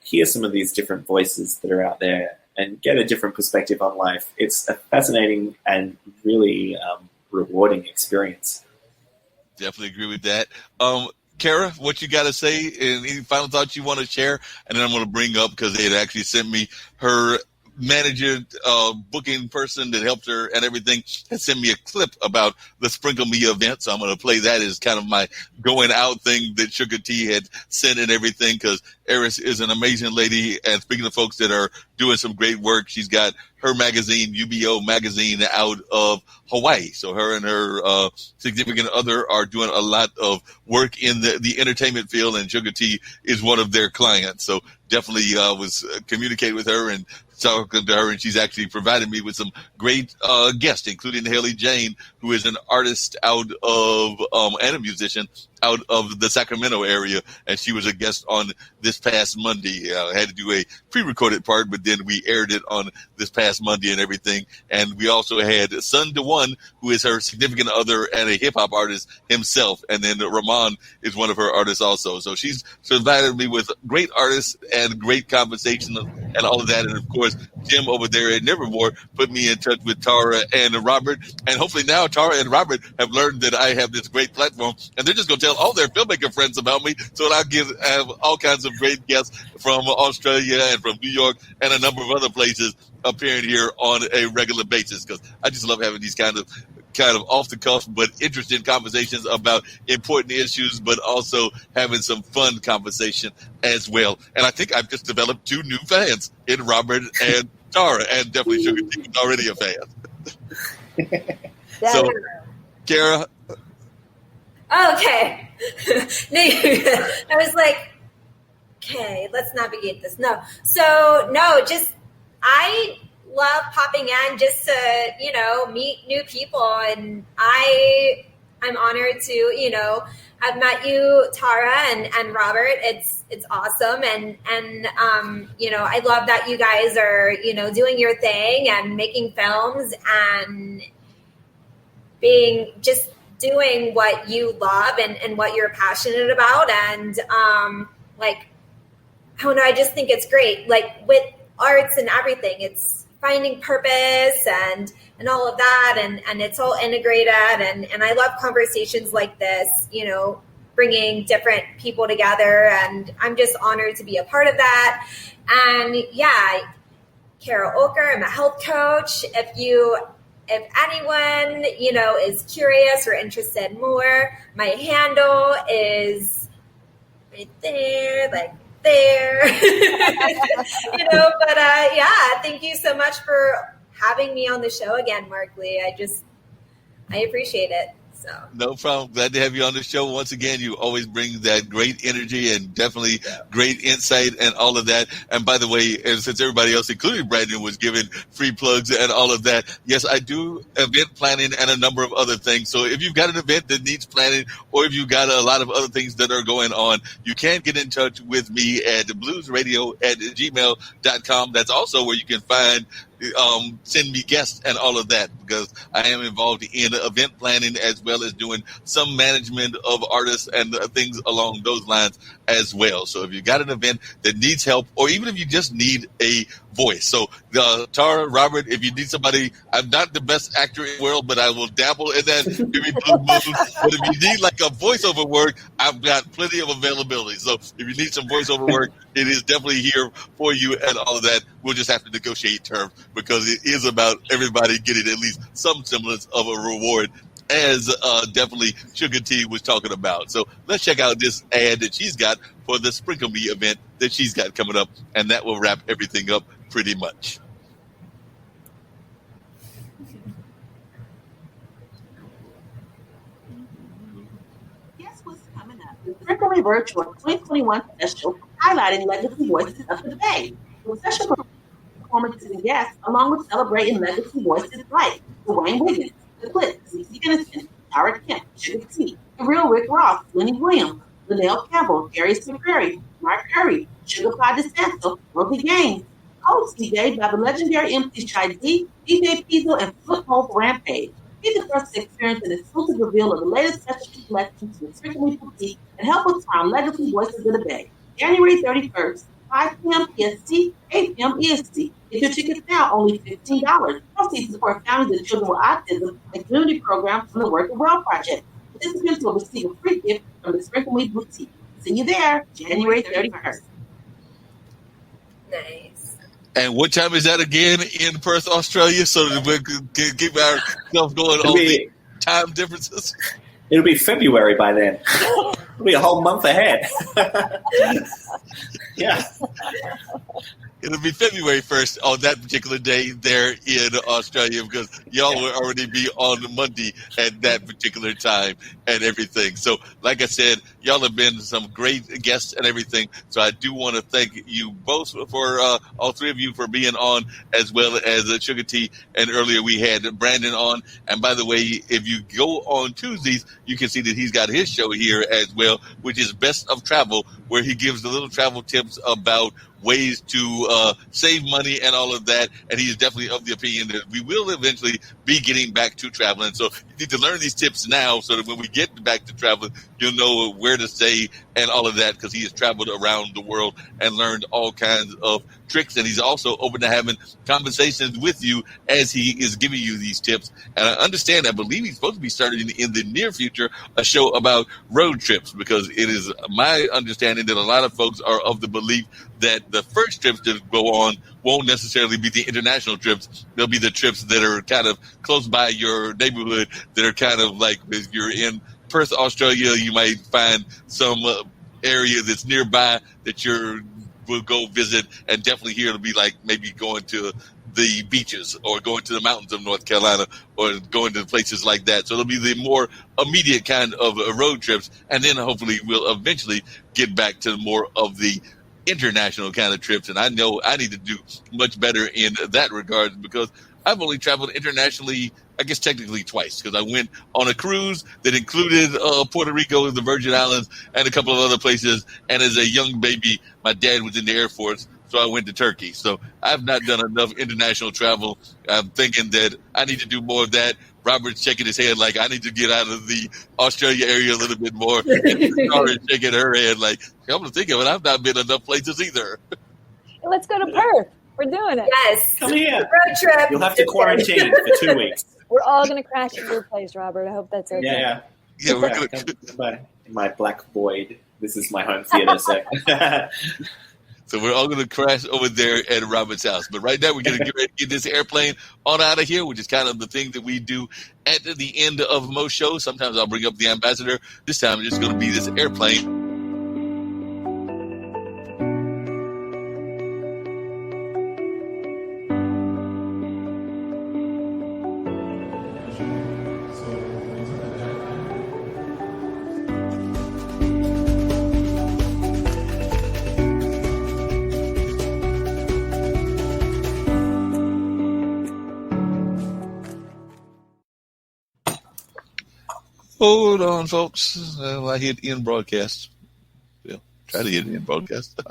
Hear some of these different voices that are out there and get a different perspective on life. It's a fascinating and really rewarding experience. Definitely agree with that. Kara, what you got to say, and any final thoughts you want to share? And then I'm going to bring up, because they had actually sent me her manager, booking person that helped her and everything, has sent me a clip about the Sprinkle Me event. So I'm going to play that as kind of my going out thing that Suga-T had sent and everything, because Eris is an amazing lady. And speaking of folks that are doing some great work, she's got her magazine, UBO magazine, out of Hawaii. So her and her significant other are doing a lot of work in the entertainment field, and Suga-T is one of their clients. So definitely was communicating with her and talking to her, and she's actually provided me with some great guests, including Haley Jane, who is an artist out of and a musician out of the Sacramento area, and she was a guest on this past Monday. I had to do a pre-recorded part, but then we aired it on this past Monday and everything. And we also had Son DeOne, who is her significant other and a hip-hop artist himself, and then Ramon is one of her artists also. So she's provided me with great artists and great conversation and all of that. And of course, Jim over there at Nevermore put me in touch with Tara and Robert, and hopefully now Tara and Robert have learned that I have this great platform, and they're just going to tell all their filmmaker friends about me, so that I have all kinds of great guests from Australia and from New York and a number of other places appearing here on a regular basis, because I just love having these kind of off the cuff but interesting conversations about important issues, but also having some fun conversation as well. And I think I've just developed 2 new fans in Robert and Tara, and definitely Suga-T was already a fan. So, Kara. Okay. I was like, okay, let's navigate this. No. So, no, just I love popping in just to, meet new people. And I'm honored to, I've met you, Tara and Robert. It's awesome. And I love that you guys are, doing your thing and making films and doing what you love and what you're passionate about. And I don't know, I just think it's great. Like with arts and everything, it's finding purpose and all of that, and it's all integrated. And I love conversations like this, bringing different people together. And I'm just honored to be a part of that. And yeah, Kara Oker, I'm a health coach. If anyone, is curious or interested more, my handle is right there, like there. But yeah, thank you so much for having me on the show again, Mark Lee. I appreciate it. So no problem. Glad to have you on the show once again. You always bring that great energy and definitely great insight and all of that. And by the way, and since everybody else, including Branden, was giving free plugs and all of that, yes, I do event planning and a number of other things. So if you've got an event that needs planning, or if you've got a lot of other things that are going on, you can get in touch with me at bluesradio@gmail.com. That's also where you can find send me guests and all of that, because I am involved in event planning as well as doing some management of artists and things along those lines as well. So if you got an event that needs help, or even if you just need a voice. So Tara, Robert, if you need somebody, I'm not the best actor in the world, but I will dabble in that. But if you need like a voiceover work, I've got plenty of availability. So if you need some voiceover work, it is definitely here for you and all of that. We'll just have to negotiate terms, because it is about everybody getting at least some semblance of a reward, as definitely Suga-T was talking about. So let's check out this ad that she's got for the Sprinkle Me event that she's got coming up, and that will wrap everything up pretty much. Guess what's coming up? The Sprinkle Me Virtual 2021 special highlighting legacy voices of the Bay. With special performances and guests, along with celebrating legacy voices like Dwayne Wiggins, The Clips, Cece Innocent, Howard Kemp, Suga-T, The Real Rick Ross, Lenny Williams, Linnell Campbell, Darius McCrary, Mark Curry, Sugar Pie DeSanto, Rosie Gaines, host DJ by the legendary MC Shy D, DJ Pizzo, and Foothold Rampage. Be the first to experience an exclusive reveal of the latest specialty collections from the Strictly Boutique and help us crown legacy voices of the Bay. January 31st, 5 p.m. PST, 8 p.m. EST. Get your tickets now, only $15. Proceeds support families and children with autism and community programs from the Work and Well Project. Participants will receive a free gift from the Strictly Boutique. See you there, January 31st. Nice. And what time is that again in Perth, Australia? So that we can keep ourselves going on the time differences. It'll be February by then. It'll be a whole month ahead. Yeah. It'll be February 1st on that particular day there in Australia because y'all will already be on Monday at that particular time and everything. So, like I said, y'all have been some great guests and everything. So I do want to thank you both for all three of you for being on, as well as Suga-T. And earlier we had Branden on. And by the way, if you go on Tuesdays, you can see that he's got his show here as well, which is Best of Travel, where he gives the little travel tips about ways to save money and all of that. And he's definitely of the opinion that we will eventually be getting back to traveling. So you need to learn these tips now so that when we get back to traveling, you'll know where to stay and all of that, because he has traveled around the world and learned all kinds of tricks. And he's also open to having conversations with you as he is giving you these tips. And I understand, I believe he's supposed to be starting in the near future a show about road trips, because it is my understanding that a lot of folks are of the belief that the first trips to go on won't necessarily be the international trips. They'll be the trips that are kind of close by your neighborhood, that are kind of like, if you're in Perth, Australia, you might find some area that's nearby that will go visit, and definitely here it'll be like maybe going to the beaches or going to the mountains of North Carolina or going to places like that. So it'll be the more immediate kind of road trips, and then hopefully we'll eventually get back to more of the international kind of trips. And I know I need to do much better in that regard, because I've only traveled internationally, I guess technically twice, because I went on a cruise that included Puerto Rico, the Virgin Islands, and a couple of other places. And as a young baby, my dad was in the Air Force, so I went to Turkey. So I've not done enough international travel. I'm thinking that I need to do more of that. Robert's shaking his head like I need to get out of the Australia area a little bit more. And Sarah's shaking her head like, I'm going to think of it, I've not been enough places either. Let's go to Perth. We're doing it. Yes. Come here. Road trip. You'll have to quarantine for 2 weeks. We're all going to crash at your place, Robert. I hope that's okay. Yeah, we're gonna my black void. This is my home theater, so So we're all going to crash over there at Robert's house. But right now we're going to get ready to get this airplane on out of here, which is kind of the thing that we do at the end of most shows. Sometimes I'll bring up the ambassador. This time it's just going to be this airplane. Hold on, folks. I hit end broadcast. Yeah, try to hit end broadcast.